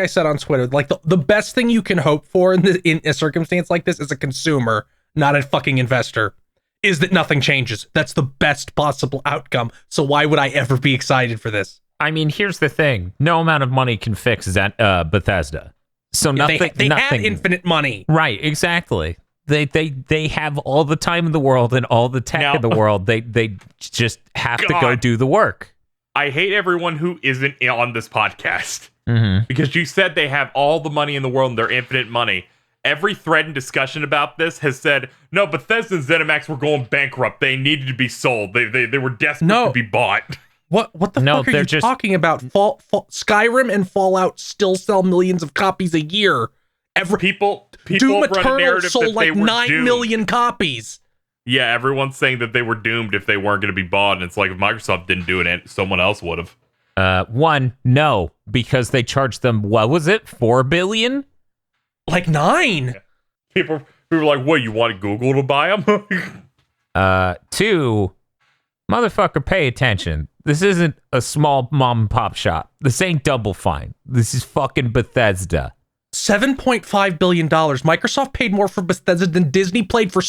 said on Twitter. Like the best thing you can hope for in a circumstance like this as a consumer, not a fucking investor, is that nothing changes. That's the best possible outcome. So why would I ever be excited for this? I mean, here's the thing. No amount of money can fix Bethesda. So nothing. They nothing. had infinite money. Right, exactly. They have all the time in the world and all the tech in the world. They just have to go do the work. I hate everyone who isn't on this podcast. Mm-hmm. Because you said they have all the money in the world and they're infinite money. Every thread and discussion about this has said, no, Bethesda and ZeniMax were going bankrupt. They needed to be sold. They were desperate to be bought. What the fuck are you talking about? Skyrim and Fallout still sell millions of copies a year. People Doom run a Eternal narrative sold that they like were 9 doomed. million copies. Yeah, everyone's saying that they were doomed if they weren't going to be bought. And it's like, if Microsoft didn't do it, someone else would have. No, because they charged them, what was it, $4 billion? Like 9. People were like, what, you want Google to buy them? 2, motherfucker, pay attention. This isn't a small mom and pop shop. This ain't Double Fine. This is fucking Bethesda. $7.5 billion. Microsoft paid more for Bethesda than Disney paid for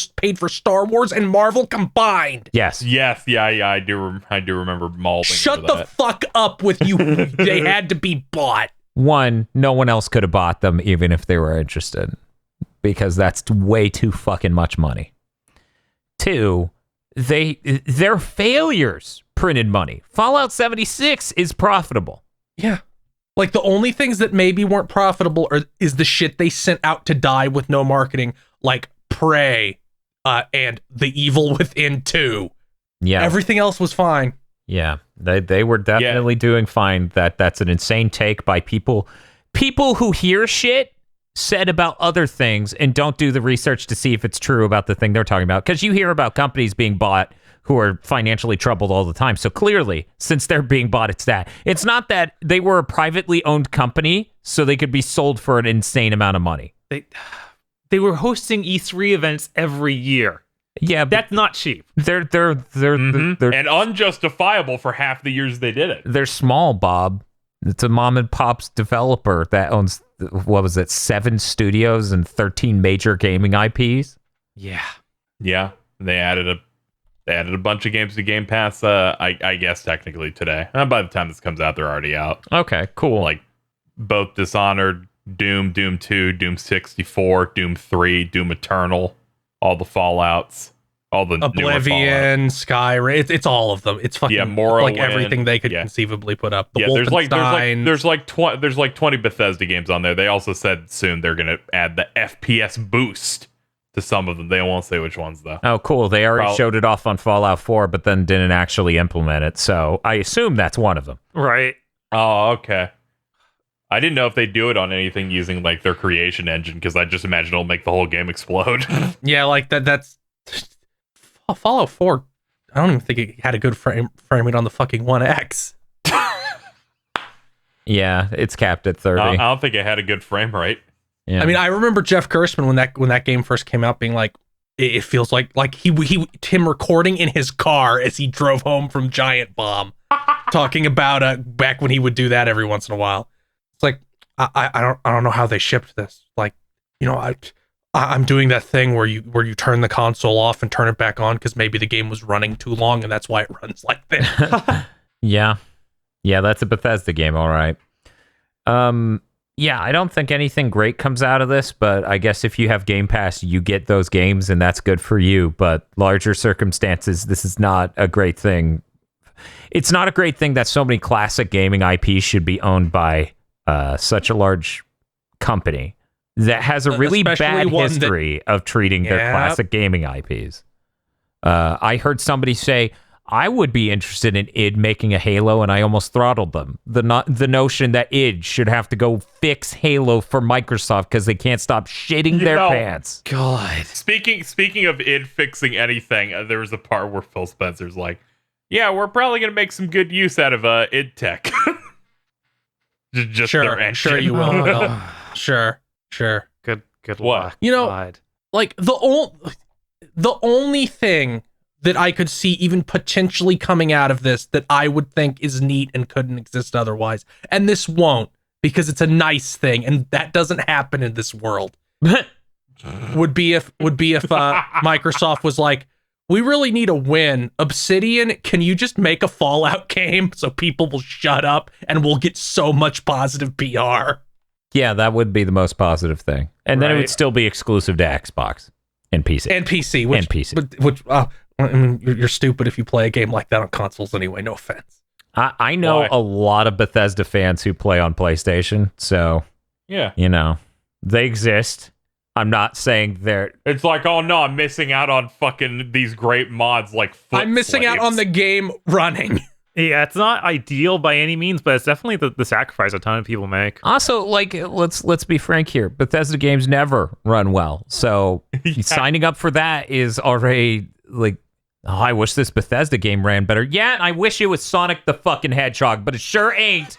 Star Wars and Marvel combined. Yes. Yes, yeah, I do remember mauling. Shut the fuck up with you. They had to be bought. One, no one else could have bought them even if they were interested, because that's way too fucking much money. Two, their failures printed money. Fallout 76 is profitable. Yeah. Like, the only things that maybe weren't profitable is the shit they sent out to die with no marketing, like Prey and The Evil Within 2. Yeah. Everything else was fine. Yeah. They were definitely doing fine. That's an insane take by people who hear shit said about other things and don't do the research to see if it's true about the thing they're talking about. Because you hear about companies being bought who are financially troubled all the time. So clearly, since they're being bought, it's that. It's not that they were a privately owned company, so they could be sold for an insane amount of money. They were hosting E3 events every year. Yeah, that's not cheap. They're and unjustifiable for half the years they did it. They're small, Bob. It's a mom and pop's developer that owns, what was it, 7 studios and 13 major gaming IPs. Yeah. They added a bunch of games to Game Pass. I guess technically today. By the time this comes out, they're already out. Okay, cool. Like both Dishonored, Doom 2, Doom 64, Doom 3, Doom Eternal, all the Fallouts, all the Oblivion, Skyrim. It's all of them. It's fucking like everything they could conceivably put up. There's like 20 Bethesda games on there. They also said soon they're gonna add the FPS boost to some of them. They won't say which ones though. Oh, cool. They already showed it off on Fallout 4, but then didn't actually implement it. So I assume that's one of them. Right. Oh, okay. I didn't know if they do it on anything using like their creation engine, because I just imagine it'll make the whole game explode. Yeah, like that's Fallout 4. I don't even think it had a good frame rate on the fucking 1X. Yeah, it's capped at 30. I don't think it had a good frame rate. Yeah. I mean, I remember Jeff Gerstmann when that game first came out being like, it feels like him recording in his car as he drove home from Giant Bomb, talking about back when he would do that every once in a while. It's like I don't know how they shipped this. Like, you know, I'm doing that thing where you turn the console off and turn it back on because maybe the game was running too long and that's why it runs like this. Yeah, that's a Bethesda game, all right. Yeah, I don't think anything great comes out of this, but I guess if you have Game Pass, you get those games, and that's good for you. But larger circumstances, this is not a great thing. It's not a great thing that so many classic gaming IPs should be owned by such a large company that has a really bad history of treating their classic gaming IPs. I heard somebody say, I would be interested in id making a Halo, and I almost throttled them. The notion that id should have to go fix Halo for Microsoft because they can't stop shitting their pants. God. Speaking of id fixing anything, there was a part where Phil Spencer's like, "Yeah, we're probably gonna make some good use out of id tech." Just their engine. Sure you will. Sure. Good what? luck. You know, God. like the only thing that I could see even potentially coming out of this that I would think is neat and couldn't exist otherwise, and this won't because it's a nice thing, and that doesn't happen in this world. would be if Microsoft was like, we really need a win. Obsidian, can you just make a Fallout game so people will shut up and we'll get so much positive PR? Yeah, that would be the most positive thing, and then it would still be exclusive to Xbox and PC. Which I mean, you're stupid if you play a game like that on consoles anyway, no offense. I know a lot of Bethesda fans who play on PlayStation, so yeah, you know, they exist. I'm not saying they're... It's like, oh no, I'm missing out on fucking these great mods like Foot I'm missing out on the game running. Yeah, it's not ideal by any means, but it's definitely the sacrifice a ton of people make. Also, like, let's be frank here. Bethesda games never run well, so signing up for that is already like, oh, I wish this Bethesda game ran better. Yeah, I wish it was Sonic the fucking Hedgehog, but it sure ain't.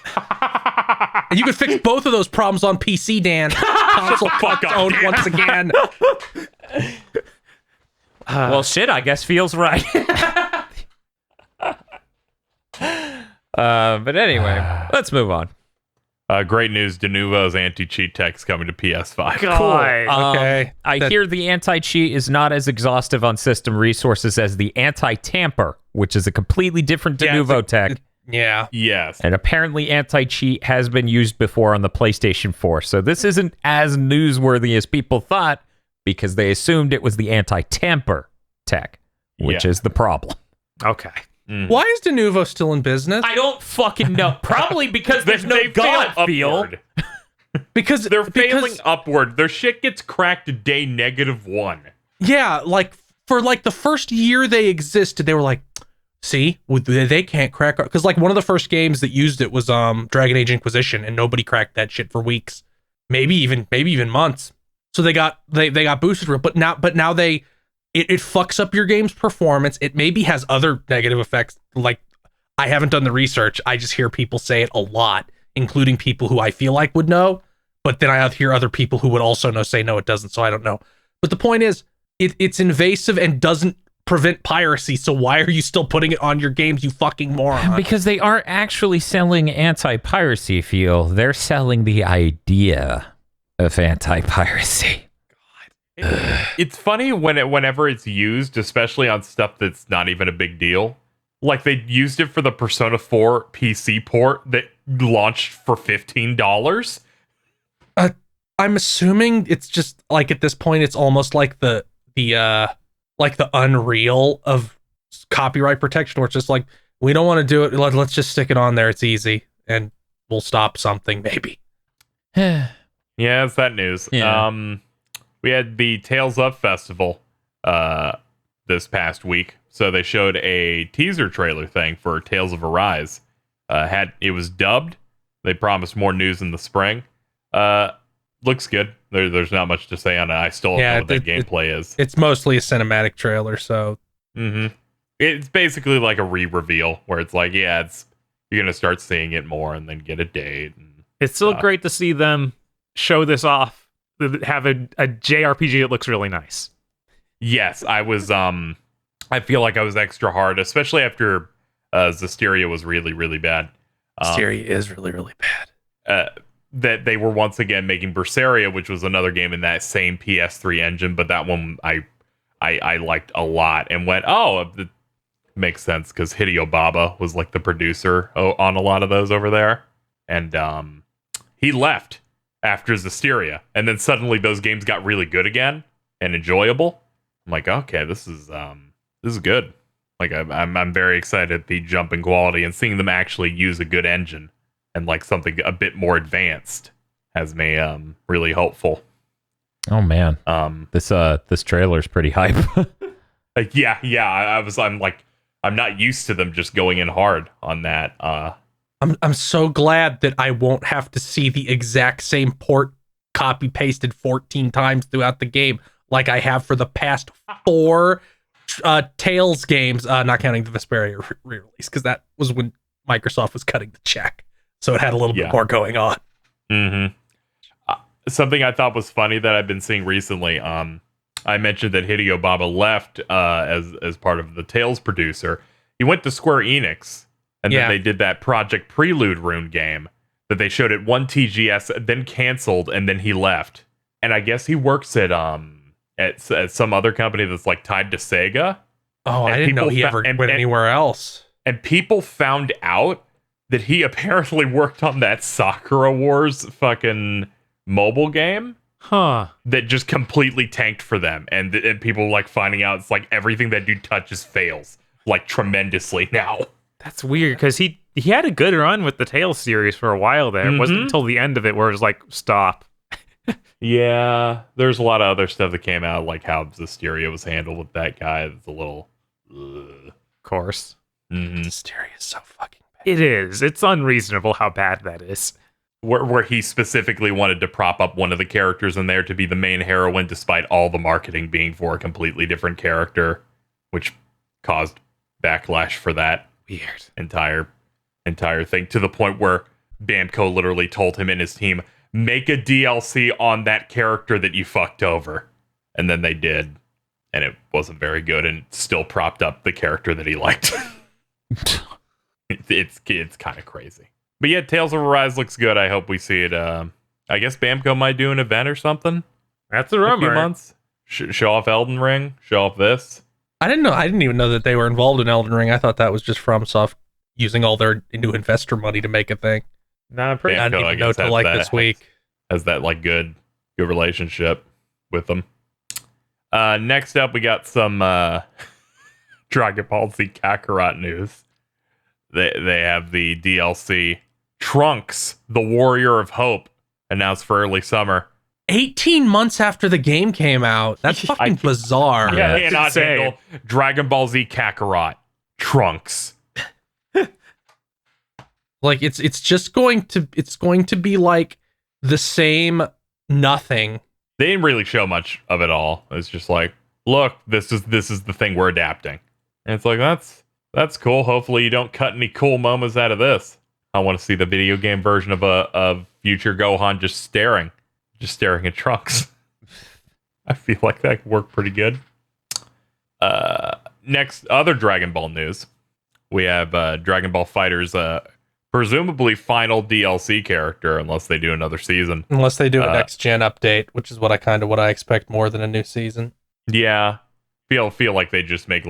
And you could fix both of those problems on PC, Dan. Console fucked owned once again. Well, shit, I guess feels right. But anyway, let's move on. Great news. Denuvo's anti-cheat tech's coming to PS5. God. Okay. I hear the anti-cheat is not as exhaustive on system resources as the anti-tamper, which is a completely different Denuvo tech. Yeah. Yes. And apparently anti-cheat has been used before on the PlayStation 4. So this isn't as newsworthy as people thought because they assumed it was the anti-tamper tech, which is the problem. Okay. Why is Denuvo still in business? I don't fucking know. Probably because there's no They God fail feel. upward. Because They're failing upward. Their shit gets cracked day -1. Yeah, like for like the first year they existed, they were like, see, they can't crack because like one of the first games that used it was Dragon Age Inquisition, and nobody cracked that shit for weeks, maybe even months. So they got boosted for it, but now it fucks up your game's performance. It maybe has other negative effects. Like I haven't done the research. I just hear people say it a lot, including people who I feel like would know. But then I hear other people who would also know say no, it doesn't. So I don't know. But the point is, it's invasive and doesn't prevent piracy. So why are you still putting it on your games, you fucking moron? Because they aren't actually selling anti-piracy fuel. They're selling the idea of anti-piracy. It's funny whenever it's used, especially on stuff that's not even a big deal. Like they used it for the Persona 4 PC port that launched for $15. I'm assuming it's just like at this point, it's almost like the Unreal of copyright protection, where it's just like we don't want to do it. Let's just stick it on there. It's easy, and we'll stop something maybe. Yeah, it's that news. Yeah. We had the Tales Up Festival this past week. So they showed a teaser trailer thing for Tales of Arise. It was dubbed. They promised more news in the spring. Looks good. There's not much to say on it. I still don't know what that gameplay is. It's mostly a cinematic trailer, so it's basically like a re-reveal where it's like, you're gonna start seeing it more and then get a date. And it's still great to see them show this off. Have a JRPG that looks really nice. Yes, I was. I feel like I was extra hard, especially after Zestiria was really, really bad. Zestiria is really, really bad. That they were once again making Berseria, which was another game in that same PS3 engine, but that one I liked a lot and went, it makes sense because Hideo Baba was like the producer on a lot of those over there, and he left after Zestiria, and then suddenly those games got really good again and enjoyable. I'm like, okay, this is good. Like I'm very excited at the jump in quality and seeing them actually use a good engine and like something a bit more advanced has me really hopeful. Oh man, this trailer's pretty hype. I'm not used to them just going in hard on that. I'm so glad that I won't have to see the exact same port copy pasted 14 times throughout the game like I have for the past 4 Tales games, not counting the Vesperia re-release, because that was when Microsoft was cutting the check, so it had a little bit more going on. Something I thought was funny that I've been seeing recently. I mentioned that Hideo Baba left as part of the Tales producer. He went to Square Enix. And then they did that Project Prelude rune game that they showed at one TGS, then canceled, and then he left. And I guess he works at some other company that's like tied to Sega. Oh, and I didn't know he ever went anywhere else. And people found out that he apparently worked on that Sakura Wars fucking mobile game. Huh. That just completely tanked for them. And people like finding out it's like everything that dude touches fails like tremendously now. That's weird because he had a good run with the Tales series for a while there. It wasn't until the end of it where it was like, stop. Yeah, there's a lot of other stuff that came out, like how Zestiria was handled with that guy. It's a little... Of course. Zestiria is so fucking bad. It is. It's unreasonable how bad that is. Where he specifically wanted to prop up one of the characters in there to be the main heroine, despite all the marketing being for a completely different character, which caused backlash for that. Weird. Entire thing, to the point where Bamco literally told him and his team, make a DLC on that character that you fucked over. And then they did, and it wasn't very good, and still propped up the character that he liked. It's kind of crazy. But yeah, Tales of Arise looks good. I hope we see it. I guess Bamco might do an event or something. That's a In a few rumor. months. Show off Elden Ring. Show off this. I didn't even know that they were involved in Elden Ring. I thought that was just FromSoft using all their new investor money to make a thing. Nah, I'm pretty. Yeah. I didn't I even know guess till has like that. this week. Has that like good relationship with them. Next up, we got some Dragon Ball Z Kakarot news. They have the DLC Trunks, the Warrior of Hope, announced for early summer. 18 months after the game came out. That's fucking bizarre. I Yeah, cannot it's insane. handle Dragon Ball Z Kakarot Trunks. Like it's just going to be like the same nothing. They didn't really show much of it all. It's just like, look, this is the thing we're adapting. And it's like, that's cool. Hopefully you don't cut any cool moments out of this. I want to see the video game version of future Gohan just staring at Trunks. I feel like that could work pretty good. Next, other Dragon Ball news. We have Dragon Ball FighterZ presumably final DLC character, unless they do another season. Unless they do a next gen update, which is what I expect more than a new season. Yeah, feel like they just make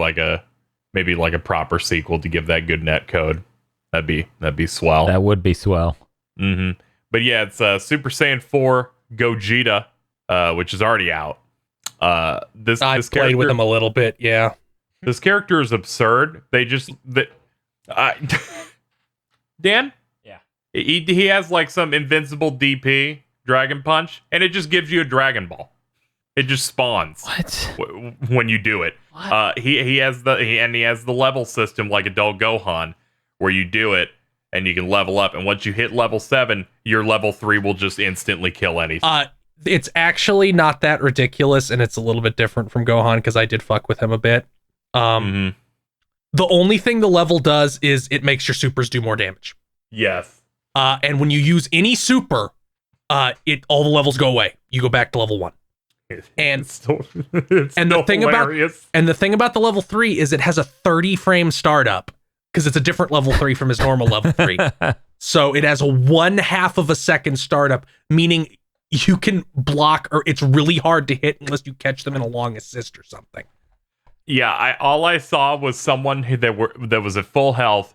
maybe a proper sequel to give that good net code. That'd be swell. That would be swell. Mm-hmm. But yeah, it's Super Saiyan 4 Gogeta, which is already out. I This played character, with him a little bit, yeah. This character is absurd. Dan? Yeah. He has like some invincible DP Dragon Punch, and it just gives you a Dragon Ball. It just spawns. What? When you do it. He has the level system like adult Gohan, where you do it and you can level up, and once you hit level 7, your level 3 will just instantly kill anything. It's actually not that ridiculous, and it's a little bit different from Gohan because I did fuck with him a bit. The only thing the level does is it makes your supers do more damage. Yes. And when you use any super, all the levels go away. You go back to level 1. And It's still the thing hilarious. about the level 3 is it has a 30 frame startup because it's a different level 3 from his normal level 3. So it has a 1/2 of a second startup, meaning you can block, or it's really hard to hit unless you catch them in a long assist or something. Yeah, all I saw was someone that was at full health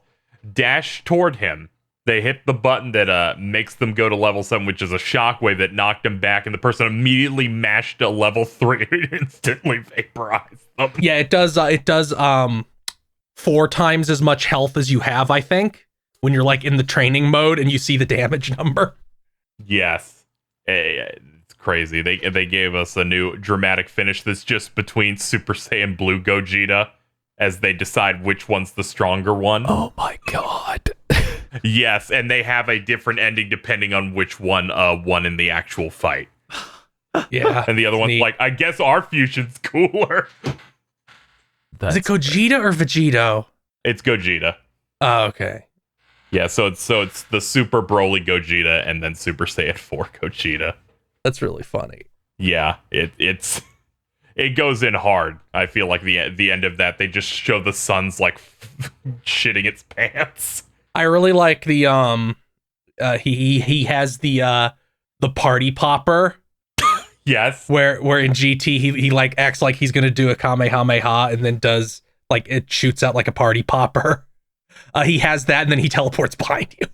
dash toward him. They hit the button that makes them go to level 7, which is a shockwave that knocked him back, and the person immediately mashed a level 3 and instantly vaporized them. Yeah, it does 4 times as much health as you have, I think, when you're like in the training mode and you see the damage number. Yes. It's crazy. They gave us a new dramatic finish that's just between Super Saiyan Blue Gogeta as they decide which one's the stronger one. Oh my god. Yes, and they have a different ending depending on which one won in the actual fight. Yeah. And the other one's neat. like, I guess our fusion's cooler. Is it Gogeta or Vegito? It's Gogeta. Oh, okay. Yeah, so it's the Super Broly Gogeta and then Super Saiyan 4 Gogeta. That's really funny. Yeah, it goes in hard. I feel like the end of that, they just show the sun's like shitting its pants. I really like the he has the party popper Yes. where in GT he like acts like he's gonna do a Kamehameha and then does like it shoots out like a party popper. He has that and then he teleports behind you.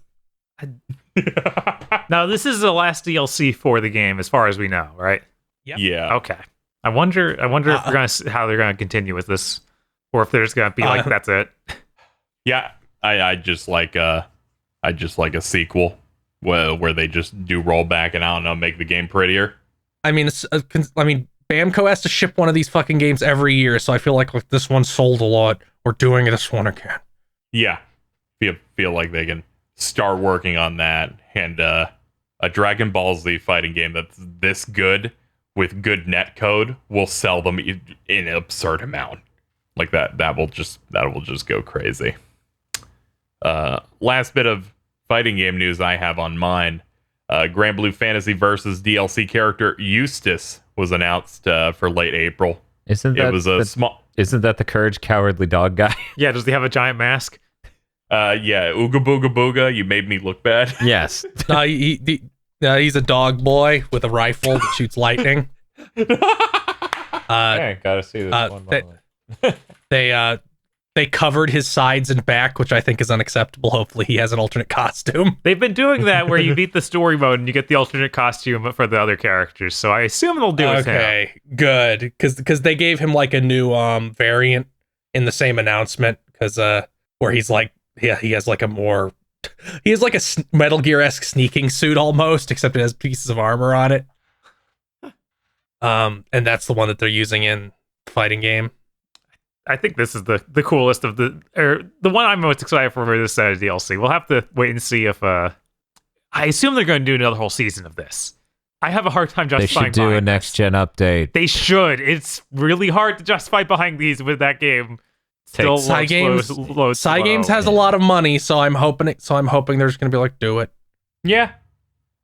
Now, this is the last DLC for the game, as far as we know, right? Yep. Yeah. Okay. I wonder if we're gonna how they're gonna continue with this, or if there's gonna be like that's it. Yeah. I just like a sequel where they just do rollback and I don't know, make the game prettier. I mean, Bamco has to ship one of these fucking games every year, so I feel like this one sold a lot. We're doing this one again. Yeah. Feel like they can start working on that, and a Dragon Ball Z fighting game that's this good with good net code will sell them in an absurd amount. Like that will just go crazy. Last bit of fighting game news I have on mine. Grand Blue Fantasy Versus DLC character Eustace was announced for late April. Isn't that It was a small. Isn't that the Courage Cowardly Dog guy? Yeah, does he have a giant mask? Yeah, Ooga Booga Booga, you made me look bad. Yes. He's a dog boy with a rifle that shoots lightning. Okay, gotta see this one. by the way. They covered his sides and back, which I think is unacceptable. Hopefully he has an alternate costume. They've been doing that where you beat the story mode and you get the alternate costume for the other characters. So I assume they'll do it. Okay, good, because they gave him like a new variant in the same announcement, because where he's like, yeah, he has like a Metal Gear-esque sneaking suit almost, except it has pieces of armor on it. And that's the one that they're using in the fighting game. I think this is the coolest of the one I'm most excited for this set of DLC. We'll have to wait and see if I assume they're going to do another whole season of this. I have a hard time They justifying. should do a next gen update. They should. It's really hard to justify behind these with that game. Still Cygames has a lot of money, so I'm hoping they're just going to be like, do it. Yeah.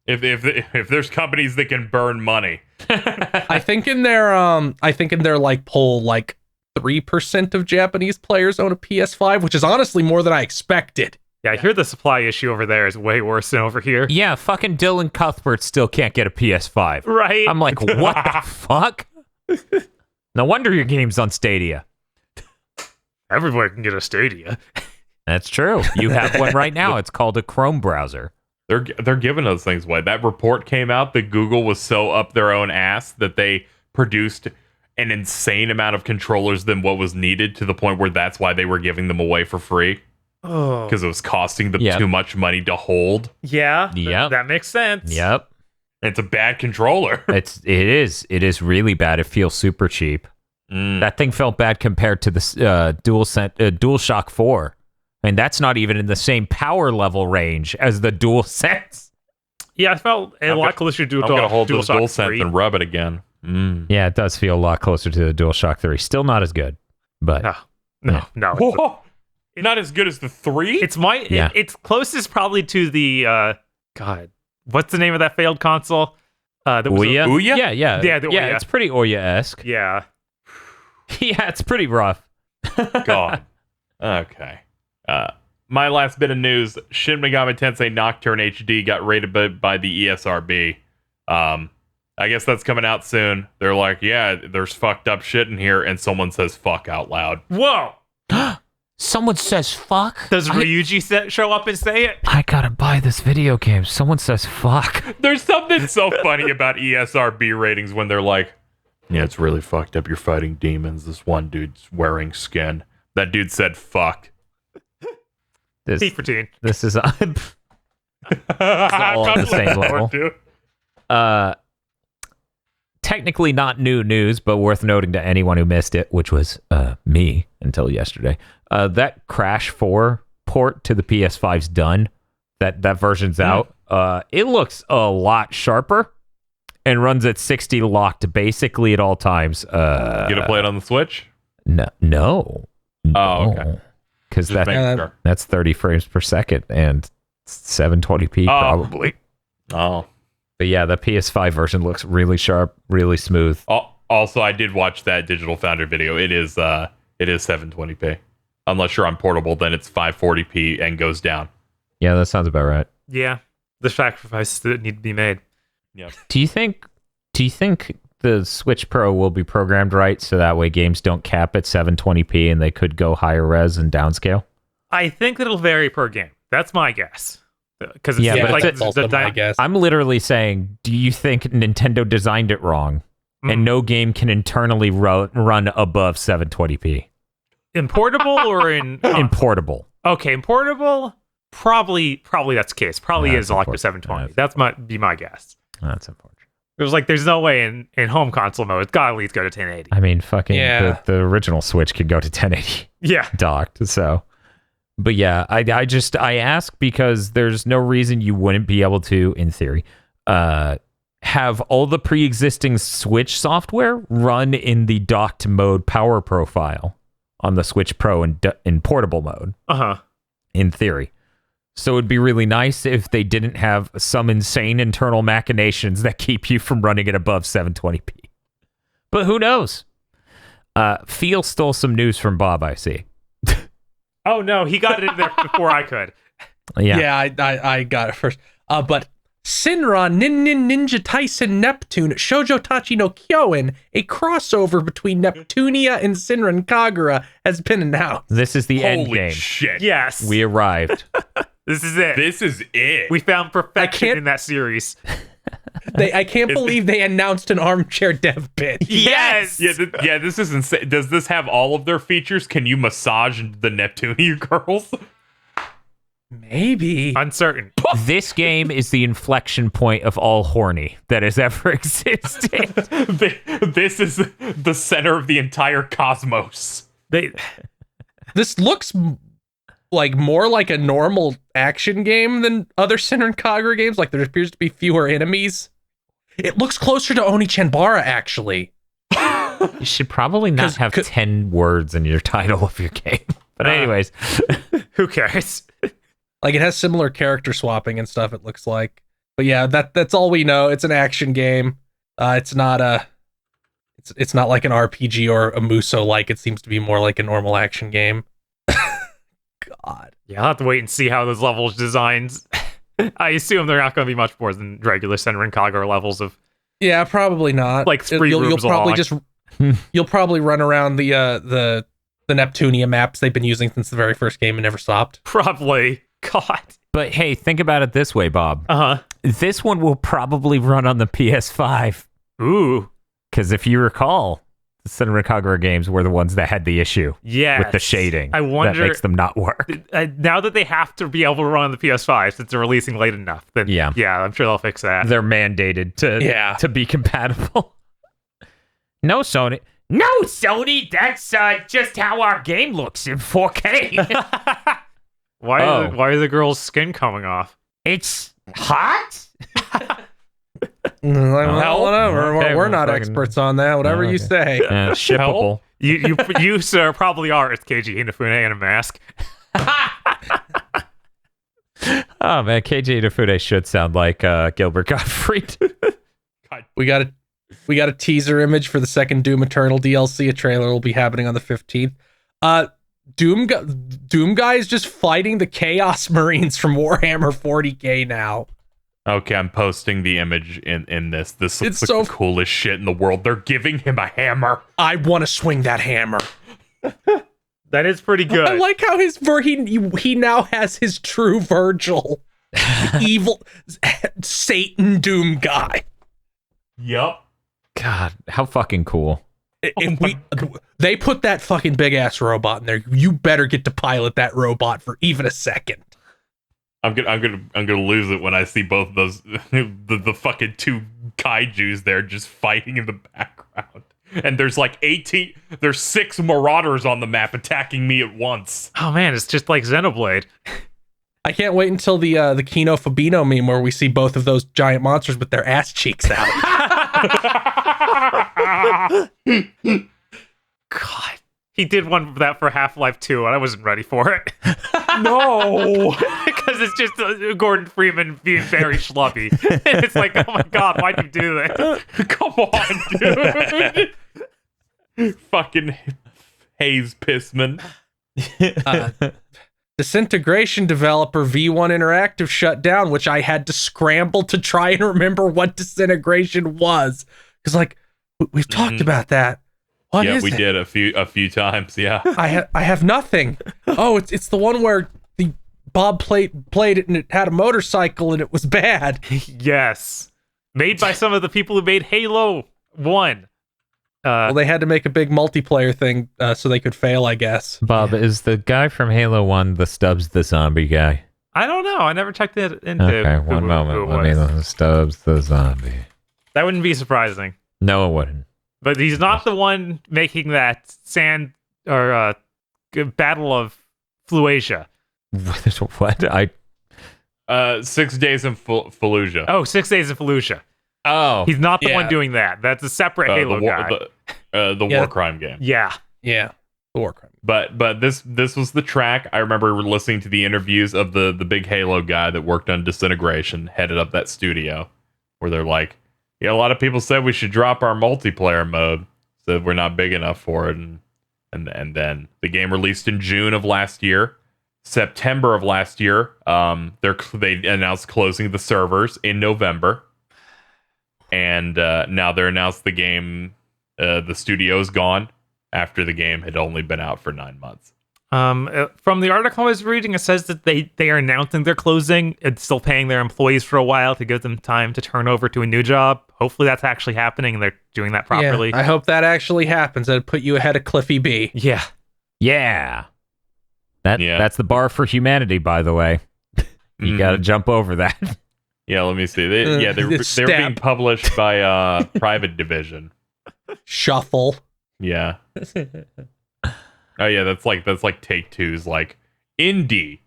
If there's companies that can burn money. I think in their like poll, like 3% of Japanese players own a PS5, which is honestly more than I expected. Yeah, I hear the supply issue over there is way worse than over here. Yeah, fucking Dylan Cuthbert still can't get a PS5. Right? I'm like, what the fuck? No wonder your game's on Stadia. Everybody can get a Stadia. That's true. You have one right now. It's called a Chrome browser. They're giving those things away. That report came out that Google was so up their own ass that they produced an insane amount of controllers than what was needed, to the point where that's why they were giving them away for free. Oh. Because it was costing them too much money to hold. Yeah. Yep. That makes sense. Yep. It's a bad controller. It is really bad. It feels super cheap. That thing felt bad compared to the DualShock 4. And that's not even in the same power level range as the DualSense. Yeah, I felt a lot closer to I'm going to hold the DualShock DualSense 3. and rub it again. Yeah, it does feel a lot closer to the DualShock 3. Still not as good, but No. Whoa. Not as good as the 3? It's closest probably to the God. What's the name of that failed console? That was Ouya? Ouya? Yeah. Yeah, the Ouya. It's pretty Ouya-esque. Yeah. Yeah, it's pretty rough. God. Okay. My last bit of news: Shin Megami Tensei Nocturne HD got rated by the ESRB. I guess that's coming out soon. They're like, yeah, there's fucked up shit in here, and someone says "fuck" out loud. Whoa! Someone says fuck? Does Ryuji show up and say it? I gotta buy this video game. Someone says fuck. There's something so funny about ESRB ratings when they're like, yeah, it's really fucked up. You're fighting demons. This one dude's wearing skin. That dude said fuck. T for teen. This is all on the same level. Technically not new news, but worth noting to anyone who missed it, which was me until yesterday. That Crash 4 port to the PS5's done. That version's out. It looks a lot sharper and runs at 60 locked basically at all times. You gonna play it on the Switch? No. Oh, okay. Because Sure. that's 30 frames per second and 720p probably. Oh. But yeah, the PS5 version looks really sharp, really smooth. Also, I did watch that Digital Foundry video. It is 720p. Unless you're on portable, then it's 540p and goes down. Yeah, that sounds about right. Yeah. The sacrifices that need to be made. Yeah. Do you think the Switch Pro will be programmed right so that way games don't cap at 720p and they could go higher res and downscale? I think it'll vary per game. That's my guess. Because it's also my guess. I'm literally saying, do you think Nintendo designed it wrong and no game can internally run above 720p? In portable or in In portable. Okay, in portable, probably that's the case. Probably That's is like the important. 720. That's my guess. That's important. It was like there's no way in home console mode. It's gotta at least go to 1080. I mean, fucking Yeah. the original Switch could go to 1080 Yeah. docked. So, but yeah, I ask because there's no reason you wouldn't be able to, in theory, have all the pre-existing Switch software run in the docked mode power profile on the Switch Pro in portable mode. In theory. So it'd be really nice if they didn't have some insane internal machinations that keep you from running it above 720p. But who knows? Phil stole some news from Bob, I see. Oh no, he got it in there before I could. Yeah. I got it first. But Shinra Ninja Taisen Neptune Shoujo Tachi no Kyoin, a crossover between Neptunia and Shinran Kagura, has been announced. This is the end Holy game. shit. Yes, We arrived. this is it. This is it. We found perfection can't- in that series. I can't believe they announced an armchair dev bit. Yes. yeah, this is insane. Does this have all of their features? Can you massage the Neptunia girls? Maybe. Uncertain. This game is the inflection point of all horny that has ever existed. This is the center of the entire cosmos. This looks like more like a normal action game than other Shinran Kagura games. Like there appears to be fewer enemies. It looks closer to Oni-Chanbara, actually. You should probably not have 10 words in your title of your game. But anyways, Who cares? Like it has similar character swapping and stuff, it looks like. But yeah, that's all we know. It's an action game. It's not like an RPG or a Muso like. It seems to be more like a normal action game. God. Yeah, I'll have to wait and see how those levels designed. I assume they're not going to be much more than regular Senran Kagura levels of. Yeah, probably not. Like 3 you'll rooms probably long. just you'll probably run around the Neptunia maps they've been using since the very first game and never stopped. Probably. God. but hey, think about it this way, Bob. Uh This one will probably run on the PS5. huh. Ooh. Because if you recall, the Senran Kagura games were the ones that had the issue Yeah. with the shading. I wonder. That makes them not work. Now that they have to be able to run on the PS5 since they're releasing late enough, then Yeah. I'm sure they'll fix that. They're mandated to be compatible. No, Sony. No, Sony. That's just how our game looks in 4K. Why is the girl's skin coming off? It's hot. Whatever. Okay, We're not fucking- experts on that. Whatever you say. Shippable. You sir probably are with KG Hinafune in a mask. Oh man, KJ Inafune should sound like Gilbert Gottfried. We got a teaser image for the second Doom Eternal DLC. A trailer will be happening on the 15th. Doom Guy is just fighting the Chaos Marines from Warhammer 40K now. Okay, I'm posting the image in this. This looks It's like so the coolest shit in the world. They're giving him a hammer. I want to swing that hammer. That is pretty good. I like how he now has his true Virgil, evil Satan Doom Guy. Yup. God, how fucking cool. They put that fucking big ass robot in there. You better get to pilot that robot for even a second. I'm gonna lose it when I see both of those the fucking 2 kaijus there just fighting in the background. And there's like 6 marauders on the map attacking me at once. Oh man, it's just like Xenoblade. I can't wait until the Kino Fabino meme where we see both of those giant monsters with their ass cheeks out. God, he did one of that for Half-Life 2, and I wasn't ready for it. No. Because it's just Gordon Freeman being very schlubby. It's like, oh my god, why'd you do that? Come on, dude. Fucking Hayes Pissman. Disintegration developer V1 Interactive shut down, which I had to scramble to try and remember what disintegration was. Because like we've talked about that. What is we it? did a few times. Yeah. I have nothing. Oh, it's the one where the Bob played it and it had a motorcycle and it was bad. Yes. Made by some of the people who made Halo 1. Well, they had to make a big multiplayer thing so they could fail, I guess. Bob, is the guy from Halo 1 the Stubbs the zombie guy? I don't know. I never checked it into Okay, who one it moment. Let was. me Stubbs the zombie. That wouldn't be surprising. No, it wouldn't. But he's not the one making that Battle of Fluasia. What? 6 days in Fallujah. Oh, 6 Days of Fallujah. Oh. He's not the Yeah. one doing that. That's a separate Halo guy. The Yeah. war crime game. Yeah. Yeah, the war crime. But this was the track. I remember listening to the interviews of the big Halo guy that worked on Disintegration, headed up that studio, where they're like, yeah, a lot of people said we should drop our multiplayer mode, said we're not big enough for it, and and then the game released in June of last year. September of last year, they announced closing the servers in November, and now they're announced the game. The studio's gone after the game had only been out for 9 months. From the article I was reading, it says that they are announcing they're closing and still paying their employees for a while to give them time to turn over to a new job. Hopefully that's actually happening and they're doing that properly. Yeah, I hope that actually happens. That'd put you ahead of Cliffy B. Yeah. Yeah. That's the bar for humanity, by the way. You got to jump over that. Yeah, let me see. They were being published by Private Division. Shuffle. Yeah. Oh yeah, that's like Take-Two's like indie.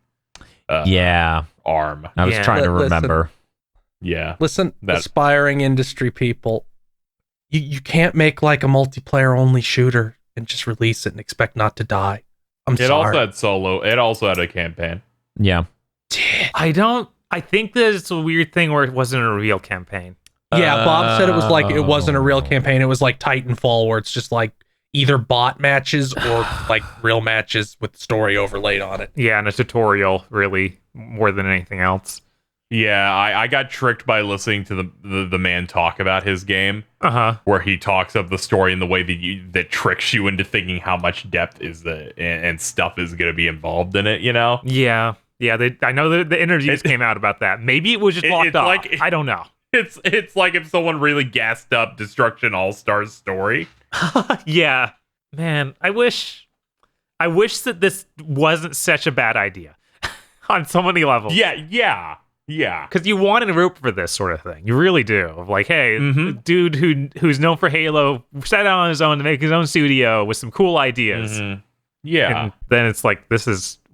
Arm. I was trying to remember. Listen, aspiring industry people, you can't make like a multiplayer only shooter and just release it and expect not to die. It also had solo. It also had a campaign. Yeah. I think there's a weird thing where it wasn't a real campaign. Yeah, Bob said it was like it wasn't a real campaign. It was like Titanfall, where it's just like either bot matches or like real matches with story overlaid on it. Yeah, and a tutorial, really, more than anything else. Yeah, I got tricked by listening to the man talk about his game, where he talks of the story in the way that tricks you into thinking how much depth and stuff is going to be involved in it. You know? Yeah. I know that the interviews came out about that. Maybe it was just locked off. Like, I don't know. It's like if someone really gassed up Destruction All-Stars story. Yeah, man. I wish that this wasn't such a bad idea on so many levels. Yeah. Because you want a rope for this sort of thing. You really do. Of like, hey, dude who's known for Halo set out on his own to make his own studio with some cool ideas. Mm-hmm. Yeah. And then it's like,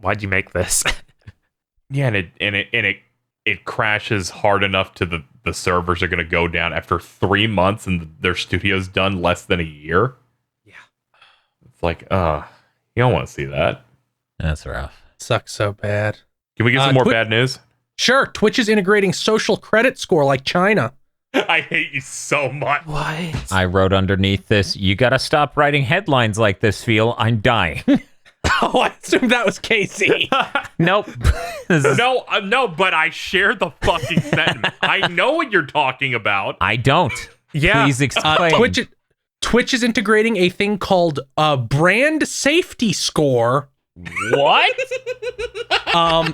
why'd you make this? Yeah, and it crashes hard enough to the servers are going to go down after 3 months and their studio's done less than a year. Yeah. It's like, you don't want to see that. That's rough. Sucks so bad. Can we get some more bad news? Sure. Twitch is integrating social credit score like China. I hate you so much. What? I wrote underneath this, you got to stop writing headlines like this, Phil. I'm dying. Oh, I assumed that was Casey. Nope. No, but I share the fucking sentiment. I know what you're talking about. I don't. Yeah. Please explain. Twitch is integrating a thing called a brand safety score. What?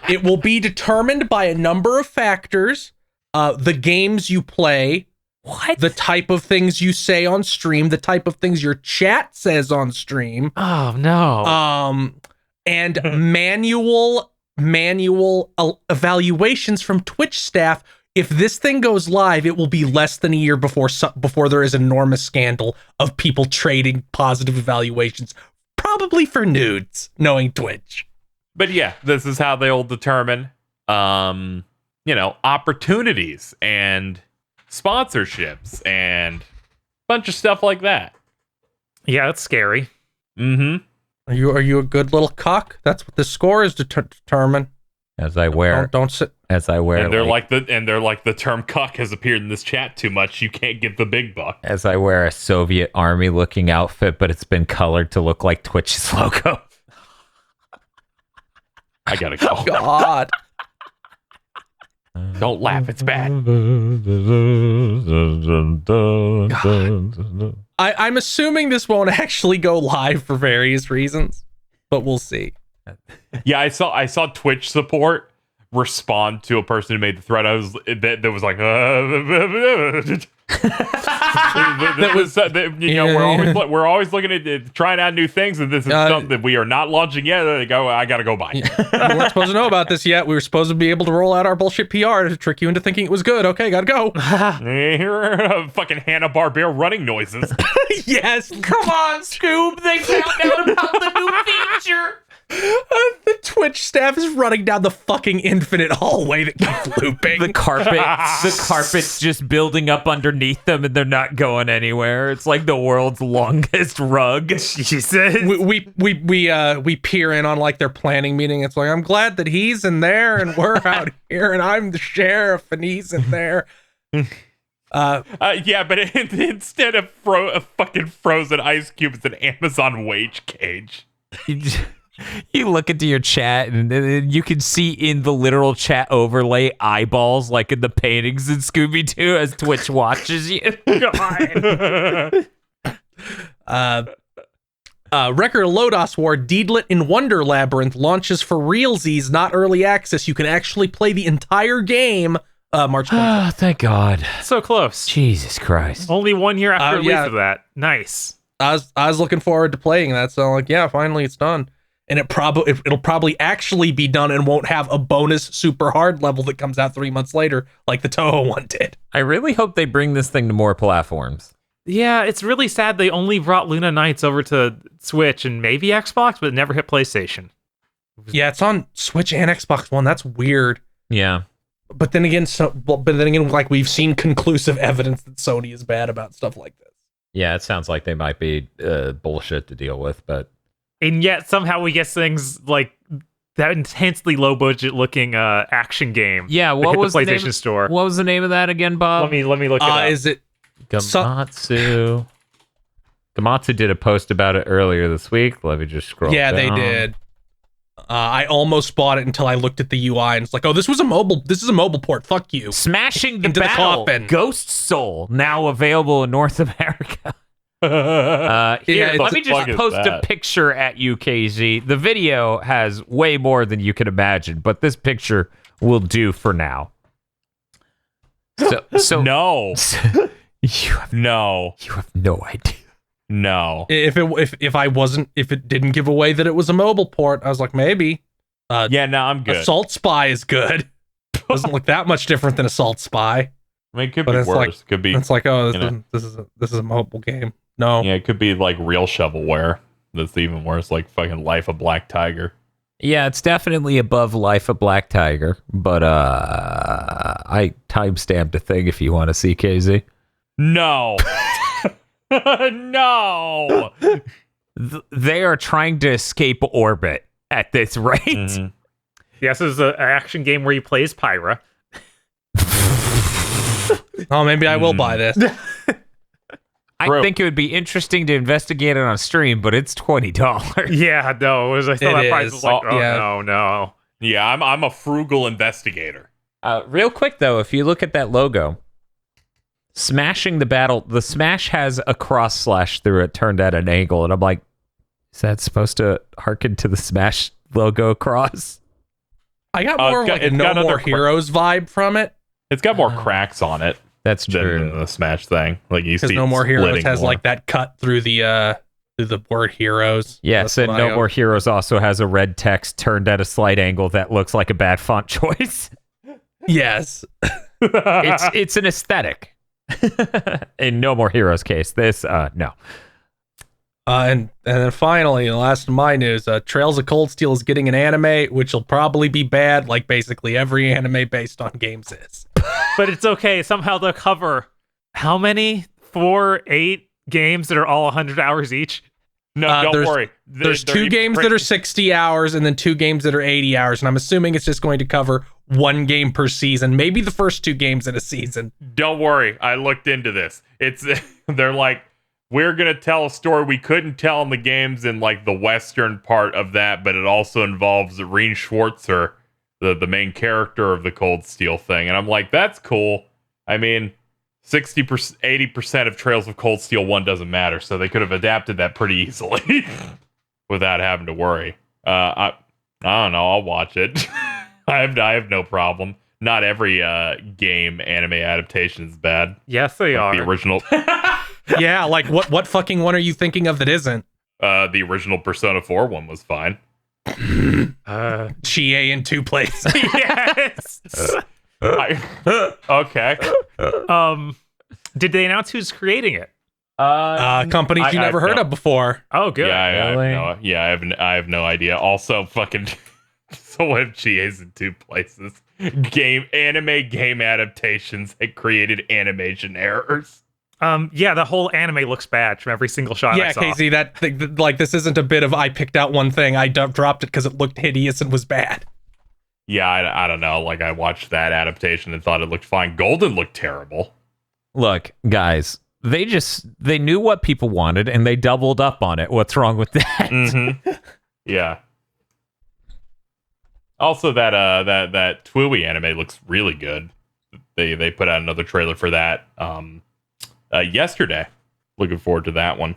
It will be determined by a number of factors. The games you play. What? The type of things you say on stream, the type of things your chat says on stream. Oh no. And manual evaluations from Twitch staff. If this thing goes live, it will be less than a year before there is an enormous scandal of people trading positive evaluations, probably for nudes, knowing Twitch. But yeah, this is how they'll determine, opportunities and sponsorships and a bunch of stuff like that. Yeah, that's scary. Mm-hmm. Are you a good little cock? That's what the score is determine. As I wear, don't sit. As I wear, and they're like the term "cuck" has appeared in this chat too much. You can't get the big buck. As I wear a Soviet army looking outfit, but it's been colored to look like Twitch's logo. I gotta go. Oh, God. Don't laugh, it's bad. I'm assuming this won't actually go live for various reasons, but we'll see. Yeah, I saw Twitch support respond to a person who made the thread. That was like, we're always looking at trying out new things, and this is something that we are not launching yet. They go, I gotta go buy. We weren't supposed to know about this yet. We were supposed to be able to roll out our bullshit PR to trick you into thinking it was good. Okay, gotta go. Fucking Hanna-Barbera running noises. Yes. Come on, Scoob. They found out about the new feature. The Twitch staff is running down the fucking infinite hallway that keeps looping. The carpet's just building up underneath them, and they're not going anywhere. It's like the world's longest rug. She said. We peer in on like their planning meeting. It's like, I'm glad that he's in there and we're out here, and I'm the sheriff and he's in there. Yeah, but instead of fucking frozen ice cube, it's an Amazon wage cage. You look into your chat and you can see in the literal chat overlay eyeballs like in the paintings in Scooby-Doo as Twitch watches you. Record of Lodos War, Deedlit in Wonder Labyrinth launches for realsies, not early access. You can actually play the entire game March 20th. Oh, thank God. So close. Jesus Christ. Only 1 year after release yeah. of that. Nice. I was looking forward to playing that, so I'm like, yeah, finally it's done. And it'll probably actually be done and won't have a bonus super hard level that comes out 3 months later, like the Toho one did. I really hope they bring this thing to more platforms. Yeah, it's really sad they only brought Luna Knights over to Switch and maybe Xbox, but it never hit PlayStation. Yeah, it's on Switch and Xbox One. That's weird. Yeah. But then again, like we've seen conclusive evidence that Sony is bad about stuff like this. Yeah, it sounds like they might be bullshit to deal with, but... And yet somehow we get things like that intensely low budget looking action game. Yeah, what was the the PlayStation name, Store? What was the name of that again, Bob? Let me look it up. Is it Gamatsu? Gamatsu did a post about it earlier this week. Let me just scroll Yeah, down. they did. I almost bought it until I looked at the UI and it's like, oh, this is a mobile port. Fuck you. Smashing the Into the Battle, coffin. Ghost Soul, now available in North America. Here, let me just post a picture at UKZ. The video has way more than you can imagine, but this picture will do for now. So No. you have no idea. No. If it didn't give away that it was a mobile port, I was like, maybe. Yeah, no, I'm good. Assault Spy is good. Doesn't look that much different than Assault Spy. I mean, it could But be it's worse. like- Could be. It's like, oh, you this is a mobile game. No. Yeah, it could be like real shovelware. That's even worse. Like fucking Life of Black Tiger. Yeah, it's definitely above Life of Black Tiger, but I timestamped a thing if you want to see, KZ. No. No. They are trying to escape orbit at this rate. Mhm. Yes, this is an action game where you play as Pyra. Oh, maybe I will buy this. I True. think it would be interesting to investigate it on stream, but it's $20. Yeah, no, I saw It that price is. was like, oh Yeah. no. Yeah, I'm a frugal investigator. Real quick though, if you look at that logo, Smashing the Battle, the Smash has a cross slash through it turned at an angle, and I'm like, is that supposed to harken to the Smash logo cross? I got more of like a it's No got More other Heroes vibe from it. It's got more cracks on it That's than true. the Smash thing. Like you Because see, No More Heroes splitting has more. like that cut through the word heroes. Yes, That's and what No I More Heroes also has a red text turned at a slight angle that looks like a bad font choice. Yes. It's an aesthetic. In No More Heroes case, this no. And then finally, the last of my news, Trails of Cold Steel is getting an anime, which will probably be bad, like basically every anime based on games is. But it's okay. Somehow they'll cover how many? 4, 8 games that are all 100 hours each? No, don't there's- worry. There's 2 games that are 60 hours and then 2 games that are 80 hours, and I'm assuming it's just going to cover 1 game per season, maybe the first 2 games in a season. Don't worry. I looked into this. It's they're like, we're gonna tell a story we couldn't tell in the games in like the western part of that, but it also involves Reen Schwartzer, the main character of the Cold Steel thing. And I'm like, that's cool. I mean, 60%, 80% of Trails of Cold Steel 1 doesn't matter, so they could have adapted that pretty easily without having to worry. I don't know. I'll watch it. I have no problem. Not every game anime adaptation is bad. Yes, they are. The original, Yeah, like what fucking one are you thinking of that isn't? the original Persona 4 one was fine. Chie in 2 places. Yes. Okay. Did they announce who's creating it? Companies you never heard of before. Oh, good. I have no idea. Also, fucking, so what if Chie's in 2 places? Anime game adaptations that created animation errors. Yeah, the whole anime looks bad from every single shot I Yeah, saw. Casey, like this isn't a bit of I picked out one thing, I dropped it because it looked hideous and was bad. Yeah, I don't know. Like, I watched that adaptation and thought it looked fine. Golden looked terrible. Look, guys, they knew what people wanted and they doubled up on it. What's wrong with that? Mm-hmm. Yeah. Also, that Twooey anime looks really good. They put out another trailer for that yesterday. Looking forward to that one.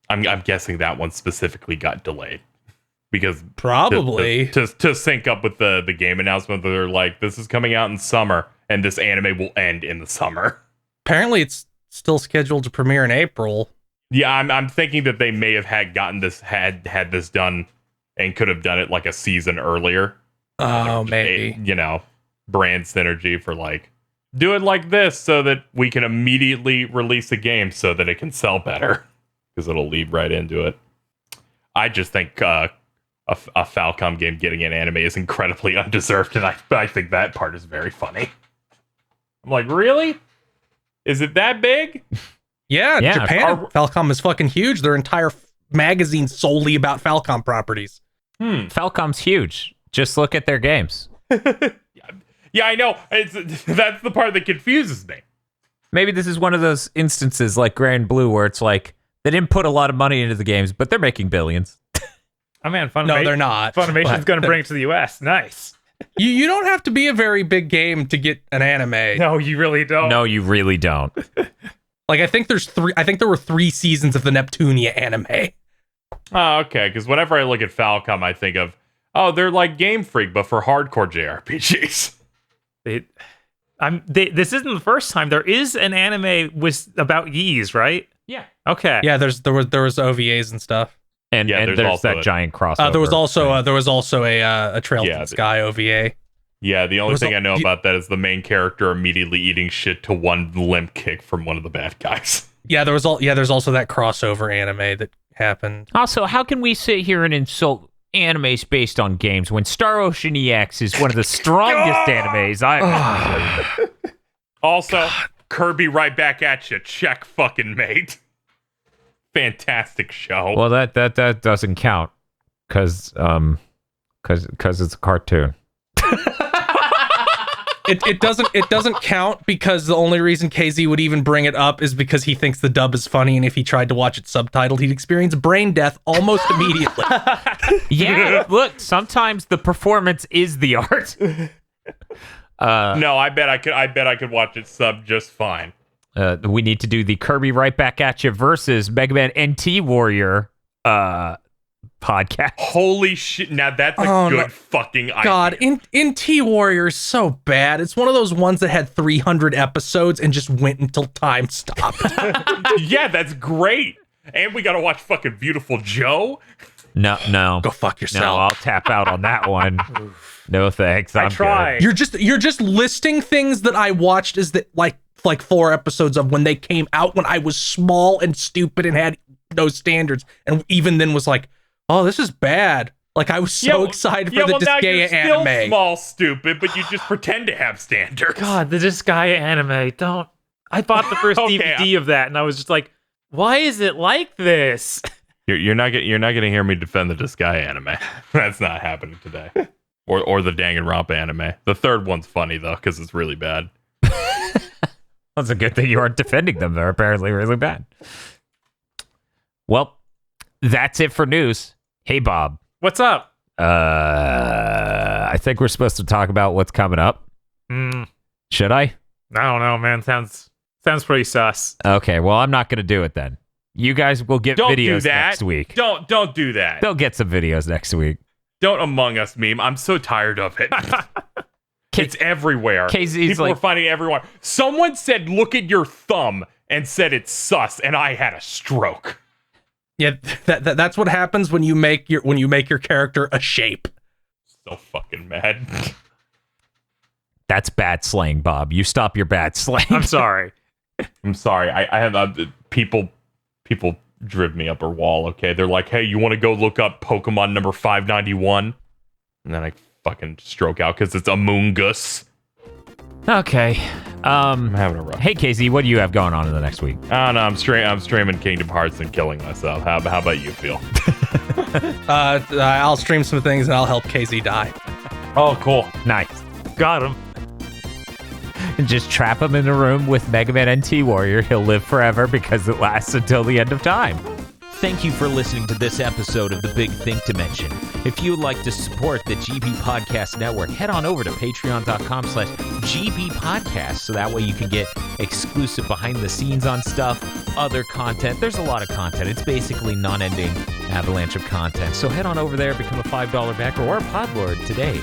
I'm guessing that one specifically got delayed because Probably to sync up with the game announcement. They're like, this is coming out in summer, and this anime will end in the summer. apparently it's still scheduled to premiere in April. Yeah, I'm thinking that they may have had this done and could have done it like a season earlier. Oh, maybe. Brand synergy for like, do it like this so that we can immediately release a game so that it can sell better because it'll lead right into it. I just think a Falcom game getting an anime is incredibly undeserved, and I think that part is very funny. I'm like, really? Is it that big? Yeah, Japan. Falcom is fucking huge. Their entire magazine solely about Falcom properties. Falcom's huge. Just look at their games. Yeah, I know. That's the part that confuses me. Maybe this is one of those instances like Grand Blue where it's like they didn't put a lot of money into the games, but they're making billions. Oh man, Funimation. No, they're not. Funimation's going to bring it to the US. Nice. You don't have to be a very big game to get an anime. No, you really don't. No, you really don't. Like I think there were 3 seasons of the Neptunia anime. Oh, okay. Because whenever I look at Falcom, I think of, they're like Game Freak, but for hardcore JRPGs. This isn't the first time. There is an anime about Ys, right? Yeah. Okay. Yeah, there was OVAs and stuff. And there's also that giant crossover. There was also a Trail to the Sky OVA. Yeah, the only thing I know about that is the main character immediately eating shit to one limp kick from one of the bad guys. Yeah, there's also that crossover anime that happened. Also, how can we sit here and insult animes based on games when Star Ocean EX is one of the strongest animes I've Also, Kirby right back at you. Check fucking mate. Fantastic show. Well, that doesn't count because it's a cartoon. It doesn't count because the only reason KZ would even bring it up is because he thinks the dub is funny, and if he tried to watch it subtitled, he'd experience brain death almost immediately. Yeah, look, sometimes the performance is the art. No, I bet I could watch it sub just fine. We need to do the Kirby Right Back at You versus Mega Man NT Warrior podcast. Holy shit! Now that's a good fucking idea. God, NT Warrior is so bad. It's one of those ones that had 300 episodes and just went until time stopped. Yeah, that's great. And we gotta watch fucking Beautiful Joe. No. Go fuck yourself. No, I'll tap out on that one. No thanks. I'm tried. good. You're just listing things that I watched as that like 4 episodes of when they came out when I was small and stupid and had no standards, and even then was like, oh, this is bad. Like I was so excited for the Disgaea anime. Still small, stupid, but you just pretend to have standards. God, the Disgaea anime. Don't. I bought the first DVD of that, and I was just like, why is it like this? You're not gonna hear me defend the Disgaea anime. That's not happening today. Or the Danganronpa anime. The third one's funny though, because it's really bad. That's a good thing you aren't defending them. They're apparently really bad. Well, that's it for news. Hey, Bob. What's up? I think we're supposed to talk about what's coming up. Should I? I don't know, man. Sounds pretty sus. Okay, well, I'm not going to do it then. You guys will get videos next week. Don't do that. They'll get some videos next week. Don't Among Us meme. I'm so tired of it. It's everywhere. People are finding it everywhere. Someone said, "Look at your thumb," and said it's sus, and I had a stroke. Yeah, that's what happens when you make your character a shape. So fucking mad. That's bad slang, Bob. You stop your bad slang. I'm sorry. I'm sorry. I have people driven me up a wall. Okay, they're like, "Hey, you want to go look up Pokemon number 591?" And then I fucking stroke out because it's Among Us. Okay. I'm having a rough. Hey, KZ, what do you have going on in the next week? Oh no, I'm streaming Kingdom Hearts and killing myself. How about you feel? I'll stream some things and I'll help KZ die. Oh, cool. Nice. Got him. and just trap him in a room with Mega Man NT Warrior. He'll live forever because it lasts until the end of time. Thank you for listening to this episode of the Big Think Dimension. If you would like to support the GB Podcast Network, head on over to patreon.com/GB Podcast so that way you can get exclusive behind the scenes on stuff, other content. There's a lot of content. It's basically non-ending avalanche of content. So head on over there, become a $5 backer or a Podlord today.